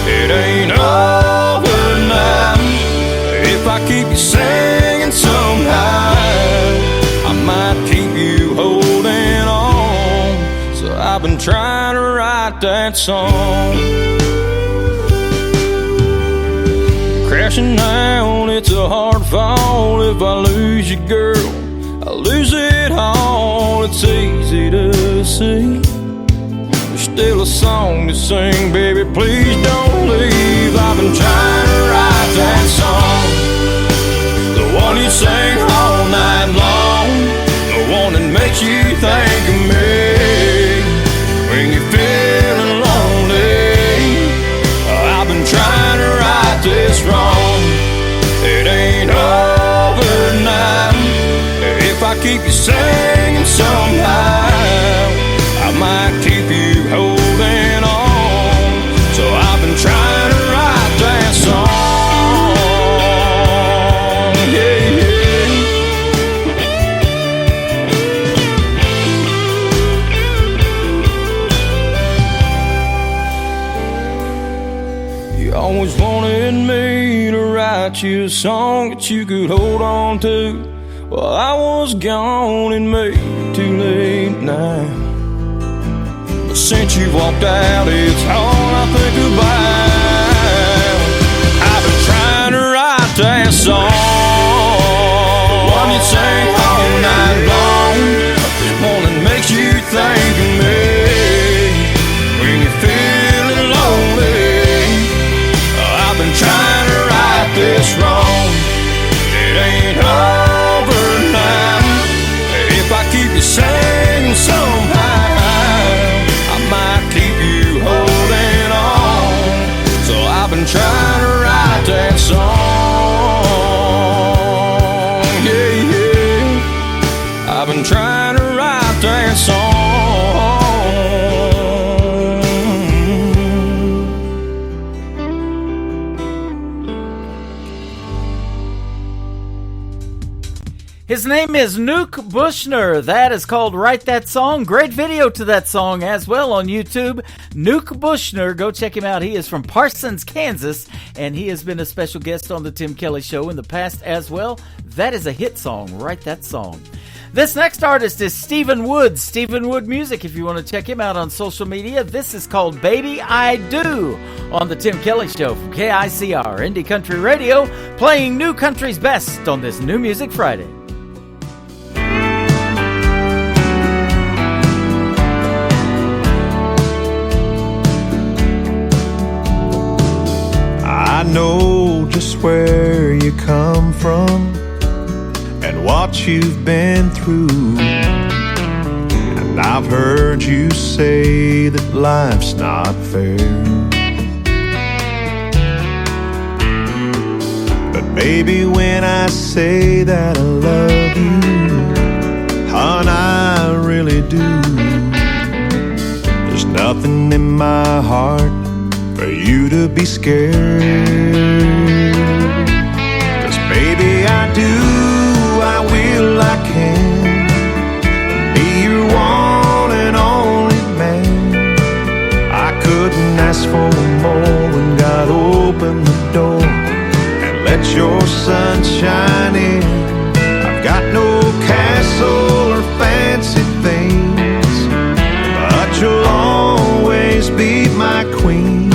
It ain't over now. If I keep you singing somehow, I might keep you holding on. So I've been trying to write that song. Crashing down, it's a hard fall. If I lose you, girl, I lose it all. It's easy to see. There's still a song to sing, baby, please don't leave. I've been trying to write that song, the one you sing all night long, the one that makes you think of me when you're feeling lonely. I've been trying to right this wrong. It ain't over now. If I keep you singing somehow, I might keep you holding on. So I've been trying to write that song. Yeah, yeah. You always wanted me to write you a song that you could hold on to. Well, I was gone and maybe too late now. But since you walked out, it's all I think about. I've been trying to write that song, one you sing all night long, one that makes you think of me when you're feeling lonely. I've been trying to right this wrong. It ain't over now. If I keep you singing somehow, I might keep you holding on. So I've been trying to write that song. Yeah, yeah. I've been trying to write that song. His name is Nuke Bushner. That is called Write That Song. Great video to that song as well on YouTube. Nuke Bushner, go check him out. He is from Parsons, Kansas, and he has been a special guest on the Tim Kelly Show in the past as well. That is a hit song, Write That Song. This next artist is Stephen Wood, Stephen Wood Music. If you want to check him out on social media, this is called Baby I Do on the Tim Kelly Show from KICR, Indie Country Radio, playing new country's best on this New Music Friday. I know just where you come from and what you've been through, and I've heard you say that life's not fair. But baby, when I say that I love you, hon, I really do. There's nothing in my heart for you to be scared. 'Cause baby, I do, I will, I can be your one and only man. I couldn't ask for more when God opened the door and let your sun shine in. I've got no castle or fancy things, but you'll always be my my queen.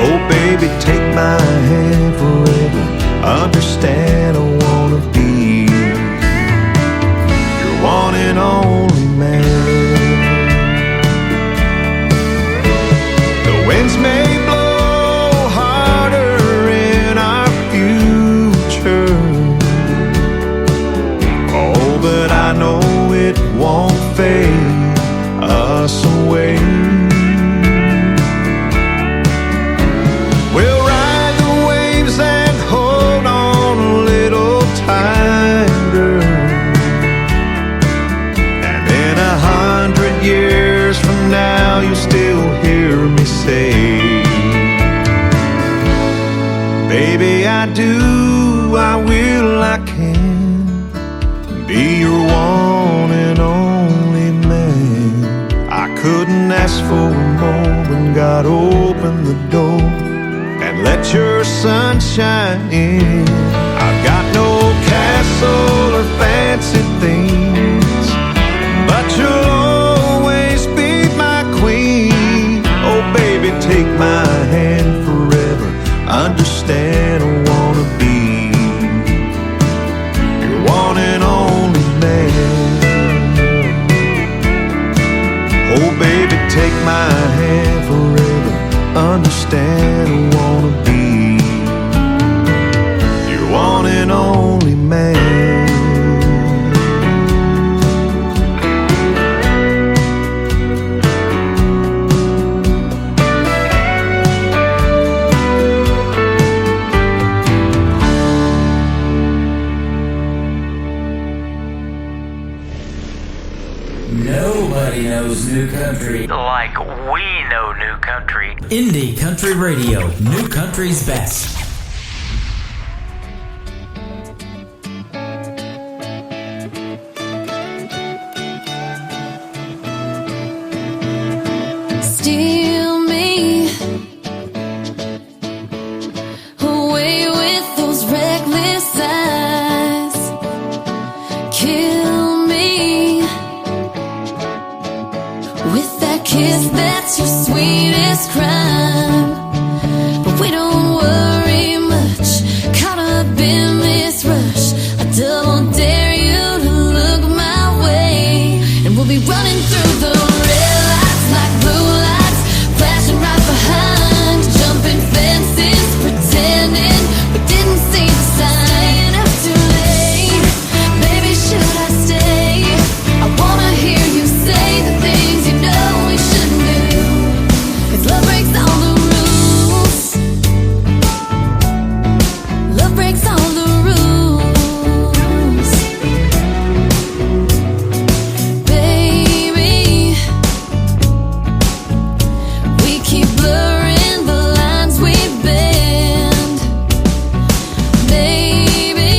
Oh baby, take my hand forever. Understand I wanna be your one and only man. The winds may blow harder in our future, oh but I know it won't fade us away. We'll ride the waves and hold on a little tighter, and in 100 years from now you'll still hear me say, baby, I do, I will, I can be your one and only man. I couldn't ask for more when God opened the door and let your sunshine in. I've got no castle or fancy things, but you'll always be my queen. Oh baby, take my hand forever. Understand I wanna be your one and only man. Oh baby, take my hand forever. Understand I wanna be your one and only man. Nobody knows new country like we know new country. Indie Country Radio, new country's best. Steal me away with those reckless eyes. Kill me with that kiss that's your sweetest crime. But we don't worry much, caught up in this rush. I double dare you to look my way, and we'll be running through the red lights like blue lights, flashing right behind, jumping fences, pretending we didn't see the sign. Staying up too late, baby, should I stay? I wanna hear you say the things you know we shouldn't do, 'cause love breaks all the rules. Love breaks all the rules. Baby, we keep blurring the lines we bend. Maybe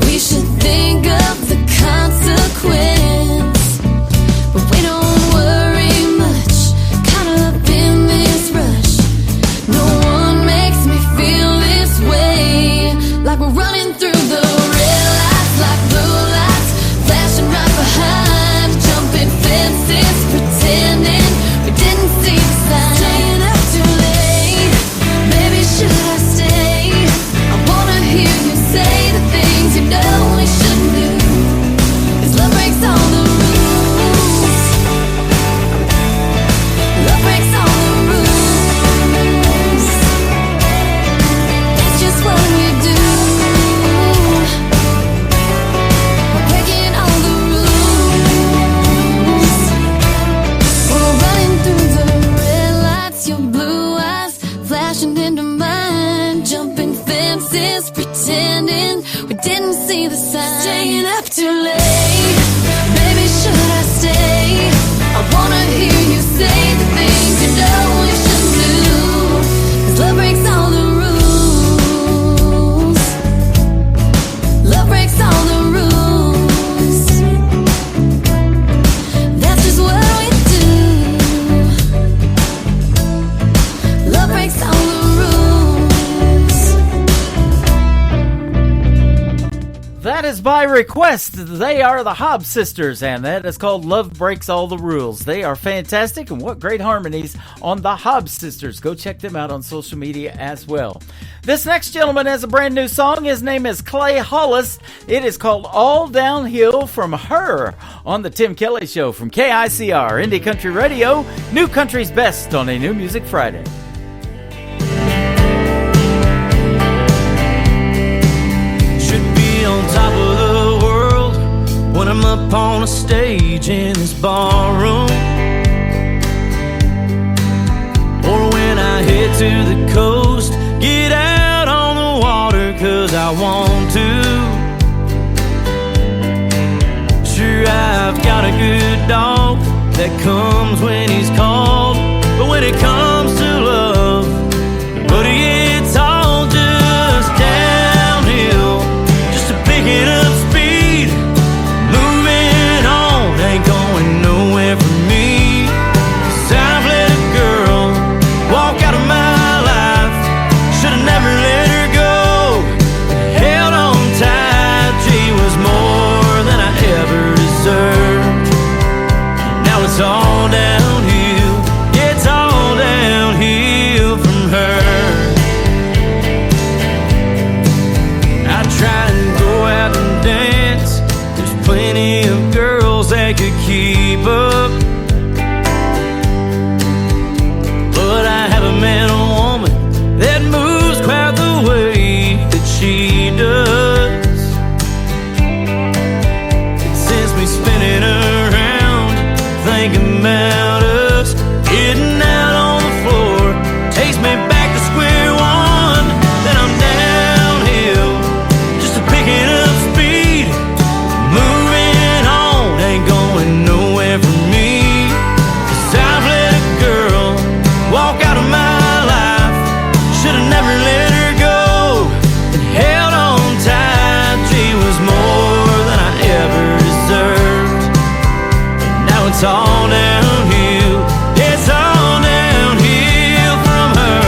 we should think of the consequence, but we don't worry much, caught up in this rush. No one makes me feel this way, like we're running through the red lights like blue lights, flashing right behind, jumping fences, pretending we didn't see the sign. Staying up too late, maybe should I stay? I wanna hear you say the things you know we shouldn't do, 'cause love breaks all the rules. Love breaks all the rules. It's just what we do. We're breaking all the rules. We're running through the red lights, your blue eyes flashing into mine, jumping fences, pretending we didn't see the sign. Staying up too late, baby, should I stay? I wanna hear you say the things you know we shouldn't do, 'cause love breaks all the rules. Love breaks all the rules. That's just what we do. Love breaks all the rules. That is is by request. They are the Hobbs Sisters, and that is called Love Breaks All the Rules. They are fantastic, and what great harmonies on the Hobbs Sisters. Go check them out on social media as well. This next gentleman has a brand new song. His name is Clay Hollis. It is called All Downhill from Her on the Tim Kelly Show from KICR, Indie Country Radio, New Country's Best on a New Music Friday. On top of the world when I'm up on a stage in this barroom, or when I head to the coast, get out on the water 'cause I want to. Sure, I've got a good dog that comes when he's called, but when it comes to love, buddy, it's all just downhill. Picking up speed, moving on, ain't going nowhere for me. 'Cause I've let a girl walk out of my life, should've never let her go. Held on tight, she was more than I ever deserved. Now it's all downhill, yeah, it's all downhill from her. I tried to go out and dance, there's plenty of girls that could keep up, but I haven't met a woman that moves quite the way that she does. It sends me spinning around, thinking about us, getting out on the floor, takes me back to square one, then I'm downhill, picking up speed, moving on, ain't going nowhere for me. 'Cause I've let a girl walk out of my life, should've never let her go, and held on tight, she was more than I ever deserved. And now it's all downhill, it's all downhill from her.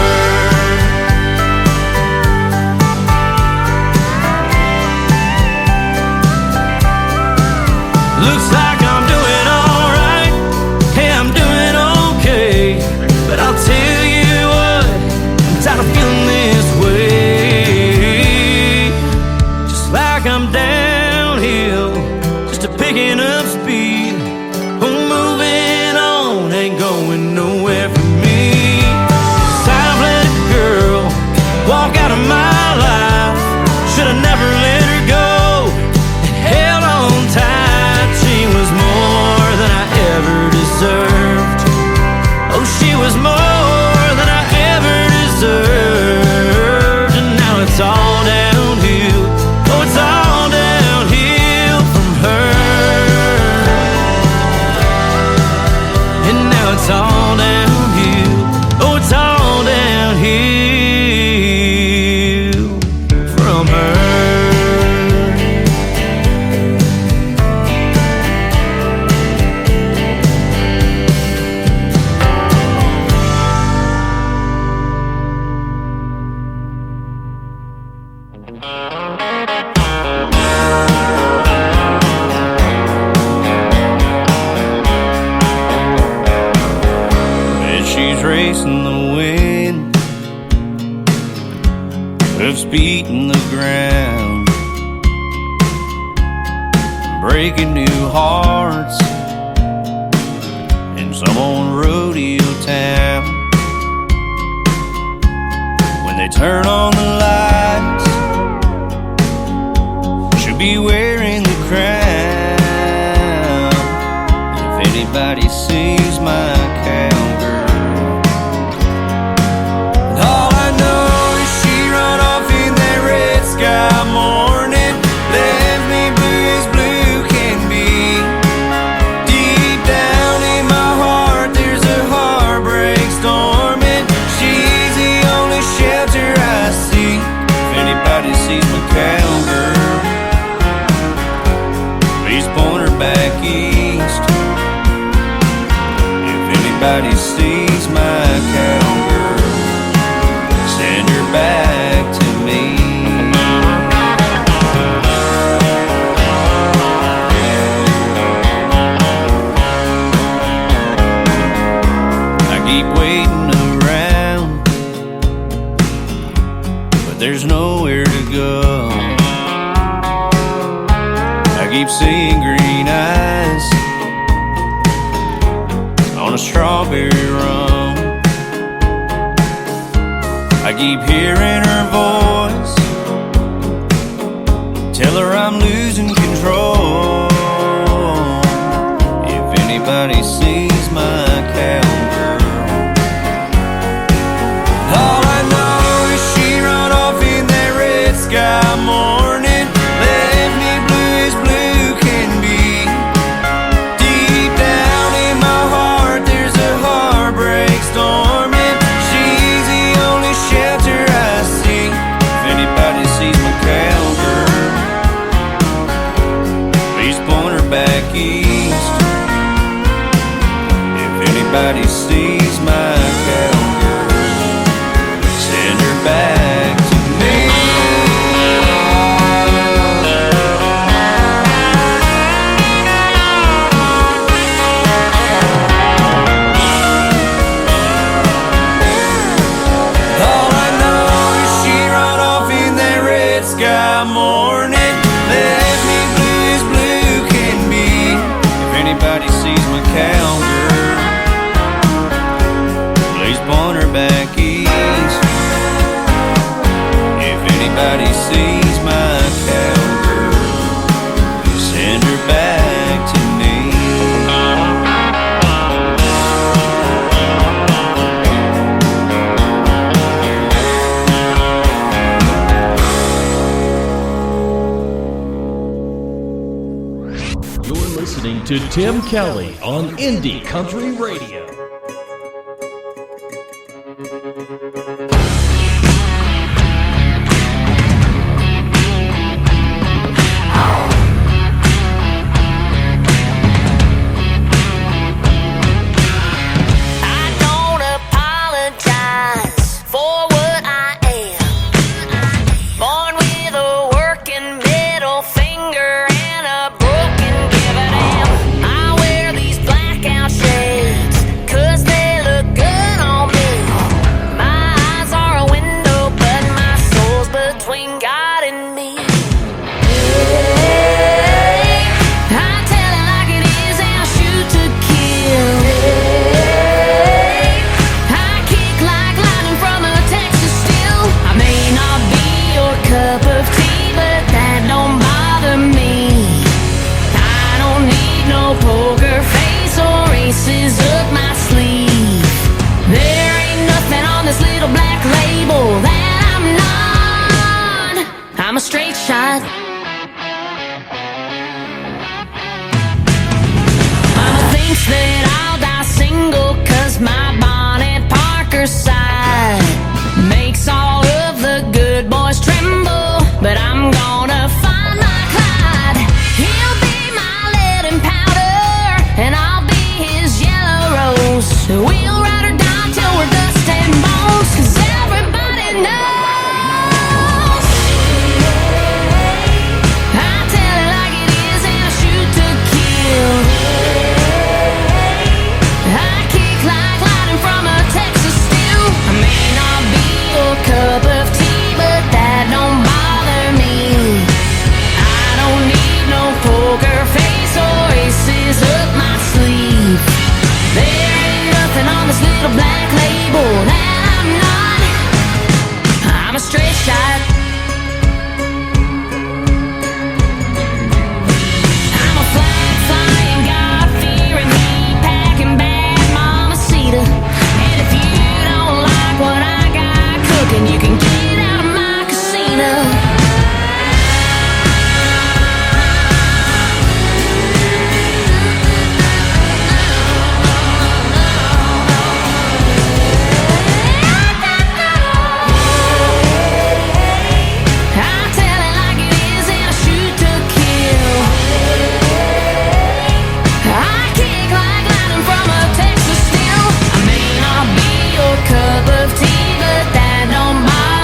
Looks like I'm doing alright, hey, I'm doing okay, but I'll tell you what, I'm tired of feeling this way. Just like I'm downhill, just a picking up speed, moving on, ain't going nowhere for me. 'Cause I've let a girl walk out of my life, should've never let her go, and held on tight, she was more than I ever deserved. Oh, she was more than I ever deserved. And now it's all downhill, oh, it's all downhill from her. And now it's all downhill, oh, it's all downhill from her. And she's racing the wind, hoofs beating the ground, breaking new hearts in some old rodeo town. When they turn on the lights, she'll be wearing the crown. If anybody sees my cowgirl, and all I know is she run off in that red sky morning, left me blue as blue can be. Deep down in my heart there's a heartbreak storming, she's the only shelter I see. If anybody sees my cowgirl, please point her back east. If anybody sees my cowgirl, send her back to me. there's nowhere to go. I keep seeing green eyes on a strawberry rum. I keep hearing her voice tell her I'm losing control. If anybody sees my cowgirl, all I know is she run off in that red sky morning, left me blue as blue can be. Deep down in my heart there's a heartbreak storming. She's the only shelter I see. If anybody sees my cowgirl, please point her back east. If anybody sees my cowgirl, send her back to me. All I know is she run off in that red sky morning, left me blue as blue can be. If anybody sees my cowgirl, please point her back east. If anybody sees my cowgirl, send her back to me. You're listening to Tim Kelly on Indie Country Radio. I don't apologize for what I am. Born with a working middle finger and a broken give a damn. I wear these blackout shades 'cause they look good on me. My eyes are a window, but my soul's between God and me. I tell it like it is and I shoot to kill. I kick like lightning from a Texas steel. I may not be your cup of tea, but that don't bother me. I don't need no poker face or aces up my sleeve. There ain't nothing on this little black label that I'm not. I'm a straight shot. Mama thinks that I'll die single 'cause my Bonnet Parker side makes all of the good boys tremble. But I'm gonna find my Clyde. He'll be my lead and powder, and I'll be his yellow rose. We'll ride or die till we're dust and bones, 'cause everybody knows. I tell it like it is and I shoot to kill. I kick like lightning from a Texas steel. I may not be your cup of tea, but that don't bother me. I don't need no poker face or aces up my sleeve. There ain't nothing on this little black label that I'm not. I'm a straight shot. I'm a flag flying, God-fearing, heat-packing bad mamacita. And if you don't like what I got cooking, you can get out of my casino. I tell it like it is and I shoot to kill. I kick like lightning from a Texas steel. I may not be your cup of tea, but that don't bother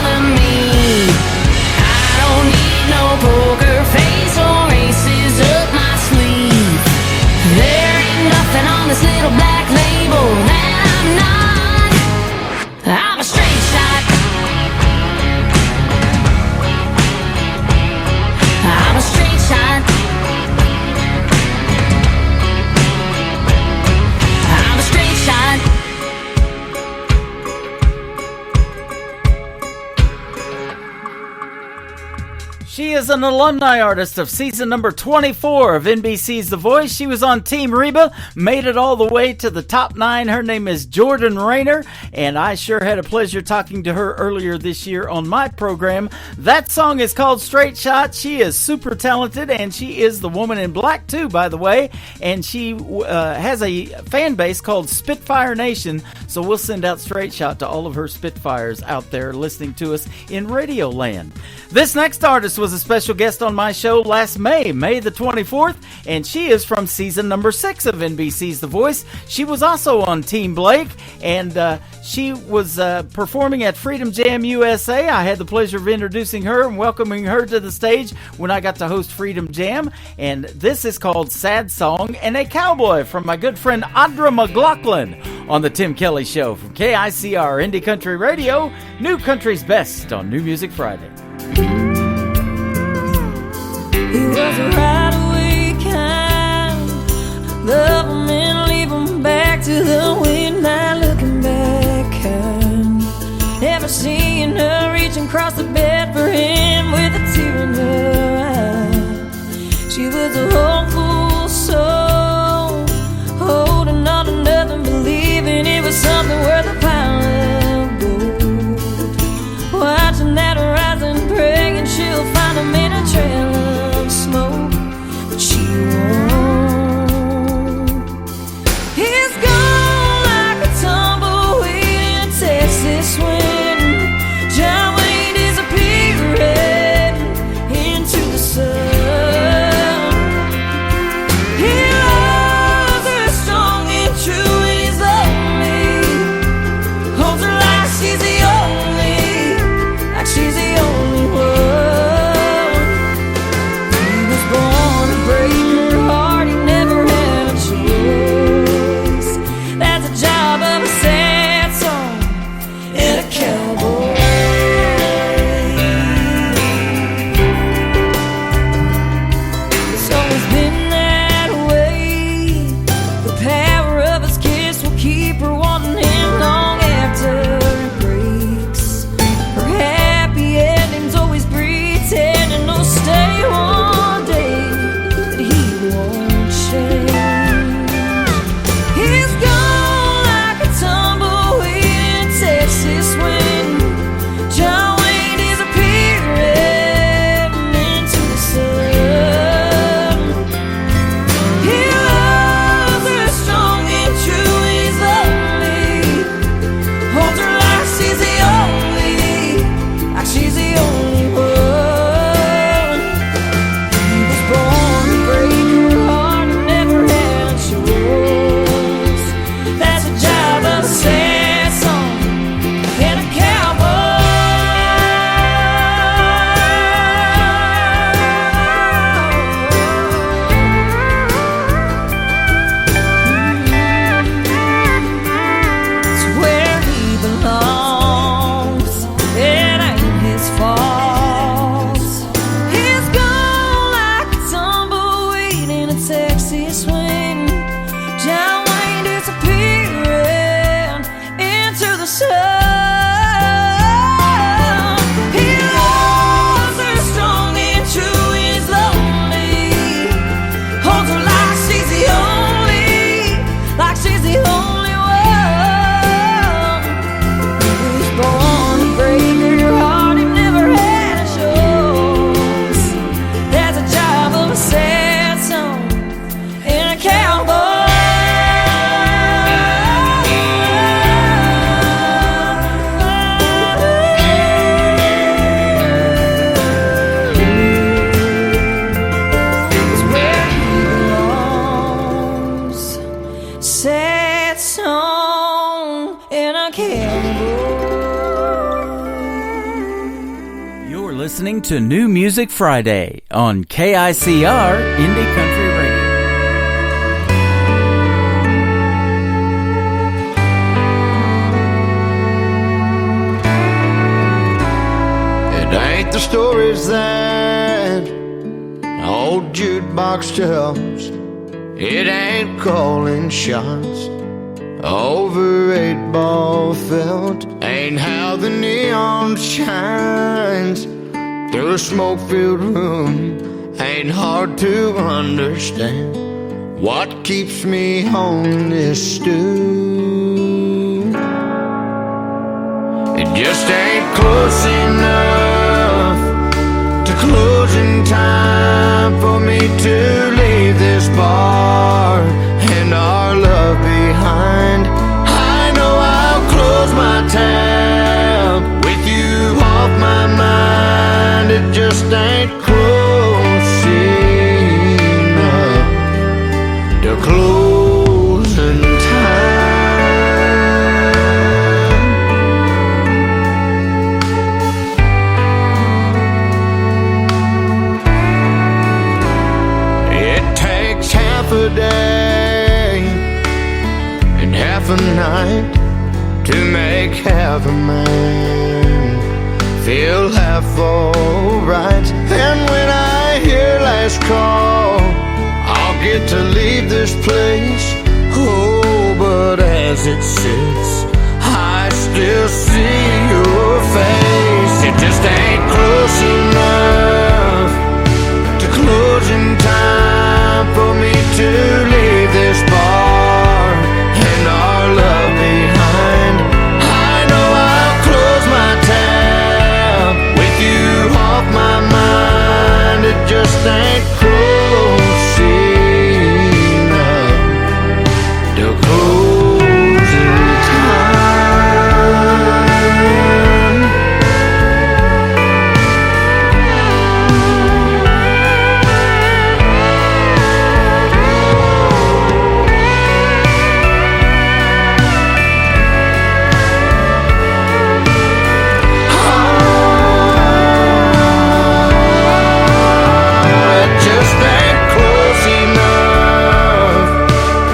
She is an alumni artist of season number 24 of NBC's The Voice. She was on Team Reba, made it all the way to the top 9. Her name is Jordan Rayner, and I sure had a pleasure talking to her earlier this year on my program. That song is called Straight Shot. She is super talented, and she is the woman in black too, by the way, and she has a fan base called Spitfire Nation, so we'll send out Straight Shot to all of her Spitfires out there listening to us in Radio Land. This next artist was a special guest on my show last May the 24th, and she is from season number 6 of NBC's The Voice. She was also on Team Blake, and she was performing at Freedom Jam USA. I had the pleasure of introducing her and welcoming her to the stage when I got to host Freedom Jam, and this is called Sad Song and a Cowboy from my good friend Audra McLaughlin on the Tim Kelly Show from KICR Indie Country Radio, New Country's Best on New Music Friday. He was a right-away kind, love him and leave him back to the wind, not looking back kind. Never seen her reaching across the bed for him with a tear in her eye. She was a hopeful soul, holding on to nothing, believing it was something worth a pile of gold. Watching that horizon, praying she'll find him in a trail of smoke, but she won't. He's gone like a tumbleweed in a Texas wind. John Wayne disappearing into the sun. He loves her strong and true, and he's lonely. Holds her like she's the only, like she's the only one. He was born to break her heart, he never had a choice. That's the job of a sad song and a cowboy. It's always been that way. The power of his kiss will keep her wanting him long after it breaks. Her happy ending's always pretending he'll stay one day, that he won't change. He's gone like a tumbleweed in a Texas wind. John Wayne disappearing into the sun. He loves her strong and true, and he's lonely. Holds her like she's the only, like she's the only one. He was born to break her heart, and never had a choice. That's the job of a sad song and a cowboy. It's where he belongs, it ain't his fault. He's gone like a tumbleweed in a Texas wind. John Wayne disappearing into the sun. He loves her strong and true, he's lonely. Holds her like she's the only, like she's the only one. He was born to break her heart, he never had a choice. That's the job of a sad song and a cowboy. It's where he belongs. Sad song and a cowboy. You're listening to New Music Friday on KICR Indie Country Radio. It ain't the stories that old jukebox tells. It ain't calling shots over 8-ball felt. Ain't how the neon shines through a smoke-filled room. Ain't hard to understand what keeps me on this stool. It just ain't close enough to closing time for me to leave this bar and our love behind. I know I'll close my tab with you off my mind. It just ain't close enough to closing time. It takes half a day and half a night to make half a man feel half alright. And when I hear last call, I'll get to leave this place. Oh, but as it sits, I still see your face. It just ain't close enough to closing time for me to leave this bar and our love behind. I know I'll close my tab with you off my mind. It just ain't close enough to closing time. It just ain't close enough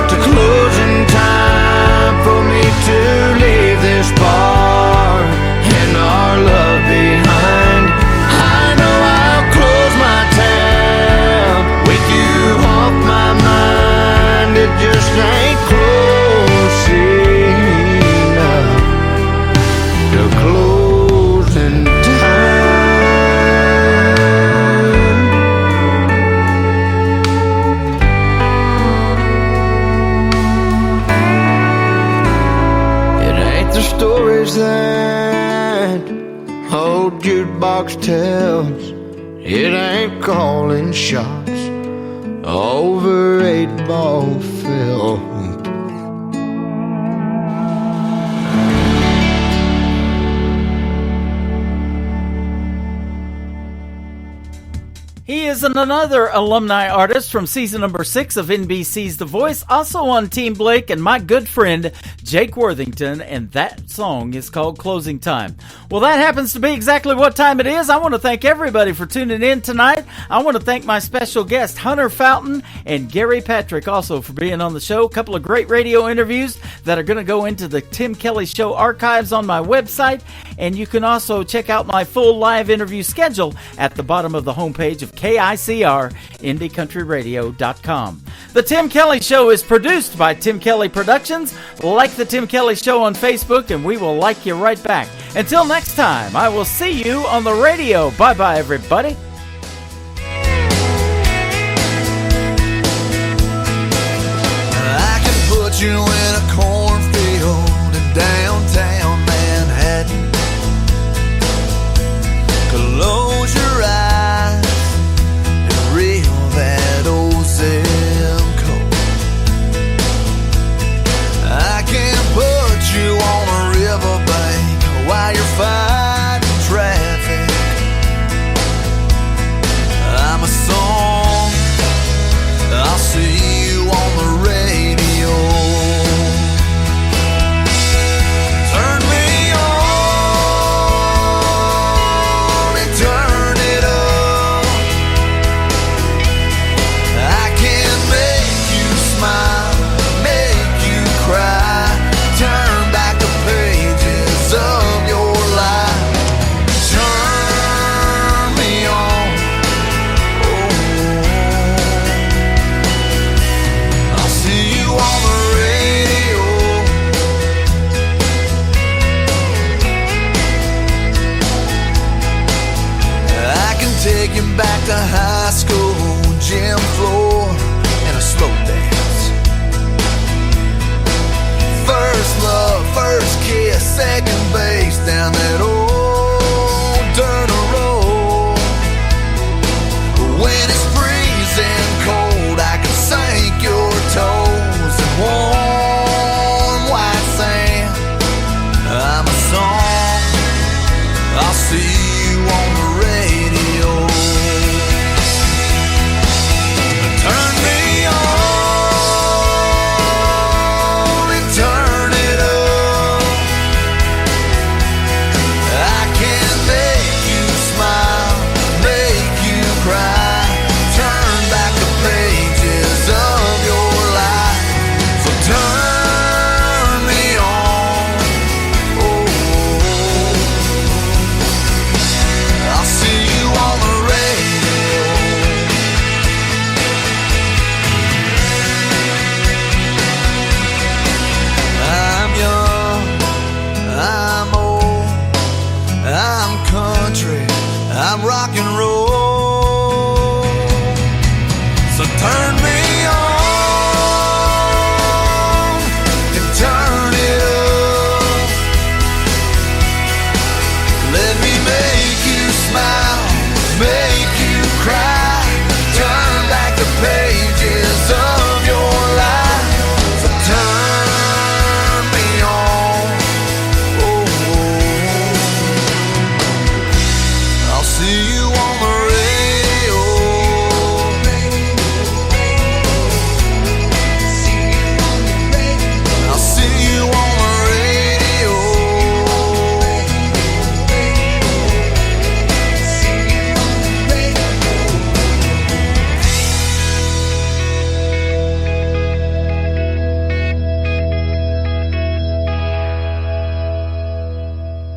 to closing time for me to leave this bar and our love behind. I know I'll close my tab with you off my mind. It just ain't close enough to closing time. It ain't the stories that old jukebox tells. It ain't calling shots over 8-ball film. He is another alumni artist from season number 6 of NBC's The Voice, also on Team Blake, and my good friend Jake Worthington, and that song is called Closing Time. Well, that happens to be exactly what time it is. I want to thank everybody for tuning in tonight. I want to thank my special guest, Hunter Fountain, and Gary Patrick, also for being on the show. A couple of great radio interviews that are going to go into the Tim Kelly Show archives on my website, and you can also check out my full live interview schedule at the bottom of the homepage of KICR, IndieCountryRadio.com. The Tim Kelly Show is produced by Tim Kelly Productions. Like the Tim Kelly Show on Facebook, and we will like you right back. Until next time, I will see you on the radio. Bye-bye, everybody. I can put you